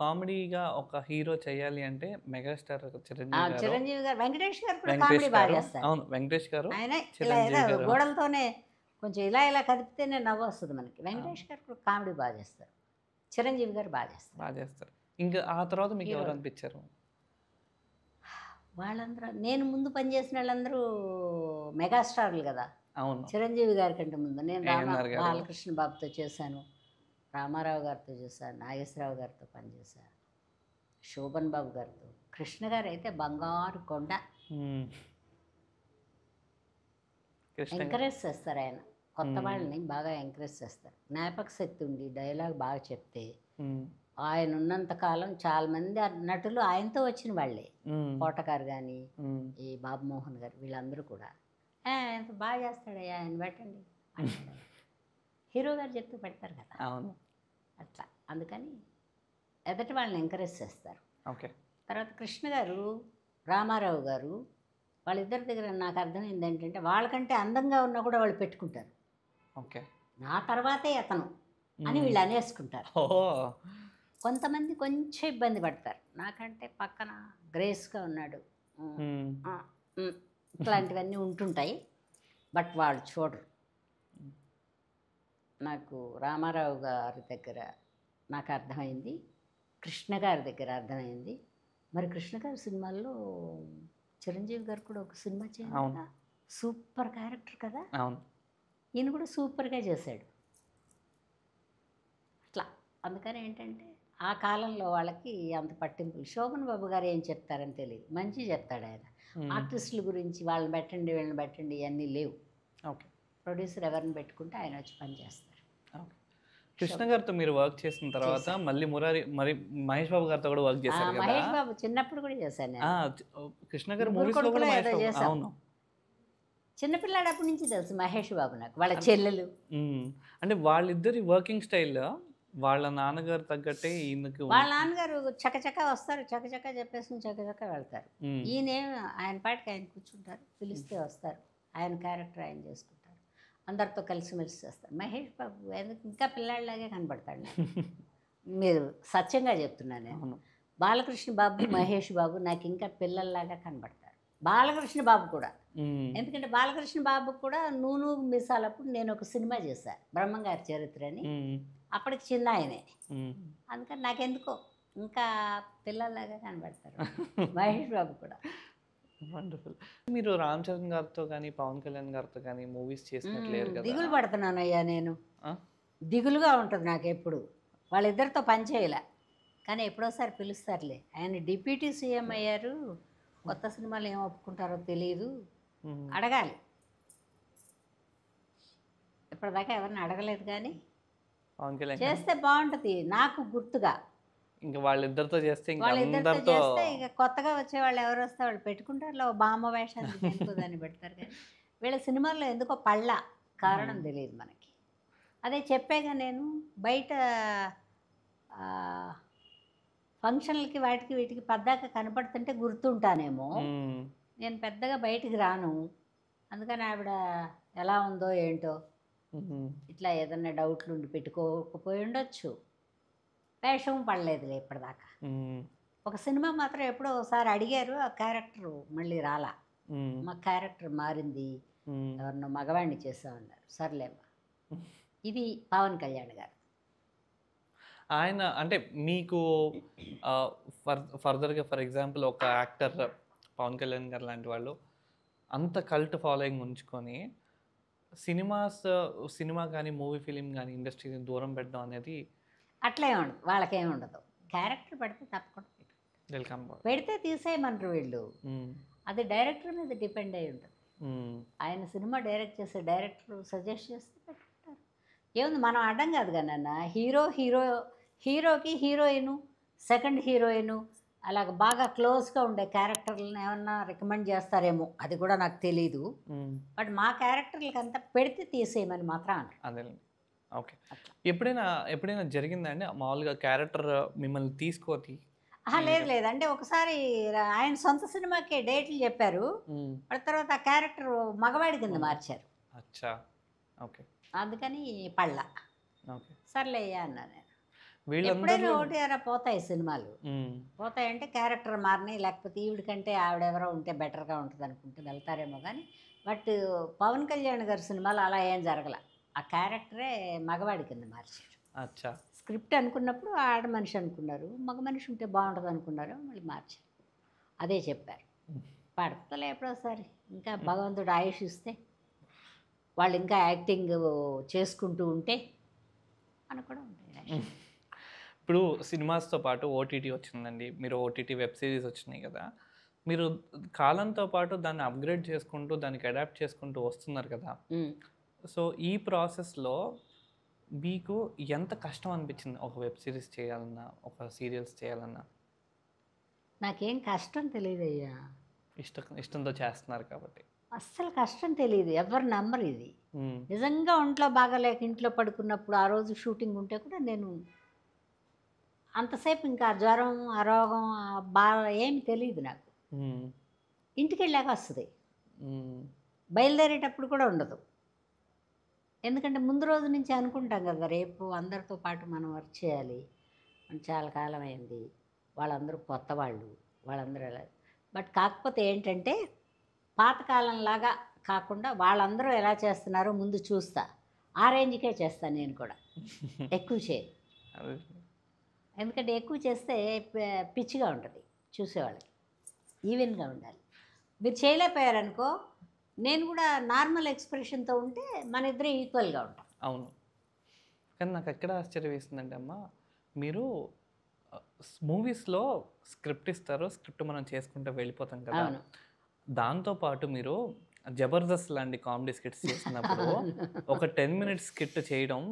కామెడీగా ఒక హీరో చేయాలి అంటే మెగాస్టార్ చిరంజీవి గారు, వెంకటేష్ గారు కూడా వెంకటేష్ కామెడీ బాగా గారు, చేస్తారు. అవును వెంకటేష్ గారు, ఆయన ఇలా చిరంజీవి ఏదో గారు గోడలతోనే కొంచెం ఇలా ఇలా కదిపితేనే నవ్వు వస్తుంది మనకి. వెంకటేష్ గారు కూడా కామెడీ బాగా చేస్తారు, చిరంజీవి గారు బాగా చేస్తారు. ఇంకా ఆ తర్వాత మీకు హీరో. ఎవరు అనిపించారు? వాళ్ళందరూ నేను ముందు పనిచేసిన వాళ్ళందరూ మెగాస్టార్లు కదా. అవును. చిరంజీవి గారి కంటే ముందు నేను ఏఎన్ఆర్ గారు. బాలకృష్ణ బాబుతో చేశాను, రామారావు గారితో చేశాను, నాగేశ్వరరావు గారితో పనిచేశాను, శోభన్ బాబు గారితో. కృష్ణ గారు అయితే బంగారు కొండ. కృష్ణ గారు. ఎంకరేజ్ చేస్తారు ఆయన, కొత్త వాళ్ళని బాగా ఎంకరేజ్ చేస్తారు. జ్ఞాపక శక్తి ఉండి డైలాగ్ బాగా చెప్తే, ఆయన ఉన్నంత కాలం చాలా మంది నటులు ఆయనతో వచ్చిన వాళ్ళే. కోటగారు కానీ, ఈ బాబు మోహన్ గారు, వీళ్ళందరూ కూడా ఎంత బాగా చేస్తాడయ్యా ఆయన పెట్టండి అంటారు. హీరో గారు చెప్తూ పెడతారు కదా. అవును. అట్లా అందుకని ఎదటి వాళ్ళని ఎంకరేజ్ చేస్తారు. ఓకే. తర్వాత కృష్ణ గారు, రామారావు గారు, వాళ్ళిద్దరి దగ్గర నాకు అర్థమైంది ఏంటంటే, వాళ్ళకంటే అందంగా ఉన్నా కూడా వాళ్ళు పెట్టుకుంటారు. ఓకే. నా తర్వాతే అతను అని వీళ్ళు అనేసుకుంటారు. కొంతమంది కొంచెం ఇబ్బంది పడతారు, నాకంటే పక్కన గ్రేస్గా ఉన్నాడు, ఇట్లాంటివన్నీ ఉంటుంటాయి. బట్ వాళ్ళు చూడరు. నాకు రామారావు గారి దగ్గర నాకు అర్థమైంది, కృష్ణ గారి దగ్గర అర్థమైంది. మరి కృష్ణ గారి సినిమాల్లో చిరంజీవి గారు కూడా ఒక సినిమా చేయాలి, సూపర్ క్యారెక్టర్ కదా. అవును. ఈయన కూడా సూపర్గా చేశాడు. అట్లా అందుకని ఏంటంటే ఆ కాలంలో వాళ్ళకి అంత పట్టింపులు. శోభన్ బాబు గారు ఏం చెప్తారని తెలియదు, మంచి చెప్తాడు ఆయన. ఆర్టిస్టుల గురించి వాళ్ళని పెట్టండి వీళ్ళని పెట్టండి ఇవన్నీ లేవు. ఓకే. ప్రొడ్యూసర్ ఎవరిని పెట్టుకుంటే ఆయన వచ్చి పని చేస్తారు. ఓకే. కృష్ణ గారితో మీరు వర్క్ చేసిన తర్వాత మళ్ళీ మరి మహేష్ బాబు గారితో కూడా వర్క్ చేశారు కదా. మహేష్ బాబు చిన్నప్పుడు కూడా చేశాను నేను. కృష్ణ గారు ముగ్గురు మూవీస్ లో కూడా కొడుకులో మహేష్ ఏదో బాబు. చేశాం. అవును. చిన్నపిల్లాడప్పటి నుంచి తెలుసు మహేష్ బాబు నాకు, వాళ్ళ చెల్లెలు. అంటే వాళ్ళిద్దరి వర్కింగ్ స్టైల్ వాళ్ళ నాన్నగారు తగ్గట్టే ఈయనకు. వాళ్ళ నాన్నగారు చకచక వస్తారు, చకచక చెప్పేసి చకచక వెళ్తారు. ఈయన ఆయన పాటికి ఆయన కూర్చుంటారు, పిలిస్తే వస్తారు, ఆయన క్యారెక్టర్ ఆయన చేసుకుంటారు, అందరితో కలిసిమెలిసి చేస్తారు. మహేష్ బాబు ఎందుకు ఇంకా పిల్లాడిలాగే కనబడతాడు నాకు. మీరు సత్యంగా చెప్తున్నాను నేను. బాలకృష్ణ బాబు, మహేష్ బాబు నాకు ఇంకా పిల్లల్లాగా కనబడతారు. బాలకృష్ణ బాబు కూడా, ఎందుకంటే బాలకృష్ణ బాబు కూడా నూనె మిసాలప్పుడు నేను ఒక సినిమా చేశాను, బ్రహ్మంగారి చరిత్ర అని. అప్పటికి చిన్న ఆయనే, అందుకని నాకెందుకో ఇంకా పిల్లల్లాగా కనబడతారు మహేష్ బాబు కూడా. వండర్ఫుల్. మీరు రామ్ చరణ్ గారితో కానీ పవన్ కళ్యాణ్ గారితో కానీ మూవీస్ చేసినట్లేరు కదా. దిగులు పడుతున్నాను అయ్యా నేను, దిగులుగా ఉంటుంది నాకు ఎప్పుడు. వాళ్ళిద్దరితో పనిచేయలే, కానీ ఎప్పుడోసారి పిలుస్తారులే. ఆయన డిప్యూటీ సీఎం అయ్యారు, కొత్త సినిమాలు ఏం ఒప్పుకుంటారో తెలియదు, అడగాలి. ఇప్పటిదాకా ఎవరిని అడగలేదు, కానీ పవన్ కళ్యాణ్ చేస్తే బాగుంటుంది నాకు గుర్తుగా. ఇంకా వాళ్ళిద్దరితో చేస్తే వాళ్ళిద్దరితో చేస్తే ఇక కొత్తగా వచ్చే వాళ్ళు ఎవరు వస్తే వాళ్ళు పెట్టుకుంటారు, బామ్మ వేషాలు దాన్ని పెడతారు. కానీ వీళ్ళ సినిమాల్లో ఎందుకో పళ్ళ కారణం తెలియదు మనకి. అదే చెప్పాగా నేను, బయట ఫంక్షన్లకి వాటికి వీటికి పద్దాక కనపడుతుంటే గుర్తుంటానేమో, నేను పెద్దగా బయటికి రాను. అందుకని ఆవిడ ఎలా ఉందో ఏంటో ఇట్లా ఏదన్నా డౌట్లు ఉండి పెట్టుకోకపోయి ఉండొచ్చు. వేషం పడలేదులే ఇప్పటిదాకా. ఒక సినిమా మాత్రం ఎప్పుడో ఒకసారి అడిగారు, ఆ క్యారెక్టర్ మళ్ళీ రాలా. మా క్యారెక్టర్ మారింది, ఎవరినో మగవాణ్ణి చేసామన్నారు. సర్లేమ్మా. ఇది పవన్ కళ్యాణ్ గారు. ఆయన అంటే మీకు ఫర్దర్గా ఫర్ ఎగ్జాంపుల్ ఒక యాక్టర్ పవన్ కళ్యాణ్ గారు లాంటి వాళ్ళు అంత కల్ట్ ఫాలోయింగ్ ఉంచుకొని సినిమా కానీ మూవీ ఫిలిం కానీ ఇండస్ట్రీని దూరం పెట్టడం అనేది అట్లే ఉండదు, వాళ్ళకేమి ఉండదు. క్యారెక్టర్ పెడితే తప్పకుండా వెల్కమ్ పెడితే తీసేయమంటారు వీళ్ళు. అది డైరెక్టర్ మీద డిపెండ్ అయి ఉంటుంది. ఆయన సినిమా డైరెక్ట్ చేసే డైరెక్టర్ సజెస్ట్ చేస్తే పెట్టుకుంటారు. ఏముంది, మనం అడ్డం కాదు కానీ అన్న. హీరోకి హీరోయిన్ సెకండ్ హీరోయిన్ అలాగ బాగా క్లోజ్గా ఉండే క్యారెక్టర్లను ఏమన్నా రికమెండ్ చేస్తారేమో, అది కూడా నాకు తెలీదు. బట్ మా క్యారెక్టర్లకి అంతా పెడితే తీసేయమని మాత్రం అంటారు. అదేనండి. ఓకే. ఎప్పుడైనా జరిగిందండి మామూలుగా క్యారెక్టర్ మిమ్మల్ని తీసుకొని? లేదు లేదు, అంటే ఒకసారి ఆయన సొంత సినిమాకే డేట్లు చెప్పారు, వాళ్ళ తర్వాత ఆ క్యారెక్టర్ మగవాడి కింద మార్చారు. అచ్చా, ఓకే. అందుకని పళ్ళ ఓకే. సర్లేయ్యా అన్నాను నేను. వీళ్ళందరూ ఎప్పుడైనా ఒకటి పోతాయి సినిమాలు, పోతాయంటే క్యారెక్టర్ మారినాయి, లేకపోతే ఈవిడికంటే ఆవిడెవరో ఉంటే బెటర్గా ఉంటుంది అనుకుంటే వెళ్తారేమో కానీ. బట్ పవన్ కళ్యాణ్ గారి సినిమాలు అలా ఏం జరగల, ఆ క్యారెక్టరే మగవాడి కింద మార్చారు. అచ్చా. స్క్రిప్ట్ అనుకున్నప్పుడు ఆడ మనిషి అనుకున్నారు, మగ మనిషి ఉంటే బాగుంటుంది అనుకున్నారు, మళ్ళీ మార్చారు. అదే చెప్పారు. పడతలే ఎప్పుడోసారి, ఇంకా భగవంతుడు ఆయుష్ ఇస్తే వాళ్ళు ఇంకా యాక్టింగ్ చేసుకుంటూ ఉంటే అని కూడా ఉంటాయి. ఇప్పుడు సినిమాస్తో పాటు ఓటీటీ వచ్చిందండి, మీరు ఓటీటీ వెబ్ సిరీస్ వచ్చినాయి కదా, మీరు కాలంతో పాటు దాన్ని అప్గ్రేడ్ చేసుకుంటూ దానికి అడాప్ట్ చేసుకుంటూ వస్తున్నారు కదా. సో ఈ ప్రాసెస్లో మీకు ఎంత కష్టం అనిపించింది ఒక వెబ్ సిరీస్ చేయాలన్నా, ఒక సీరియల్స్ చేయాలన్నా? నాకేం కష్టం తెలియదయ్యా, ఇష్టంతో చేస్తున్నారు కాబట్టి. అస్సలు కష్టం తెలియదు, ఎవరు నమ్మరు ఇది. నిజంగా ఒంట్లో బాగాలేక ఇంట్లో పడుకున్నప్పుడు ఆ రోజు షూటింగ్ ఉంటే కూడా నేను అంతసేపు ఇంకా జ్వరం, ఆ రోగం, ఆ బాధ ఏమి తెలియదు నాకు. ఇంటికి వెళ్ళాక వస్తుంది, బయలుదేరేటప్పుడు కూడా ఉండదు. ఎందుకంటే ముందు రోజు నుంచి అనుకుంటాం కదా, రేపు అందరితో పాటు మనం వర్క్ చేయాలి, మనం చాలా కాలం అయింది, వాళ్ళందరూ కొత్త వాళ్ళు, వాళ్ళందరూ ఎలా. బట్ కాకపోతే ఏంటంటే పాతకాలంలాగా కాకుండా వాళ్ళందరూ ఎలా చేస్తున్నారో ముందు చూస్తా, ఆ రేంజ్కే చేస్తాను నేను కూడా, ఎక్కువ చేయను. ఎందుకంటే ఎక్కువ చేస్తే పిచ్చిగా ఉంటుంది చూసేవాళ్ళకి, ఈవెన్గా ఉండాలి. మీరు చేయలేకపోయారనుకో, నేను కూడా నార్మల్ ఎక్స్ప్రెషన్తో ఉంటే మన ఇద్దరు ఈక్వల్గా ఉంటాం. అవును. కానీ నాకు ఎక్కడ ఆశ్చర్యం వేసిందంటే అమ్మ, మీరు మూవీస్లో స్క్రిప్ట్ ఇస్తారు, స్క్రిప్ట్ మనం చేసుకుంటూ వెళ్ళిపోతాం కదా. దాంతోపాటు మీరు జబర్దస్త్ లాంటి కామెడీ స్కిట్స్ చేసినప్పుడు ఒక 10 minutes స్కిట్ చేయడం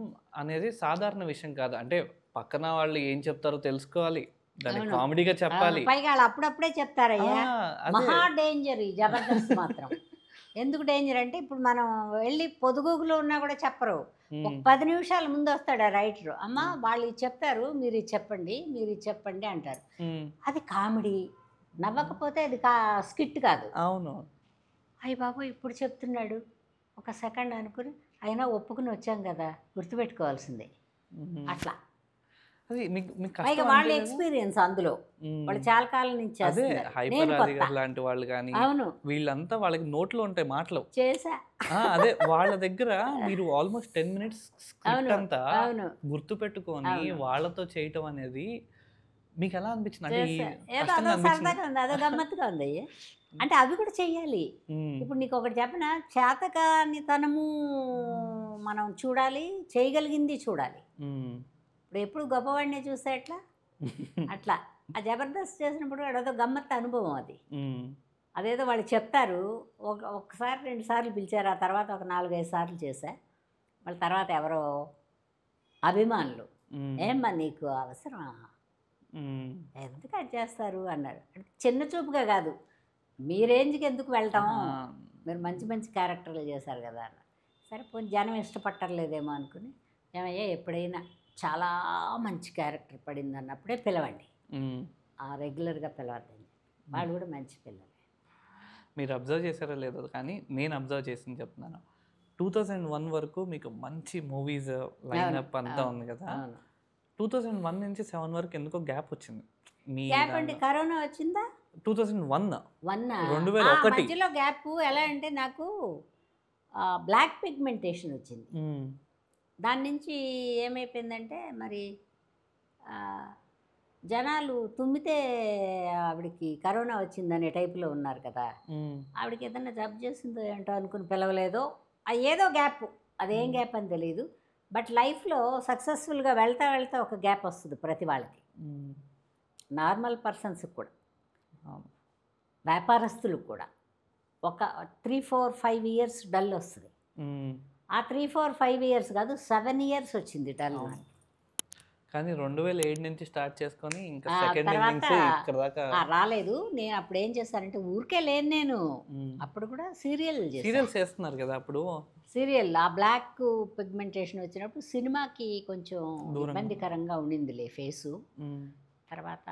అనేది సాధారణ విషయం కాదు. అంటే పక్కన వాళ్ళు ఏం చెప్తారో తెలుసుకోవాలి, దాన్ని కామెడీగా చెప్పాలి. పైగా వాళ్ళు అప్పుడప్పుడే చెప్తారయ్యా, మహా డేంజర్ ఈ జబర్దస్త్ మాత్రం. ఎందుకు డేంజర్ అంటే ఇప్పుడు మనం వెళ్ళి పొదుగులో ఉన్నా కూడా చెప్పరు, ఒక 10 నిమిషాల ముందు వస్తాడు ఆ రైటర్, అమ్మ వాళ్ళు ఇది చెప్తారు, మీరు ఇది చెప్పండి, మీరు ఇది చెప్పండి అంటారు. అది కామెడీ, నవ్వకపోతే అది స్కిట్ కాదు. అవును. అయ్య బాబు ఇప్పుడు చెప్తున్నాడు, ఒక సెకండ్ అనుకుని అయినా ఒప్పుకుని వచ్చాం కదా, గుర్తుపెట్టుకోవాల్సిందే అట్లా. అది పైగా వాళ్ళ ఎక్స్పీరియన్స్ అందులో, వాళ్ళు చాలా కాలం నుంచి లాంటి వాళ్ళు కానీ, అవును, వీళ్ళంతా వాళ్ళకి నోట్లో ఉంటాయి మాటలు చేసా. అదే వాళ్ళ దగ్గర మీరు ఆల్మోస్ట్ 10 minutes స్క్రిప్ట్ అంతా గుర్తు పెట్టుకొని వాళ్ళతో చేయటం అనేది మీకు ఎలా అనిపించింది? ఏదో అదో సరదాగా ఉంది, అదో గమ్మత్తుగా ఉంది. అంటే అవి కూడా చెయ్యాలి. ఇప్పుడు నీకు ఒకటి చెప్పిన, చేతకానితనము మనం చూడాలి, చేయగలిగింది చూడాలి. ఇప్పుడు ఎప్పుడు గొప్పవాడినే చూస్తే ఎట్లా, అట్లా ఆ జబర్దస్త్ చేసినప్పుడు అదేదో గమ్మత్తు అనుభవం అది. అదేదో వాళ్ళు చెప్తారు, ఒకసారి 2 సార్లు పిలిచారు, ఆ తర్వాత ఒక 4-5 సార్లు చేశా. వాళ్ళ తర్వాత ఎవరో అభిమానులు, ఏమ్మా నీకు అవసరమా, ఎందుకు అది చేస్తారు అన్నారు. చిన్న చూపుగా కాదు, మీ రేంజ్కి ఎందుకు వెళ్తాం, మీరు మంచి మంచి క్యారెక్టర్లు చేశారు కదా అన్నారు. సరే పోనీ జనం ఇష్టపట్టలేదేమో అనుకుని, ఏమయ్యా ఎప్పుడైనా చాలా మంచి క్యారెక్టర్ పడింది అన్నప్పుడే పిలవండి, రెగ్యులర్గా పిలవద్దండి. వాళ్ళు కూడా మంచి పిల్లలే. మీరు అబ్జర్వ్ చేశారో లేదో కానీ నేను అబ్జర్వ్ చేసింది చెప్తున్నాను. 2001 వరకు మీకు మంచి మూవీస్ లైనప్ అంతా ఉంది కదా. 2001 నుంచి 7 వరకు ఎందుకో గ్యాప్ వచ్చింది. గ్యాప్ అంటే కరోనా వచ్చిందా? 2001 2001 మధ్యలో గ్యాప్. ఎలా అంటే నాకు బ్లాక్ పిగ్మెంటేషన్ వచ్చింది, దాని నుంచి ఏమైపోయిందంటే మరి జనాలు తుమ్మితే ఆవిడకి కరోనా వచ్చిందనే టైపులో ఉన్నారు కదా. ఆవిడకి ఏదైనా జబ్బు చేసిందో ఏంటో అనుకుని పిలవలేదో, ఏదో గ్యాప్, అదేం గ్యాప్ అని తెలియదు. బట్ లైఫ్లో సక్సెస్ఫుల్గా వెళ్తా వెళ్తా ఒక గ్యాప్ వస్తుంది ప్రతి వాళ్ళకి, నార్మల్ పర్సన్స్కి కూడా, వ్యాపారస్తులకు కూడా. ఒక 3-4-5 years డల్ వస్తుంది. ఆ 3-4-5 years కాదు, 7 years వచ్చింది డల్. కానీ 2007 నుంచి స్టార్ట్ చేసుకొని ఇంకా ఆ సెకండ్ తర్వాత ఇన్నింగ్స్ ఇక్కడ దాకా. రాలేదు. నేను అప్పుడు ఏం చేశానంటే ఊరికే లేను నేను. అప్పుడు కూడా సీరియల్ చేశాను. సీరియల్స్ చేస్తున్నారు కదా అప్పుడు. సీరియల్ ఆ బ్లాక్ పిగ్మెంటేషన్ వచ్చినప్పుడు సినిమాకి కొంచెం దూరంగా. ఇబ్బందికరంగా ఉండిందిలే ఫేసు. మ్మ్. తర్వాత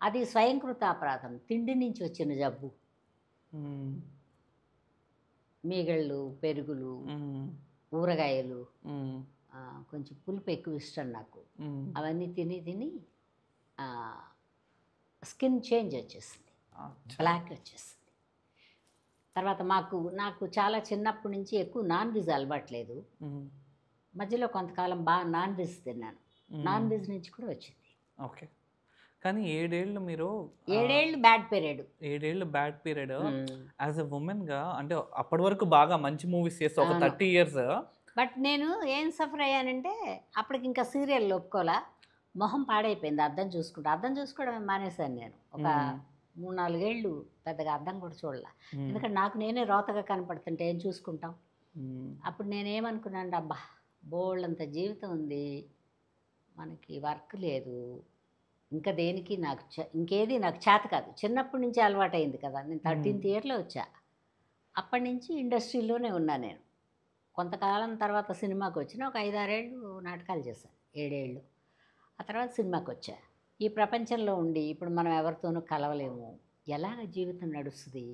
అది స్వయంకృత అపరాధం, తిండి నుంచి వచ్చిన జబ్బు. మ్మ్. మీగళ్ళు, పెరుగులు, మ్మ్. ఊరగాయలు, మ్మ్. కొంచెం పులుపు ఎక్కువ ఇష్టం నాకు. మ్మ్. అవన్నీ తిని తిని స్కిన్ చేంజ్ వచ్చేసింది, అచ్చా. బ్లాక్ వచ్చేసింది. తర్వాత నాకు చాలా చిన్నప్పటి నుంచి ఎక్కువ నాన్ వెజ్ అలవాట్లేదు. మ్మ్. మధ్యలో కొంతకాలం బాగా నాన్ వెజ్ తిన్నాను. నాన్ వెజ్ నుంచి కూడా వచ్చింది. ఓకే. కానీ 7 ఏళ్ళు మీరు 7 ఏళ్ళు బ్యాడ్ పీరియడ్. 7 ఏళ్ళు బ్యాడ్ పీరియడ్ యాజ్ ఎ ఉమెన్గా, అంటే అప్పటి వరకు బాగా మంచి మూవీస్ చేస్తే ఒక అవును. 30 years. బట్ నేను ఏం సఫర్ అయ్యానంటే అప్పటికి ఇంకా సీరియల్ ఒప్పుకోలా. మొహం పాడైపోయింది. అద్దం చూసుకోవడం మానేశాను నేను. ఒక 3-4 ఏళ్ళు పెద్దగా అద్దం కూడా చూడలే. ఎందుకంటే నాకు నేనే రోతగా కనపడుతుంటే ఏం చూసుకుంటాం. అప్పుడు నేనేమనుకున్నాను, అబ్బా బోళ్ళంత జీవితం ఉంది, మనకి వర్క్ లేదు, ఇంకా దేనికి నాకు ఇంకేది నాకు చేత కాదు. చిన్నప్పటి నుంచి అలవాటైంది కదా. నేను 13th yearలో వచ్చా. అప్పటి నుంచి ఇండస్ట్రీలోనే ఉన్నా నేను. కొంతకాలం తర్వాత సినిమాకి వచ్చిన ఒక 5-6 ఏళ్ళు నాటకాలు చేశాను, 7 ఏళ్ళు. ఆ తర్వాత సినిమాకి వచ్చా. ఈ ప్రపంచంలో ఉండి ఇప్పుడు మనం ఎవరితోనూ కలవలేము, ఎలాగ జీవితం నడుస్తుంది.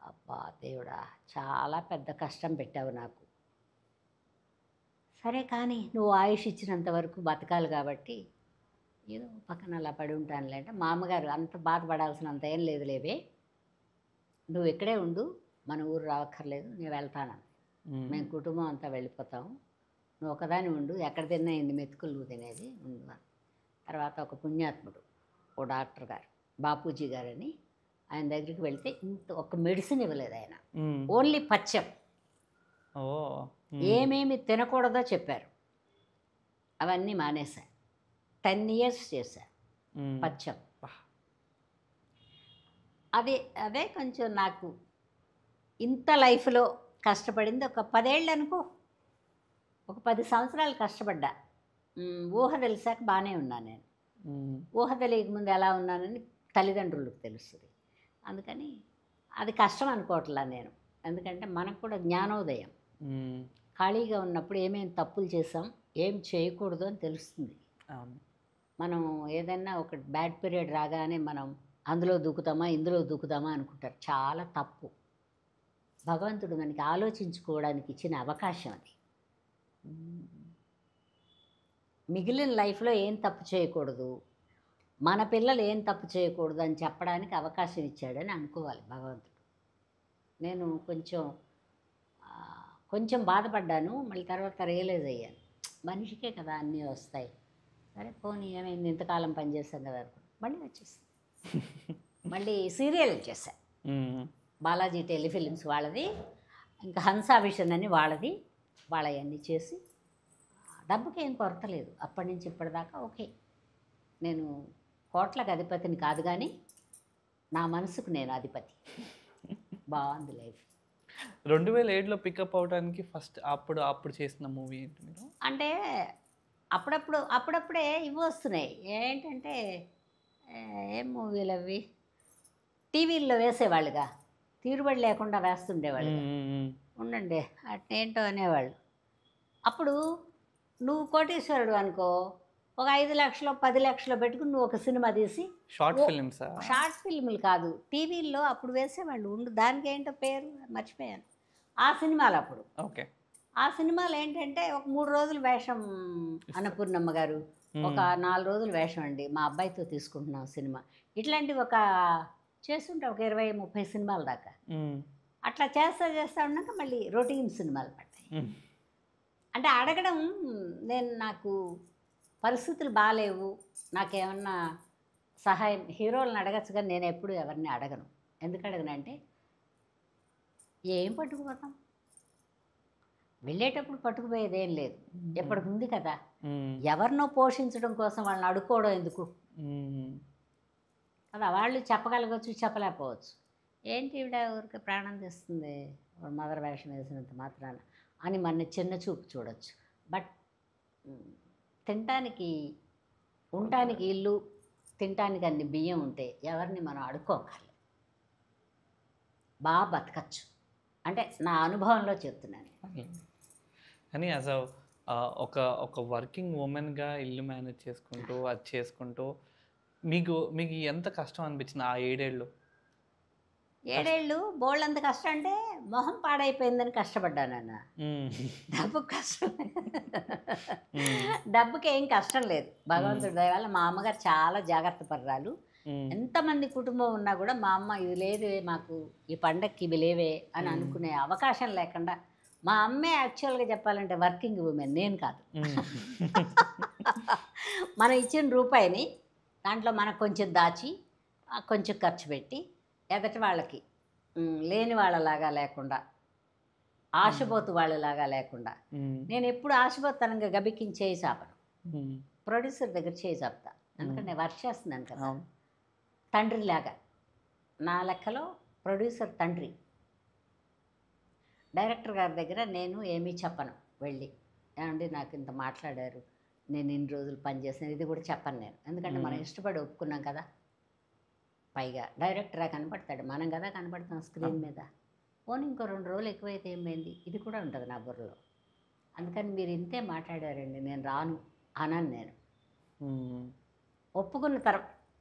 అబ్బా దేవుడా, చాలా పెద్ద కష్టం పెట్టావు నాకు. సరే కానీ నువ్వు ఆయుష్ ఇచ్చినంత వరకు బతకాలి కాబట్టి ఏదో పక్కన అలా పడి ఉంటానులే అంటే, మా అమ్మగారు అంత బాధపడాల్సినంత ఏం లేదు లేవే, నువ్వు ఇక్కడే ఉండు, మన ఊరు రావక్కర్లేదు, నేను వెళ్తాను. మేము కుటుంబం అంతా వెళ్ళిపోతాము, నువ్వు ఒకదాని ఉండు, ఎక్కడ తిన్నా ఇన్ని మెతుకులు నువ్వు తినేది ఉండు అని. తర్వాత ఒక పుణ్యాత్ముడు, ఓ డాక్టర్ గారు, బాపూజీ గారని, ఆయన దగ్గరికి వెళ్తే ఇంత ఒక మెడిసిన్ ఇవ్వలేదు ఆయన. ఓన్లీ పచ్చం, ఏమేమి తినకూడదో చెప్పారు. అవన్నీ మానేశాను. 10 years చేశాను పచ్చం. అదే కొంచెం నాకు ఇంత లైఫ్లో కష్టపడింది ఒక 10 ఏళ్ళు అనుకో. ఒక 10 సంవత్సరాలు కష్టపడ్డా. ఊహ తెలిసాక బాగానే ఉన్నాను నేను. ఊహ తెలియకముందు ఎలా ఉన్నానని తల్లిదండ్రులకు తెలుస్తుంది. అందుకని అది కష్టం అనుకోవట్లా నేను. ఎందుకంటే మనకు కూడా జ్ఞానోదయం. ఖాళీగా ఉన్నప్పుడు ఏమేమి తప్పులు చేసాం, ఏం చేయకూడదు అని తెలుస్తుంది. మనం ఏదైనా ఒక బ్యాడ్ పీరియడ్ రాగానే మనం అందులో దూకుతామా ఇందులో దూకుతామా అనుకుంటారు. చాలా తప్పు. భగవంతుడు మనకి ఆలోచించుకోవడానికి ఇచ్చిన అవకాశం అది. మిగిలిన లైఫ్లో ఏం తప్పు చేయకూడదు, మన పిల్లలు ఏం తప్పు చేయకూడదు అని చెప్పడానికి అవకాశం ఇచ్చాడని అనుకోవాలి భగవంతుడు. నేను కొంచెం బాధపడ్డాను. మళ్ళీ తర్వాత రియలైజ్ అయ్యాను, మనిషికే కదా అన్నీ వస్తాయి. సరే పోనీ ఏమైంది, ఇంతకాలం పనిచేస్తాం కదా అనుకున్నాను. మళ్ళీ వచ్చేసింది. మళ్ళీ సీరియల్ చేశాను. బాలాజీ టెలిఫిలిమ్స్ వాళ్ళది, ఇంకా హంసా విషన్ అని వాళ్ళది. వాళ్ళవన్నీ చేసి డబ్బుకి ఏం కొరత లేదు. అప్పటి నుంచి ఇప్పటిదాకా ఓకే. నేను కోట్లకు అధిపతిని కాదు కానీ నా మనసుకు నేను అధిపతి. బాగుంది లైఫ్. 2007లో పికప్ అవడానికి ఫస్ట్ అప్పుడు చేసిన మూవీ ఏంటి మీరు? అంటే అప్పుడప్పుడే ఇవి వస్తున్నాయి. ఏంటంటే ఏం మూవీలు అవి, టీవీల్లో వేసేవాళ్ళుగా, తీరుబడి లేకుండా వేస్తుండేవాళ్ళు. ఉండండి అటేంటో అనేవాళ్ళు. అప్పుడు నువ్వు కోటీశ్వరుడు అనుకో, ఒక 5 లక్షలు 10 లక్షలు పెట్టుకుని నువ్వు ఒక సినిమా తీసి, షార్ట్ ఫిల్మ్స్, షార్ట్ ఫిల్ములు కాదు టీవీల్లో అప్పుడు వేసేవాళ్ళు. దానికి ఏంటో పేరు మర్చిపోయాను. ఆ సినిమాలు అప్పుడు ఓకే. ఆ సినిమాలు ఏంటంటే ఒక 3 రోజులు వేషం అన్నపూర్ణమ్మ గారు, ఒక 4 రోజులు వేషం అండి, మా అబ్బాయితో తీసుకుంటున్నాం సినిమా. ఇట్లాంటివి ఒక చేస్తుంటే ఒక 20-30 సినిమాల దాకా అట్లా చేస్తా ఉన్నాక మళ్ళీ రొటీన్ సినిమాలు పడ్డాయి. అంటే అడగడం, నాకు పరిస్థితులు బాగాలేవు, నాకేమన్నా సహాయం, హీరోలను అడగచ్చు కానీ నేను ఎప్పుడు ఎవరిని అడగను. ఎందుకు అడగనంటే ఏం పట్టుకుపోతాం, వెళ్ళేటప్పుడు పట్టుకుపోయేది ఏం లేదు, ఎప్పటికి ఉంది కదా. ఎవరినో పోషించడం కోసం వాళ్ళని అడుక్కోవడం ఎందుకు కదా. వాళ్ళు చెప్పగలగచ్చు, చెప్పలేకపోవచ్చు. ఏంటి ఈవిడ ఊరికి ప్రాణం తెస్తుంది మదర్ వేషం వేసినంత మాత్రాన అని మన చిన్న చూపు చూడొచ్చు. బట్ తినటానికి ఉండటానికి ఇల్లు, తినటానికి అన్ని బియ్యం ఉంటే ఎవరిని మనం అడుక్కోగలం, బాగా బతకచ్చు. అంటే నా అనుభవంలో చెప్తున్నాను. కానీ యాజ్ ఒక ఒక వర్కింగ్ ఉమెన్గా ఇల్లు మేనేజ్ చేసుకుంటూ అది చేసుకుంటూ మీకు మీకు ఎంత కష్టం అనిపించింది ఆ 7 ఏళ్ళు? 7 ఏళ్ళు బోళ్ళంత కష్టం అంటే మొహం పాడైపోయిందని కష్టపడ్డానన్న. డబ్బుకి కష్టం డబ్బుకి ఏం కష్టం లేదు, భగవంతుడి దయ వల్ల. మా అమ్మగారు చాలా జాగ్రత్త పర్రాలు. ఎంతమంది కుటుంబం ఉన్నా కూడా మా అమ్మ ఇది లేదే మాకు, ఈ పండక్కి ఇవి లేవే అని అనుకునే అవకాశం లేకుండా. మా అమ్మే యాక్చువల్గా చెప్పాలంటే వర్కింగ్ ఉమెన్, నేను కాదు. మనం ఇచ్చిన రూపాయిని దాంట్లో మనకు కొంచెం దాచి కొంచెం ఖర్చు పెట్టి ఎదటి వాళ్ళకి లేని వాళ్ళలాగా లేకుండా, ఆశపోతు వాళ్ళలాగా లేకుండా. నేను ఎప్పుడు ఆశపోతనంగా గబిక్కించేయి చాపను, ప్రొడ్యూసర్ దగ్గర చేయి చాపుతా. ఎందుకంటే నేను వర్క్ చేస్తున్నాను కదా, తండ్రిలాగా. నా లెక్కలో ప్రొడ్యూసర్ తండ్రి. డైరెక్టర్ గారి దగ్గర నేను ఏమీ చెప్పను వెళ్ళి, ఏమండి నాకు ఇంత మాట్లాడారు, నేను ఇన్ని రోజులు పనిచేసాను, ఇది కూడా చెప్పను నేను. ఎందుకంటే మనం ఇష్టపడి ఒప్పుకున్నాం కదా. పైగా డైరెక్టరా కనపడతాడు, మనం కదా కనపడతాం స్క్రీన్ మీద. పోనీ ఇంకో 2 రోజులు ఎక్కువైతే ఏమైంది, ఇది కూడా ఉంటుంది నా బుర్రలో. అందుకని మీరు ఇంతే మాట్లాడారండి, నేను రాను అనను నేను. ఒప్పుకున్న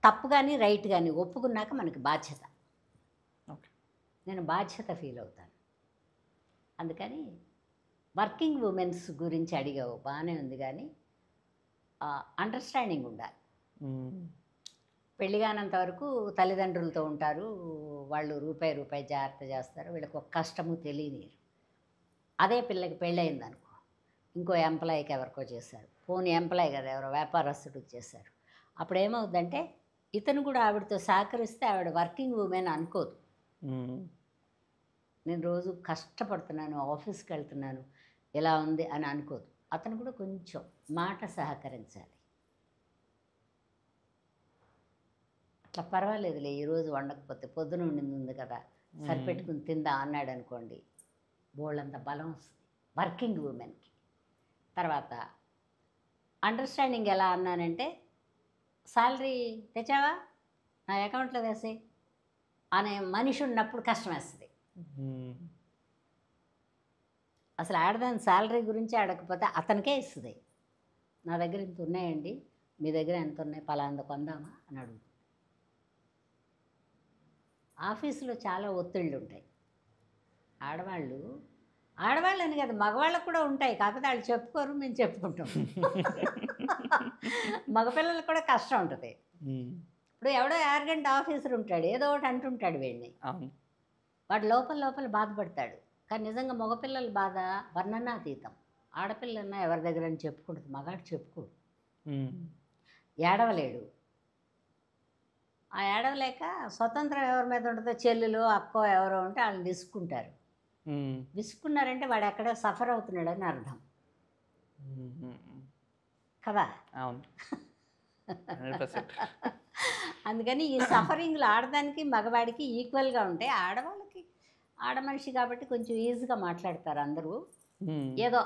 తప్పు కానీ రైట్ కానీ ఒప్పుకున్నాక మనకి బాధ్యత. నేను బాధ్యత ఫీల్ అవుతాను. అందుకని వర్కింగ్ ఉమెన్స్ గురించి అడిగావు, బాగానే ఉంది. కానీ అండర్స్టాండింగ్ ఉండాలి. పెళ్లి కానంత వరకు తల్లిదండ్రులతో ఉంటారు, వాళ్ళు రూపాయి జాగ్రత్త చేస్తారు, వీళ్ళకి ఒక కష్టము తెలియనిరు. అదే పిల్లకి పెళ్ళయింది అనుకో, ఇంకో ఎంప్లాయీకి ఎవరికో చేశారు, పోనీ ఎంప్లాయీ కదా ఎవరో వ్యాపారస్తుడికి చేశారు. అప్పుడు ఏమవుద్దంటే ఇతను కూడా ఆవిడతో సహకరిస్తే ఆవిడ వర్కింగ్ ఉమెన్ అనుకోదు. నేను రోజు కష్టపడుతున్నాను, ఆఫీస్కి వెళ్తున్నాను, ఎలా ఉంది అని అనుకోదు. అతను కూడా కొంచెం మాట సహకరించాలి. అట్లా పర్వాలేదులే, ఈరోజు వండకపోతే పొద్దున ఉండింది ఉంది కదా, సరిపెట్టుకుని తిందా అన్నాడు అనుకోండి, బోళ్ళంత బలం వస్తుంది వర్కింగ్ ఉమెన్కి. తర్వాత అండర్స్టాండింగ్ ఎలా అన్నానంటే, శాలరీ తెచ్చావా నా అకౌంట్లో వేసే అనే మనిషి ఉన్నప్పుడు కష్టం వేస్తుంది. అసలు ఆడదాని శాలరీ గురించి అడగకపోతే అతనికే ఇస్తుంది. నా దగ్గర ఇంత ఉన్నాయండి, మీ దగ్గర ఎంత ఉన్నాయి, పలాంద కొందామా అని అడుగుతుంది. ఆఫీసులో చాలా ఒత్తిళ్ళు ఉంటాయి. ఆడవాళ్ళని కదా, మగవాళ్ళకు కూడా ఉంటాయి, కాకపోతే వాళ్ళు చెప్పుకోరు, మేము చెప్పుకుంటాం. మగపిల్లలకు కూడా కష్టం ఉంటుంది. ఇప్పుడు ఎవడో యారగెంట్ ఆఫీసర్ ఉంటాడు, ఏదో ఒకటి అంటుంటాడు వీడిని, వాడు లోపల బాధపడతాడు. కానీ నిజంగా మగపిల్లల బాధ వర్ణనాతీతం. ఆడపిల్లన్నా ఎవరి దగ్గర అని చెప్పుకుంటుంది, మగాడు చెప్పుకోడు, ఏడవలేడు. ఆ ఏడవలేక స్వతంత్రం ఎవరి మీద ఉంటుందో, చెల్లెలు అక్కో ఎవరో ఉంటే వాళ్ళని విసుక్కుంటారు. విసుక్కున్నారంటే వాడు ఎక్కడో సఫర్ అవుతున్నాడని అర్థం కదా. అందుకని ఈ సఫరింగ్లు ఆడదానికి మగవాడికి ఈక్వల్గా ఉంటాయి. ఆడవాళ్ళకి ఆడమనిషి కాబట్టి కొంచెం ఈజీగా మాట్లాడతారు అందరూ. ఏదో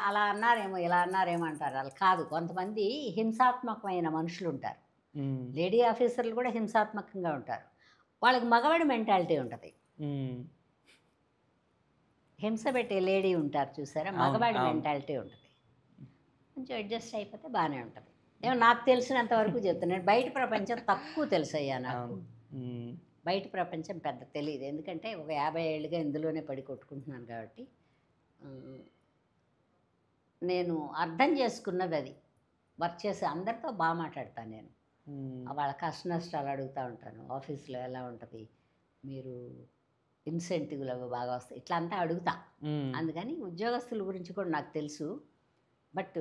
అలా అన్నారేమో ఇలా అన్నారేమో అంటారు. వాళ్ళు కాదు, కొంతమంది హింసాత్మకమైన మనుషులు ఉంటారు. లేడీ ఆఫీసర్లు కూడా హింసాత్మకంగా ఉంటారు. వాళ్ళకి మగవాడి మెంటాలిటీ ఉంటుంది. హింస పెట్టే లేడీ ఉంటారు చూసారా, మగవాడి మెంటాలిటీ ఉంటుంది. కొంచెం అడ్జస్ట్ అయిపోతే బాగానే ఉంటుంది. ఏమో నాకు తెలిసినంత వరకు చెప్తున్నాను. బయట ప్రపంచం తక్కువ తెలుసయ్యా నాకు. బయట ప్రపంచం పెద్ద తెలియదు, ఎందుకంటే ఒక 50 ఏళ్ళుగా ఇందులోనే పడి కొట్టుకుంటున్నాను కాబట్టి. నేను అర్థం చేసుకున్నది అది. వర్క్ చేసి అందరితో బాగా మాట్లాడతాను నేను. వాళ్ళ కష్ట నష్టాలు అడుగుతూ ఉంటాను. ఆఫీస్లో ఎలా ఉంటుంది, మీరు ఇన్సెంటివ్లు అవి బాగా వస్తాయి, ఇట్లా అంతా అడుగుతా. అందుకని ఉద్యోగస్తుల గురించి కూడా నాకు తెలుసు. బట్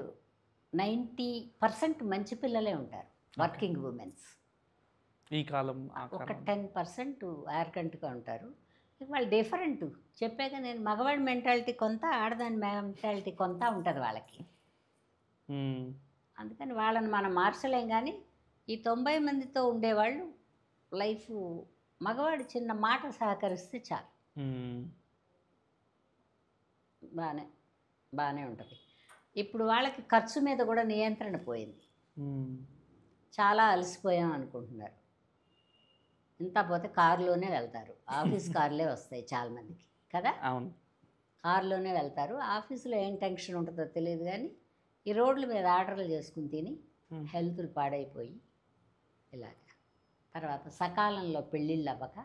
90% మంచి పిల్లలే ఉంటారు వర్కింగ్ ఉమెన్స్. ఈ కాలం ఒక 10% యారగెంట్గా ఉంటారు. వాళ్ళు డిఫరెంట్. చెప్పాక నేను మగవాడి మెంటాలిటీ కొంత, ఆడదాని మెంటాలిటీ కొంత ఉంటుంది వాళ్ళకి. అందుకని వాళ్ళని మనం మార్చలేం. కానీ ఈ 90 మందితో ఉండేవాళ్ళు లైఫ్, మగవాడు చిన్న మాట సహకరిస్తే చాలు, బాగానే ఉంటుంది. ఇప్పుడు వాళ్ళకి ఖర్చు మీద కూడా నియంత్రణ పోయింది. చాలా అలసిపోయాం అనుకుంటున్నారు. ఇంత పోతే కారులోనే వెళ్తారు. ఆఫీస్ కార్లే వస్తాయి చాలామందికి కదా. అవును. కారులోనే వెళ్తారు. ఆఫీసులో ఏం టెన్షన్ ఉంటుందో తెలియదు కానీ ఈ రోడ్ల మీద ఆర్డర్లు చేసుకుని తిని హెల్త్లు పాడైపోయి ఇలాగ తర్వాత సకాలంలో పెళ్ళిళ్ళు అవ్వక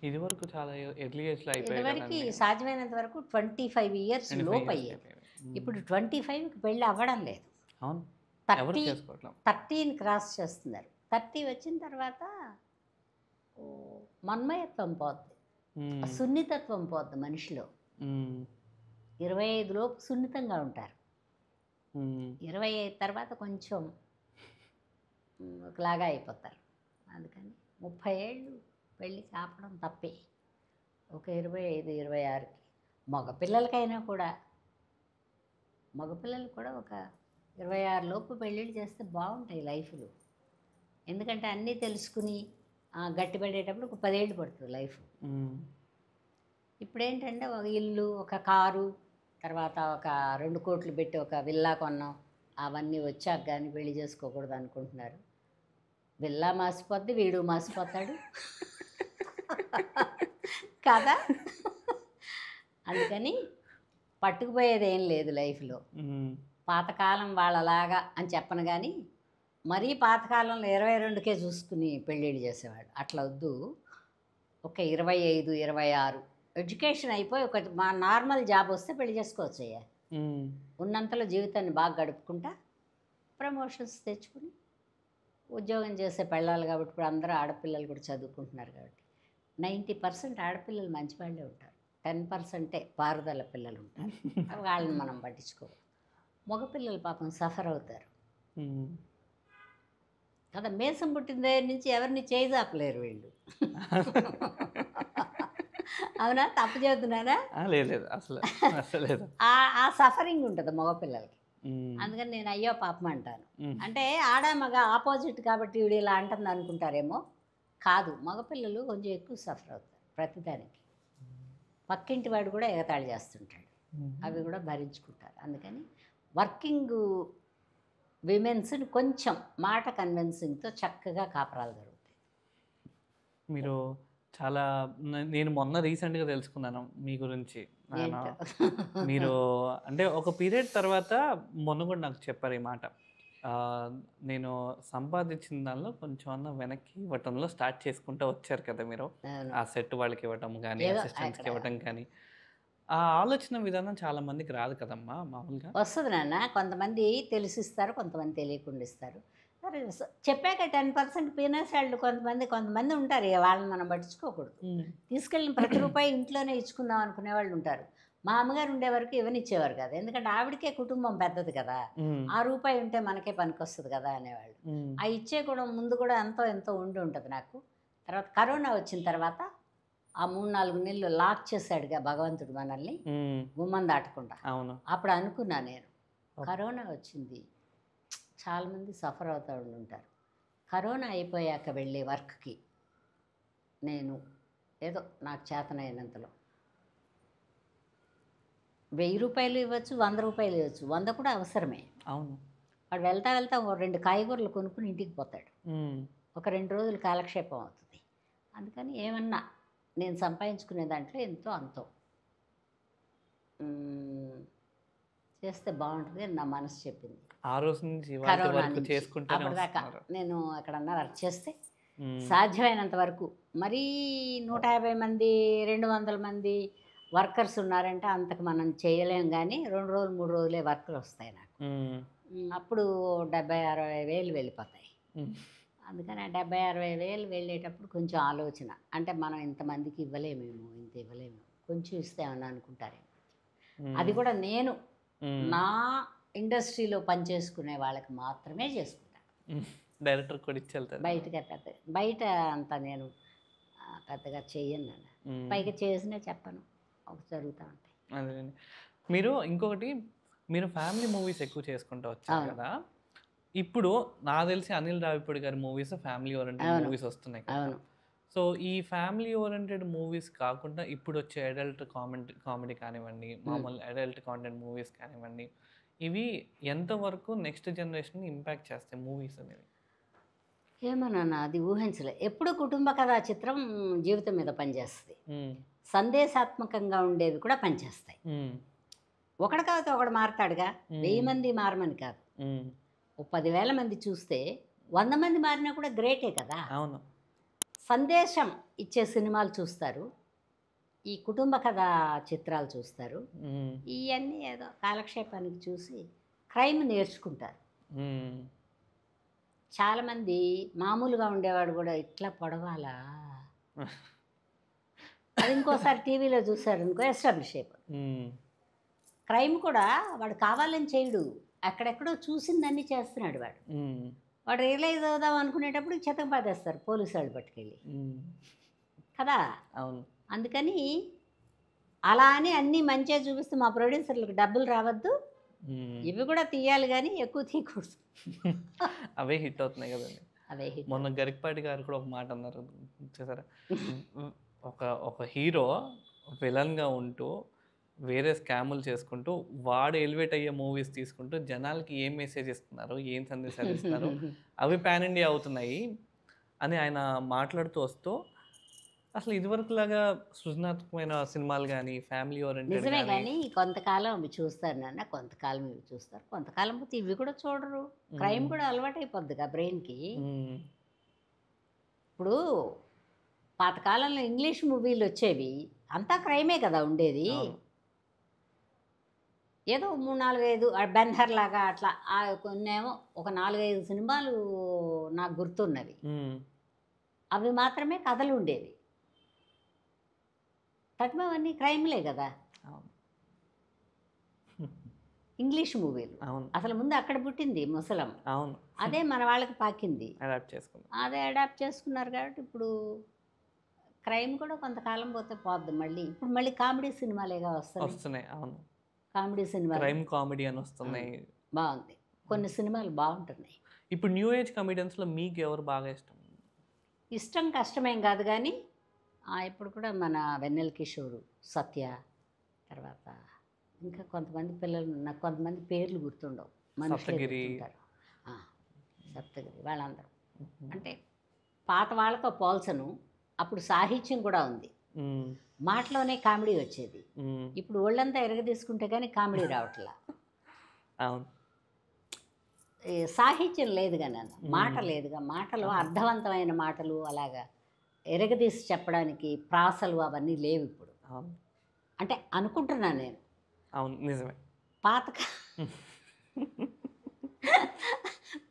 ఇది వరకు చాలా ఎర్లీ ఏజ్లో ఇదివరకు సాధ్యమైనంత వరకు 25 ఇయర్స్ లోపు అయ్యేది. ఇప్పుడు 25కి పెళ్ళి అవ్వడం లేదు. అవును. 30 13 క్రాస్ చేస్తున్నారు. 30 వచ్చిన తర్వాత మన్మయత్వం పోద్ది, సున్నితత్వం పోద్ది మనిషిలో. 25 లోపు సున్నితంగా ఉంటారు. 25 తర్వాత కొంచెం ఒకలాగా అయిపోతారు. అందుకని 30 ఏళ్ళు పెళ్ళి కాపడం తప్పే. ఒక 25, 26కి మగపిల్లలకైనా కూడా మగపిల్లలు కూడా ఒక 26 లోపు పెళ్ళిళ్ళు చేస్తే బాగుంటాయి లైఫ్లు. ఎందుకంటే అన్నీ తెలుసుకుని గట్టిపడేటప్పుడు ఒక 10 ఏళ్ళు పడుతుంది లైఫ్. ఇప్పుడేంటంటే ఒక ఇల్లు, ఒక కారు, తర్వాత ఒక 2 కోట్లు పెట్టి ఒక విల్లా కొన్నాం, అవన్నీ వచ్చాక కానీ పెళ్లి చేసుకోకూడదు అనుకుంటున్నారు. విల్లా మాసిపోద్ది, వీడు మాసిపోతాడు కదా. అందుకని పట్టుకుపోయేది ఏం లేదు లైఫ్లో. పాతకాలం వాళ్ళలాగా అని చెప్పను కానీ మరీ పాతకాలంలో 22కే చూసుకుని పెళ్ళిళ్ళు చేసేవాడు. అట్లా వద్దు. ఒక 25, 26 ఎడ్యుకేషన్ అయిపోయి ఒక మా నార్మల్ జాబ్ వస్తే పెళ్లి చేసుకోవచ్చు. అయ్యా ఉన్నంతలో జీవితాన్ని బాగా గడుపుకుంటా ప్రమోషన్స్ తెచ్చుకుని ఉద్యోగం చేసే పెళ్ళాలి. కాబట్టి ఇప్పుడు అందరూ ఆడపిల్లలు కూడా చదువుకుంటున్నారు. కాబట్టి 90% ఆడపిల్లలు మంచి వాళ్ళే ఉంటారు. 10%ఏ పారుదల పిల్లలు ఉంటారు. వాళ్ళని మనం పట్టించుకోవాలి. మగపిల్లలు పాపం సఫర్ అవుతారు కదా. మేసం పుట్టిన దగ్గర నుంచి ఎవరిని చేయి చాపలేరు వీళ్ళు. అవునా, తప్పు చెబుతున్నారా? లేదు అసలు ఆ సఫరింగ్ ఉంటుంది మగపిల్లలకి. అందుకని నేను అయ్యో పాపం అంటాను. అంటే ఆడ మగ ఆపోజిట్ కాబట్టి వీడు ఇలా అంటుంది అనుకుంటారేమో. కాదు, మగపిల్లలు కొంచెం ఎక్కువ సఫర్ అవుతారు ప్రతిదానికి. పక్కింటి వాడు కూడా ఎగతాళి చేస్తుంటాడు, అవి కూడా భరించుకుంటారు. అందుకని వర్కింగ్ విమెన్స్ని కొంచెం మాట కన్విన్సింగ్తో చక్కగా కాపరాలు జరుగుతాయి. మీరు చాలా నేను మొన్న రీసెంట్గా తెలుసుకున్నాను మీ గురించి. మీరు అంటే ఒక పీరియడ్ తర్వాత మొన్న కూడా నాకు చెప్పారు ఈ మాట. నేను సంపాదించిన దానిలో కొంచెం అన్న వెనక్కి ఇవ్వటంలో స్టార్ట్ చేసుకుంటూ వచ్చారు కదా మీరు. ఆ సెట్ వాళ్ళకి ఇవ్వటం కానీ, అసిస్టెంట్స్కి ఇవ్వటం కానీ, ఆ ఆలోచన విధానం చాలా మందికి రాదు కదమ్మా మామూలుగా. వస్తుంది నాన్న. కొంతమంది తెలిసిస్తారు, కొంతమంది తెలియకుండా ఇస్తారు. సరే చెప్పాక 10% పీనస్ వాళ్ళు కొంతమంది ఉంటారు. వాళ్ళని మనం పట్టించుకోకూడదు. తీసుకెళ్ళిన ప్రతి రూపాయి ఇంట్లోనే ఇచ్చుకుందాం అనుకునే వాళ్ళు ఉంటారు. మా అమ్మగారు ఉండే వరకు ఇవ్వనిచ్చేవారు కదా. ఎందుకంటే ఆవిడకే కుటుంబం పెద్దది కదా. ఆ రూపాయి ఉంటే మనకే పనికొస్తుంది కదా అనేవాళ్ళు. ఆ ఇచ్చే కూడా ముందు కూడా ఎంతో ఉండి ఉంటుంది నాకు. తర్వాత కరోనా వచ్చిన తర్వాత ఆ 3-4 నెలలు లాక్ చేశాడుగా భగవంతుడు మనల్ని గుమ్మం దాటకుండా. అప్పుడు అనుకున్నా నేను, కరోనా వచ్చింది, చాలామంది సఫర్ అవుతూ ఉంటారు. కరోనా అయిపోయాక వెళ్ళే వర్క్కి నేను ఏదో నాకు చేతనైనంతలో 1000 రూపాయలు ఇవ్వచ్చు, 100 రూపాయలు ఇవ్వచ్చు. 100 కూడా అవసరమే. అవును. వాడు వెళ్తా 2 కాయగూరలు కొనుక్కుని ఇంటికి పోతాడు. ఒక 2 రోజులు కాలక్షేపం అవుతుంది. అందుకని ఏమన్నా నేను సంపాదించుకునే దాంట్లో ఎంతో అంతో చేస్తే బాగుంటుంది అని నా మనసు చెప్పింది. ఆ రోజు నుంచి కరోనా నుంచి అప్పటిదాకా నేను ఎక్కడన్నా వర్క్ చేస్తే సాధ్యమైనంత వరకు మరీ 150 మంది 200 మంది వర్కర్స్ ఉన్నారంటే అంతకు మనం చేయలేం. కానీ 2 రోజులు 3 రోజులే వర్కర్లు వస్తాయి నాకు. అప్పుడు 70-60 వేలు వెళ్ళిపోతాయి. అందుకని ఆ 70-60 వేలు వెళ్ళేటప్పుడు కొంచెం ఆలోచన, అంటే మనం ఇంతమందికి ఇవ్వలేమేమో, ఇంత ఇవ్వలేము, కొంచెం ఇస్తేమన్నా అనుకుంటారేమో. అది కూడా నేను నా ఇండస్ట్రీలో పనిచేసుకునే వాళ్ళకి మాత్రమే చేసుకుంటాను. డైరెక్టర్ కూడా ఇచ్చేళ్తారు. బయట అంతా నేను పెద్దగా చెయ్యను. పైగా చేసినా చెప్పను, జరుగుతూ ఉంటాయి. అదేనండి. మీరు ఇంకొకటి, మీరు ఫ్యామిలీ మూవీస్ ఎక్కువ చేసుకుంటూ వచ్చారు కదా. ఇప్పుడు నాకు తెలిసి అనిల్ రావిపూడి గారి మూవీస్ ఫ్యామిలీ ఓరియంటెడ్ మూవీస్ వస్తున్నాయి కదా. సో ఈ ఫ్యామిలీ ఓరియంటెడ్ మూవీస్ కాకుండా ఇప్పుడు వచ్చే అడల్ట్ కామెడీ కానివ్వండి, మామూలు అడల్ట్ కాంటెంట్ మూవీస్ కానివ్వండి, ఇవి ఎంతవరకు నెక్స్ట్ జనరేషన్ ఇంపాక్ట్ చేస్తాయి మూవీస్ అనేవి? ఏమోనన్నా అది ఊహించలే. ఎప్పుడు కుటుంబ కథా చిత్రం జీవితం మీద పనిచేస్తుంది. మ్మ్. సందేశాత్మకంగా ఉండేవి కూడా పనిచేస్తాయి. మ్మ్. ఒకడు కాకపోతే ఒకడు మారతాడుగా. 1000 మంది మారమని కాదు. మ్మ్. ఓ 10,000 మంది చూస్తే 100 మంది మారినా కూడా గ్రేటే కదా. అవును. సందేశం ఇచ్చే సినిమాలు చూస్తారు, ఈ కుటుంబ కథా చిత్రాలు చూస్తారు. మ్మ్. ఇవన్నీ ఏదో కాలక్షేపానికి చూసి క్రైమ్ నేర్చుకుంటారు. మ్మ్. చాలామంది మామూలుగా ఉండేవాడు కూడా ఇట్లా పొడవాలా, అది ఇంకోసారి టీవీలో చూశారు అనుకో ఎస్టాబ్లిష్ అయిపోతుంది. మ్మ్. క్రైమ్ కూడా వాడు కావాలని చేయడు, అక్కడెక్కడో చూసిందన్నీ చేస్తున్నాడు వాడు. మ్మ్. వాడు రియలైజ్ అవుదాం అనుకునేటప్పుడు చెత్తకు పాదేస్తారు పోలీసు వాళ్ళు పట్టుకెళ్ళి మ్మ్. కదా. అవును. అందుకని అలా అని అన్నీ మంచిగా చూపిస్తే మా ప్రొడ్యూసర్లకు డబ్బులు రావద్దు, మ్మ్. ఇవి కూడా తీయాలి కానీ ఎక్కువ తీయకూడదు. అవే హిట్ అవుతున్నాయి కదండి. అవే hit. మొన్న గరికపాటి గారు కూడా ఒక మాట అన్నారు చూసారా, ఒక హీరో విలన్గా ఉంటూ వేరే స్కాములు చేసుకుంటూ వాడు ఎలివేట్ అయ్యే మూవీస్ తీసుకుంటూ జనాలకి ఏం మెసేజ్ ఇస్తున్నారు, ఏం సందేశాలు ఇస్తున్నారు, అవి పాన్ ఇండియా అవుతున్నాయి అని ఆయన మాట్లాడుతూ వస్తూ, అసలు ఇదివరకులాగా సృజనాత్మకమైన సినిమాలు కానీ ఫ్యామిలీ ఓరియంటెడ్ నిజమే కానీ కానీ కొంతకాలం అవి చూస్తారు నాన్న, కొంతకాలం ఇవి చూస్తారు, కొంతకాలం పోతే ఇవి కూడా చూడరు. క్రైమ్ కూడా అలవాటు అయిపోద్దిగా బ్రెయిన్కి. ఇప్పుడు పాతకాలంలో ఇంగ్లీష్ మూవీలు వచ్చేవి అంతా క్రైమే కదా ఉండేది. ఏదో 3-4-5 బెన్హర్ లాగా అట్లా కొన్నేమో ఒక 4-5 సినిమాలు నాకు గుర్తున్నవి, అవి మాత్రమే కథలు ఉండేవి. తగ్మవన్నీ క్రైమ్లే కదా ఇంగ్లీష్ మూవీలు. అవును. అసలు ముందు అక్కడ పుట్టింది ముసలం, అవును. అదే మన వాళ్ళకి పాకింది, అడాప్ట్ చేసుకున్నాం. అదే అడాప్ట్ చేసుకున్నారు. కాబట్టి ఇప్పుడు క్రైమ్ కూడా కొంతకాలం పోతే పోద్ది మళ్ళీ. ఇప్పుడు మళ్ళీ కామెడీ సినిమాలేగా వస్తున్నాయి. అవును, కామెడీ సినిమాలు క్రైమ్ కామెడీ అని వస్తున్నాయి. బాగుంది, కొన్ని సినిమాలు బాగుంటున్నాయి. ఇప్పుడు న్యూ ఏజ్ కమెడియన్స్లో మీకు ఎవరు బాగా ఇష్టం? ఇష్టం కష్టమేం కాదు కానీ ఇప్పుడు కూడా మన వెన్నెల కిషోరు, సత్య, తర్వాత ఇంకా కొంతమంది పిల్లలు, నాకు కొంతమంది పేర్లు గుర్తుండవు, సప్తగిరి. సప్తగిరి వాళ్ళందరూ అంటే పాత వాళ్ళతో పోల్చను. అప్పుడు సాహిత్యం కూడా ఉంది, మాటలోనే కామెడీ వచ్చేది. ఇప్పుడు ఒళ్ళంతా ఎరగదీసుకుంటే కానీ కామెడీ రావట్లా. అవును. సాహిత్యం లేదు కానీ మాట లేదుగా, మాటలు అర్థవంతమైన మాటలు అలాగా ఎరగదీసి చెప్పడానికి ప్రాసలు అవన్నీ లేవు ఇప్పుడు. అవును. అంటే అనుకుంటున్నాను నేను. అవును, నిజమే.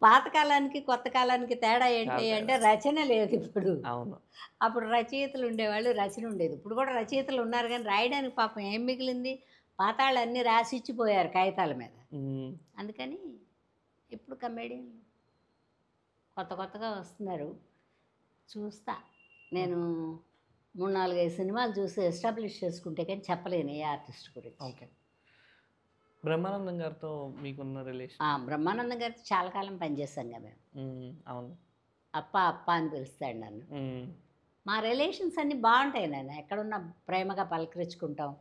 పాతకాలానికి కొత్త కాలానికి తేడా ఏంటి అంటే రచన లేదు ఇప్పుడు. అవును. అప్పుడు రచయితలు ఉండేవాళ్ళు, రచన ఉండేది. ఇప్పుడు కూడా రచయితలు ఉన్నారు కానీ రాయడానికి పాపం ఏం మిగిలింది, పాతాళ్ళు అన్నీ రాసిచ్చిపోయారు కాగితాల మీద. అందుకని ఇప్పుడు కమెడియన్లు కొత్తగా వస్తున్నారు, చూస్తా. నేను 3-4-5 సినిమాలు చూసి ఎస్టాబ్లిష్ చేసుకుంటే కానీ చెప్పలేను ఏ ఆర్టిస్ట్ గురించి. ఓకే. బ్రహ్మానందం గారితో మీకున్న రిలేషన్? బ్రహ్మానందం గారితో చాలా కాలం పనిచేస్తాం కదా మేము. అవును. అప్ప అని పిలుస్తాడు నన్ను. మా రిలేషన్స్ అన్నీ బాగుంటాయి నాన్న. ఎక్కడున్నా ప్రేమగా పలకరించుకుంటాం.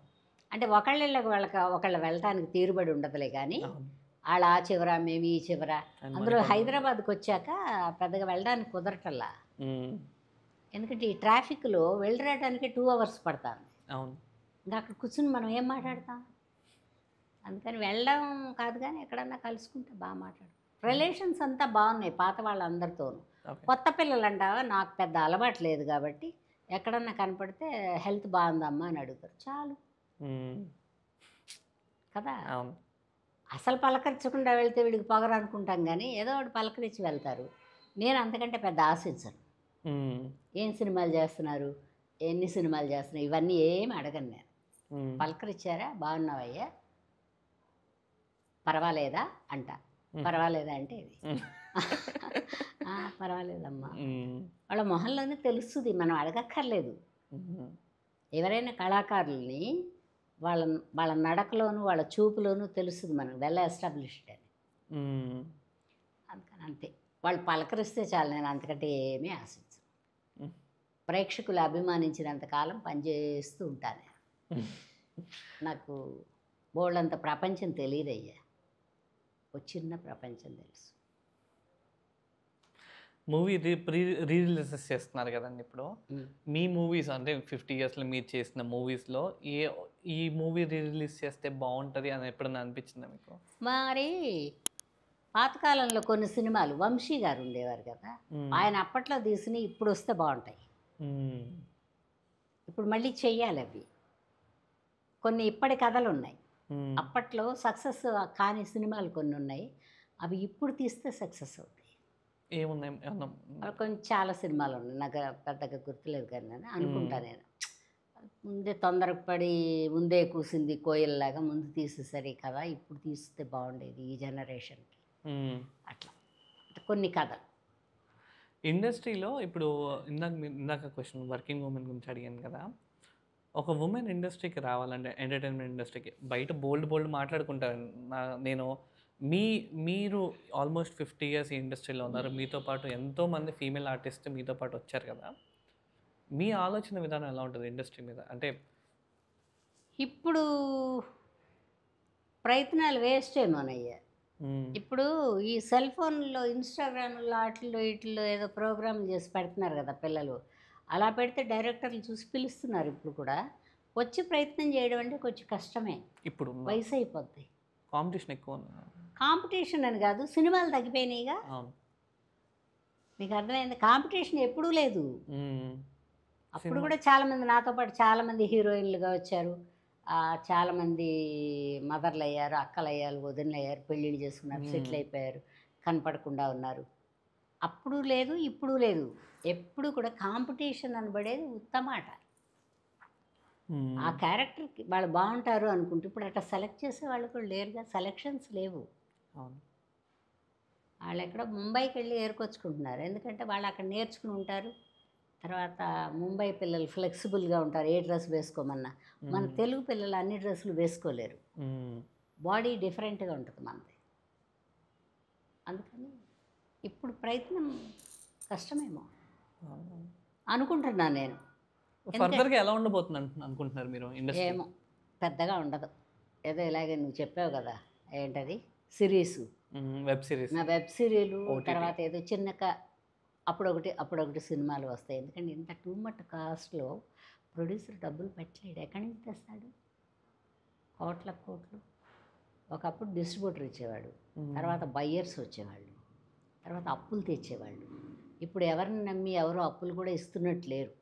అంటే ఒకళ్ళు వెళ్ళటానికి తీరుబడి ఉండదులే కానీ వాళ్ళు ఆ చివర మేము ఈ చివర. అందులో హైదరాబాద్కి వచ్చాక పెద్దగా వెళ్ళడానికి కుదరటల్లా, ఎందుకంటే ఈ ట్రాఫిక్లో వెళ్ళరావడానికి 2 hours పడుతుంది. అవును. ఇంకా అక్కడ కూర్చుని మనం ఏం మాట్లాడతాం, అందుకని వెళ్ళడం కాదు కానీ ఎక్కడన్నా కలుసుకుంటే బాగా మాట్లాడు. రిలేషన్స్ అంతా బాగున్నాయి పాత వాళ్ళందరితోనూ. కొత్త పిల్లలు అంటావా, నాకు పెద్ద అలవాటు లేదు కాబట్టి ఎక్కడన్నా కనపడితే హెల్త్ బాగుందమ్మా అని అడుగుతారు, చాలు కదా. అసలు పలకరించకుండా వెళ్తే వీడికి పొగరు అనుకుంటాం కానీ ఏదో ఒకటి పలకరించి వెళ్తారు. నేను అంతకంటే పెద్ద ఆశించను. ఏం సినిమాలు చేస్తున్నారు, ఎన్ని సినిమాలు చేస్తున్నారు, ఇవన్నీ ఏమి అడగను నేను. పలకరించారా, బాగున్నావయ్యా, పర్వాలేదా అంట. పర్వాలేదా అంటే ఇది పర్వాలేదమ్మా. వాళ్ళ మొహంలోనే తెలుస్తుంది, మనం అడగక్కర్లేదు. ఎవరైనా కళాకారుల్ని వాళ్ళ నడకలోను వాళ్ళ చూపులోనూ తెలుస్తుంది మనకు, వెల్ ఎస్టాబ్లిష్డ్ అని. అందుకని అంతే, వాళ్ళు పలకరిస్తే చాలు, నేను అంతకంటే ఏమీ ఆశించను. ప్రేక్షకులు అభిమానించినంతకాలం పనిచేస్తూ ఉంటాను. నాకు బోళ్ళంత ప్రపంచం తెలియదయ్యా. ఒక చిన్న ప్రపంచం తెలుసు. మూవీ రిలీజెస్ చేస్తున్నారు కదండి ఇప్పుడు. మీ మూవీస్ అంటే 50 yearsలో మీరు చేసిన మూవీస్లో ఈ మూవీ రిలీజ్ చేస్తే బాగుంటుంది అని ఎప్పుడైనా అనిపించిందా మీకు? మరి పాతకాలంలో కొన్ని సినిమాలు వంశీ గారు ఉండేవారు కదా, ఆయన అప్పట్లో తీసినవి ఇప్పుడు వస్తే బాగుంటాయి. ఇప్పుడు మళ్ళీ చెయ్యాలి అవి. కొన్ని ఇప్పటి కథలు ఉన్నాయి, అప్పట్లో సక్సెస్ కాని సినిమాలు కొన్ని ఉన్నాయి, అవి ఇప్పుడు తీస్తే సక్సెస్ అవుతాయి. ఏమున్నాయి? కొంచెం చాలా సినిమాలు ఉన్నాయి, నాకు పెద్దగా గుర్తులేదు కానీ నేను అనుకుంటా. నేను ముందే తొందరపడి ముందే కూసింది కోయిల్లాగా ముందు తీసేసరి కదా, ఇప్పుడు తీస్తే బాగుండేది ఈ జనరేషన్కి, అట్లా కొన్ని కథలు. ఇండస్ట్రీలో ఇప్పుడు ఇందాక క్వశ్చన్ వర్కింగ్ ఉమెన్ గురించి అడిగాను కదా. ఒక ఉమెన్ ఇండస్ట్రీకి రావాలంటే, ఎంటర్టైన్మెంట్ ఇండస్ట్రీకి బయట బోల్డ్ మాట్లాడుకుంటారు. నేను మీరు ఆల్మోస్ట్ 50 years ఈ ఇండస్ట్రీలో ఉన్నారు, మీతో పాటు ఎంతోమంది ఫీమేల్ ఆర్టిస్ట్ మీతో పాటు వచ్చారు కదా. మీ ఆలోచన విధానం ఎలా ఉంటుంది ఇండస్ట్రీ మీద? అంటే ఇప్పుడు ప్రయత్నాలు వేస్ట్ ఏమోనయ్యా. ఇప్పుడు ఈ సెల్ ఫోన్లో ఇన్స్టాగ్రామ్లో వాటిల్లో వీటిల్లో ఏదో ప్రోగ్రాంలు చేసి పెడుతున్నారు కదా పిల్లలు, అలా పెడితే డైరెక్టర్లు చూసి పిలుస్తున్నారు. ఇప్పుడు కూడా వచ్చి ప్రయత్నం చేయడం అంటే కొంచెం కష్టమే. ఇప్పుడు వయసు అయిపోద్ది, కాంపిటీషన్ ఎక్కువ ఉంది. కాంపిటీషన్ అని కాదు, సినిమాలు తగ్గిపోయినాయిగా. మీకు అర్థమైంది, కాంపిటీషన్ ఎప్పుడూ లేదు. అప్పుడు కూడా చాలామంది నాతో పాటు చాలామంది హీరోయిన్లుగా వచ్చారు, చాలామంది మదర్లు అయ్యారు, అక్కలు అయ్యారు, వదినలు అయ్యారు, పెళ్ళిళ్ళు చేసుకున్నారు, సెటిల్ అయిపోయారు, కనపడకుండా ఉన్నారు. అప్పుడు లేదు, ఇప్పుడు లేదు. ఎప్పుడు కూడా కాంపిటీషన్ అనబడేది ఉత్తమాట. ఆ క్యారెక్టర్కి వాళ్ళు బాగుంటారు అనుకుంటే ఇప్పుడు అట్లా సెలెక్ట్ చేసే వాళ్ళు కూడా లేరుగా, సెలెక్షన్స్ లేవు. వాళ్ళు ఎక్కడో ముంబైకి వెళ్ళి ఏరుకొచ్చుకుంటున్నారు, ఎందుకంటే వాళ్ళు అక్కడ నేర్చుకుని ఉంటారు. తర్వాత ముంబై పిల్లలు ఫ్లెక్సిబుల్గా ఉంటారు, ఏ డ్రెస్ వేసుకోమన్నా. మన తెలుగు పిల్లలు అన్ని డ్రెస్సులు వేసుకోలేరు, బాడీ డిఫరెంట్గా ఉంటుంది మనది. అందుకని ఇప్పుడు ప్రయత్నం కష్టమేమో అనుకుంటున్నాను నేను. ఫర్దర్గా ఎలా ఉండబోతుంది అనుకుంటున్నారు మీరు ఇండస్ట్రీ? ఏమో పెద్దగా ఉండదు, ఏదో ఇలాగే నువ్వు చెప్పావు కదా, ఏంటది సిరీసు, వెబ్ సిరీస్, వెబ్ సిరీలు, తర్వాత ఏదో చిన్నగా అప్పుడొకటి సినిమాలు వస్తాయి. ఎందుకంటే ఇంత టూ మచ్ కాస్ట్లో ప్రొడ్యూసర్ డబ్బులు పెట్టలేడు, ఎక్కడి నుంచి తెస్తాడు? కోట్లు. ఒకప్పుడు డిస్ట్రిబ్యూటర్ ఇచ్చేవాడు, తర్వాత బయ్యర్స్ వచ్చేవాళ్ళు, తర్వాత అప్పులు తెచ్చేవాళ్ళు. ఇప్పుడు ఎవరిని నమ్మి ఎవరో అప్పులు కూడా ఇస్తున్నట్టు లేరు.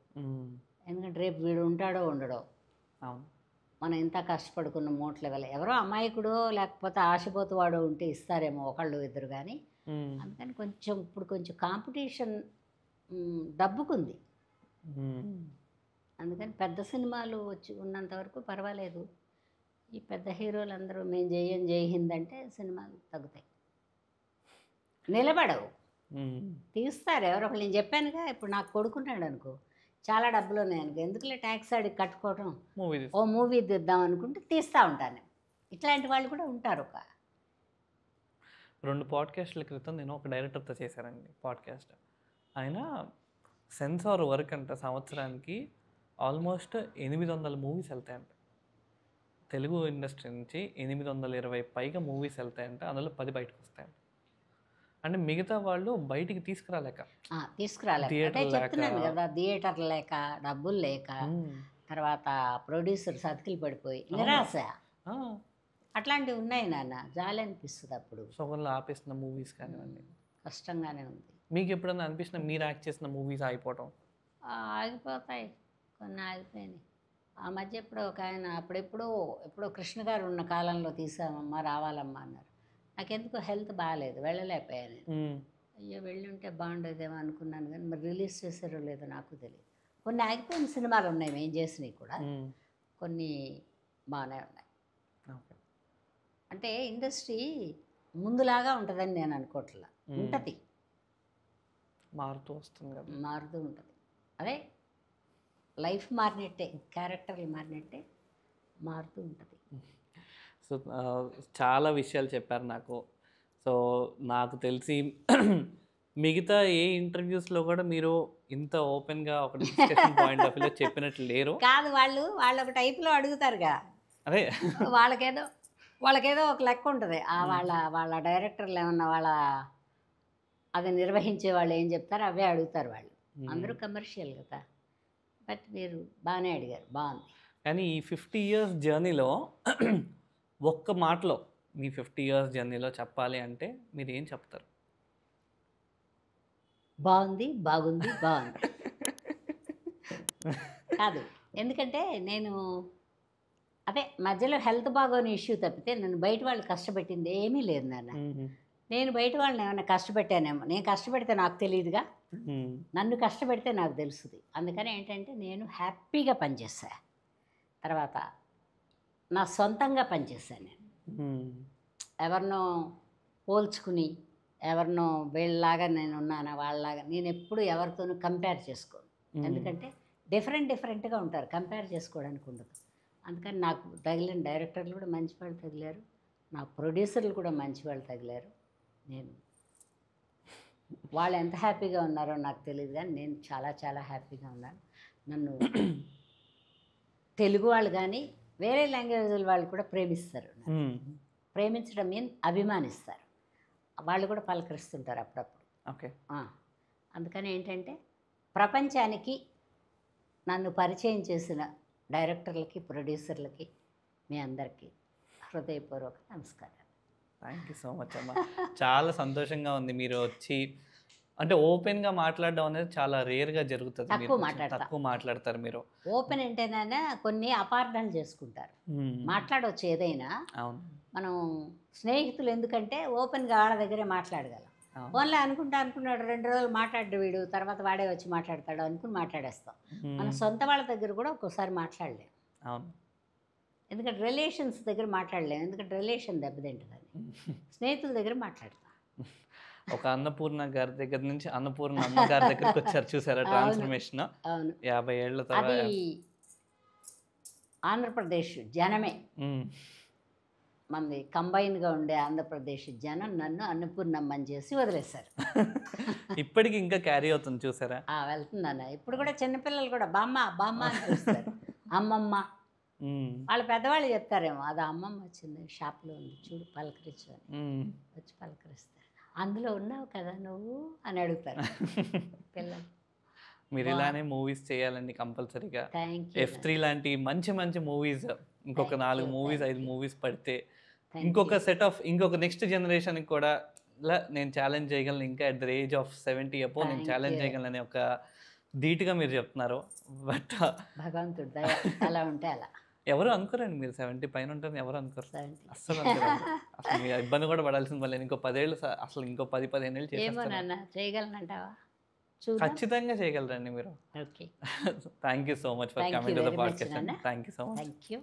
ఎందుకంటే రేపు వీడు ఉంటాడో ఉండడో, మనం ఎంత కష్టపడుకున్న మూటలు ఇవ్వాలి. ఎవరో అమాయకుడో లేకపోతే ఆశపోతు వాడో ఉంటే ఇస్తారేమో ఒకళ్ళు ఇద్దరు, కానీ అందుకని ఇప్పుడు కొంచెం కాంపిటీషన్ డబ్బుకుంది. అందుకని పెద్ద సినిమాలు వచ్చి ఉన్నంత వరకు పర్వాలేదు. ఈ పెద్ద హీరోలు అందరూ మేము జై హింద్ అంటే సినిమాలు తగ్గుతాయి, నిలబడవు, తీస్తారు ఎవరో ఒకళ్ళు. నేను చెప్పానుగా, ఇప్పుడు నాకు కొడుకున్నాడు అనుకో, చాలా డబ్బులు ఉన్నాయి అనుకో, ఎందుకులే ట్యాక్స్ అడిగి కట్టుకోవటం, ఓ మూవీ తీద్దాం అనుకుంటే తీస్తూ ఉంటాను. ఇట్లాంటి వాళ్ళు కూడా ఉంటారు. ఒక 2 పాడ్కాస్ట్ల క్రితం నేను ఒక డైరెక్టర్తో చేశానండి పాడ్కాస్ట్. ఆయన సెన్సార్ వర్క్ అంట సంవత్సరానికి ఆల్మోస్ట్ 800 మూవీస్ వెళ్తాయంట. తెలుగు ఇండస్ట్రీ నుంచి 820 పైగా మూవీస్ వెళ్తాయంట, అందులో 10 బయటకు వస్తాయంట. అంటే మిగతా వాళ్ళు బయటికి తీసుకురాలేక అదే చెప్తున్నాను కదా, థియేటర్ లేక, డబ్బులు లేక, తర్వాత ప్రొడ్యూసర్స్ అతికిలు పడిపోయి నిరాశ, అట్లాంటివి ఉన్నాయి నాన్న. జాలి అనిపిస్తుంది అప్పుడు. సగంలో ఆపేసిన మూవీస్ కానివ్వండి, కష్టంగానే ఉంది. మీకు ఎప్పుడైనా అనిపించిన మీరు యాక్ట్ చేసిన మూవీస్ ఆగిపోవటం? ఆగిపోతాయి, కొన్ని ఆగిపోయినాయి. ఆ మధ్య ఎప్పుడో ఒక ఆయన ఎప్పుడో కృష్ణ గారు ఉన్న కాలంలో తీసామమ్మా రావాలమ్మా అన్నారు. నాకెందుకో హెల్త్ బాగాలేదు, వెళ్ళలేకపోయాను. అయ్యో వెళ్ళుంటే బాగుండేదేమో అనుకున్నాను, కానీ మరి రిలీజ్ చేసారో లేదో నాకు తెలియదు. కొన్ని ఆగిపోయిన సినిమాలు ఉన్నాయి మేము చేసినవి కూడా, కొన్ని బాగానే ఉన్నాయి. అంటే ఇండస్ట్రీ ముందులాగా ఉంటుందని నేను అనుకోవట్లా, ఉంటుంది, మారుతూ వస్తుంది కదా, మారుతూ ఉంటుంది. అదే లైఫ్ మారినట్టే, క్యారెక్టర్లు మారినట్టే మారుతూ ఉంటుంది. సో చాలా విషయాలు చెప్పారు నాకు. సో నాకు తెలిసి మిగతా ఏ ఇంటర్వ్యూస్లో కూడా మీరు ఇంత ఓపెన్గా ఒక డిస్కషన్ పాయింట్ ఆఫ్ వ్యూలో చెప్పినట్లు లేరు. కాదు, వాళ్ళు ఒక టైప్లో అడుగుతారుగా, అదే వాళ్ళకేదో వాళ్ళకేదో ఒక లెక్క ఉంటుంది వాళ్ళ డైరెక్టర్లు ఏమన్నా అది నిర్వహించే వాళ్ళు ఏం చెప్తారో అవే అడుగుతారు వాళ్ళు. అందరూ కమర్షియల్ కదా. బట్ మీరు బాగానే అడిగారు, బాగుంది. కానీ ఈ 50 years జర్నీలో ఒక్క మాటలో మీ 50 years జర్నీలో చెప్పాలి అంటే మీరు ఏం చెప్తారు? బాగుంది, బాగుంది, బాగుంది. కాదు, ఎందుకంటే నేను అదే మధ్యలో హెల్త్ బాగోని ఇష్యూ తప్పితే నన్ను బయట వాళ్ళు కష్టపెట్టింది ఏమీ లేదు నాన్న. నేను బయట వాళ్ళని ఏమైనా కష్టపెట్టానేమో. నేను కష్టపెడితే నాకు తెలియదుగా, నన్ను కష్టపెడితే నాకు తెలుస్తుంది. అందుకని ఏంటంటే నేను హ్యాపీగా పనిచేసా. తర్వాత నా సొంతంగా పనిచేశాను నేను. ఎవరినో పోల్చుకుని ఎవరినో వీళ్ళలాగా నేను ఉన్నానా వాళ్ళలాగా నేను ఎప్పుడు ఎవరితోనూ కంపేర్ చేసుకోను. ఎందుకంటే డిఫరెంట్గా ఉంటారు, కంపేర్ చేసుకోవడానికి ఉండదు. అందుకని నాకు తగిలిన డైరెక్టర్లు కూడా మంచి వాళ్ళు తగిలారు, నా ప్రొడ్యూసర్లు కూడా మంచి వాళ్ళు తగిలారు. నేను వాళ్ళు ఎంత హ్యాపీగా ఉన్నారో నాకు తెలియదు, కానీ నేను చాలా చాలా హ్యాపీగా ఉన్నాను. నన్ను తెలుగు వాళ్ళు కానీ వేరే లాంగ్వేజ్ వాళ్ళు కూడా ప్రేమిస్తారు. ప్రేమించడం మీన్ అభిమానిస్తారు. వాళ్ళు కూడా పలకరిస్తుంటారు అప్పుడప్పుడు. ఓకే. అందుకని ఏంటంటే ప్రపంచానికి నన్ను పరిచయం చేసిన డైరెక్టర్లకి, ప్రొడ్యూసర్లకి, మీ అందరికీ హృదయపూర్వక నమస్కారం. థ్యాంక్ యూ సో మచ్ అమ్మ. చాలా సంతోషంగా ఉంది మీరు వచ్చి, అంటే ఓపెన్గా మాట్లాడడం అనేది చాలా రేర్గా జరుగుతుంది. తక్కువ మాట్లాడతారు మీరు. ఓపెన్ అంటేనైనా కొన్ని అపార్థాలు చేసుకుంటారు. మాట్లాడవచ్చు ఏదైనా. అవును. మనం స్నేహితులు ఎందుకంటే ఓపెన్గా వాళ్ళ దగ్గరే మాట్లాడగలం. ఓన్లీ అనుకున్నాడు 2 రోజులు మాట్లాడు వీడు, తర్వాత వాడే వచ్చి మాట్లాడతాడు అనుకుని మాట్లాడేస్తాం. మన సొంత వాళ్ళ దగ్గర కూడా ఒక్కోసారి మాట్లాడలేం. అవును. ఎందుకంటే రిలేషన్స్ దగ్గర మాట్లాడలేము, ఎందుకంటే రిలేషన్ దెబ్బతింటుంది. స్నేహితుల దగ్గర మాట్లాడతాం. ఒక అన్నపూర్ణ గారి దగ్గర నుంచి అన్నపూర్ణ అమ్మ గారి దగ్గరకు వచ్చారు, చూసారా ట్రాన్స్ఫర్మేషన్? అవును. 50 ఏళ్ళ అది తర్వాత ఆంధ్రప్రదేశ్ జనమే, మనది కంబైన్గా ఉండే ఆంధ్రప్రదేశ్ జనం నన్ను అన్నపూర్ణమ్మని చేసి వదిలేశారు. ఇప్పటికి ఇంకా క్యారీ అవుతుంది, చూసారా? వెళ్తుందన్న. ఇప్పుడు కూడా చిన్నపిల్లలు కూడా బామ్మ బామ్మ అని చూస్తారు, అమ్మమ్మ. వాళ్ళ పెద్దవాళ్ళు చెప్తారేమో, అది అమ్మమ్మ వచ్చింది, షాప్లో ఉంది చూడు పలకరించు అని. వచ్చి పలకరిస్తారు. అందులో ఉన్నావు కదా నువ్వు అని అడుగుతారు పిల్లలు. మీరు ఇలానే మూవీస్ చేయాలండి కంపల్సరీగా. Thank you. F3 లాంటి మంచి మంచి మూవీస్, ఇంకొక 4 మూవీస్ 5 మూవీస్ పడితే ఇంకొక సెట్ ఆఫ్ ఇంకొక నెక్స్ట్ జనరేషన్కి కూడా ఇలా నేను ఛాలెంజ్ చేయగలను. ఇంకా అట్ ద ఏజ్ ఆఫ్ 70 అపో నేను ఛాలెంజ్ చేయగలను అనే ఒక ధీటుగా మీరు చెప్తున్నారు. బట్ భగవంతుడు అలా ఉంటే అలా. ఎవరు అనుకోరండి మీరు 70 పైన ఉంటారని ఎవరు అనుకోరు, అస్సలు అనుకోరు. అసలు మీరు ఇబ్బంది కూడా పడాల్సింది మళ్ళీ ఇంకో 10 ఏళ్ళు, అసలు ఇంకో 10-15 ఏళ్ళు చేస్తారు. చేయగలనంటావా? ఖచ్చితంగా చేయగలరండి మీరు. Okay. Thank you so much for coming to the podcast. Thank you so much. Thank you.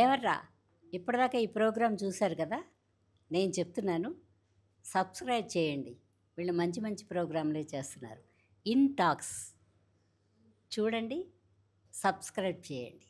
ఏవర్రా ఇప్పటిదాకా ఈ ప్రోగ్రాం చూశారు కదా, నేను చెప్తున్నాను సబ్స్క్రైబ్ చేయండి. వీళ్ళు మంచి మంచి ప్రోగ్రాంలే చేస్తున్నారు. ఇన్ టాక్స్ చూడండి, సబ్స్క్రైబ్ చేయండి.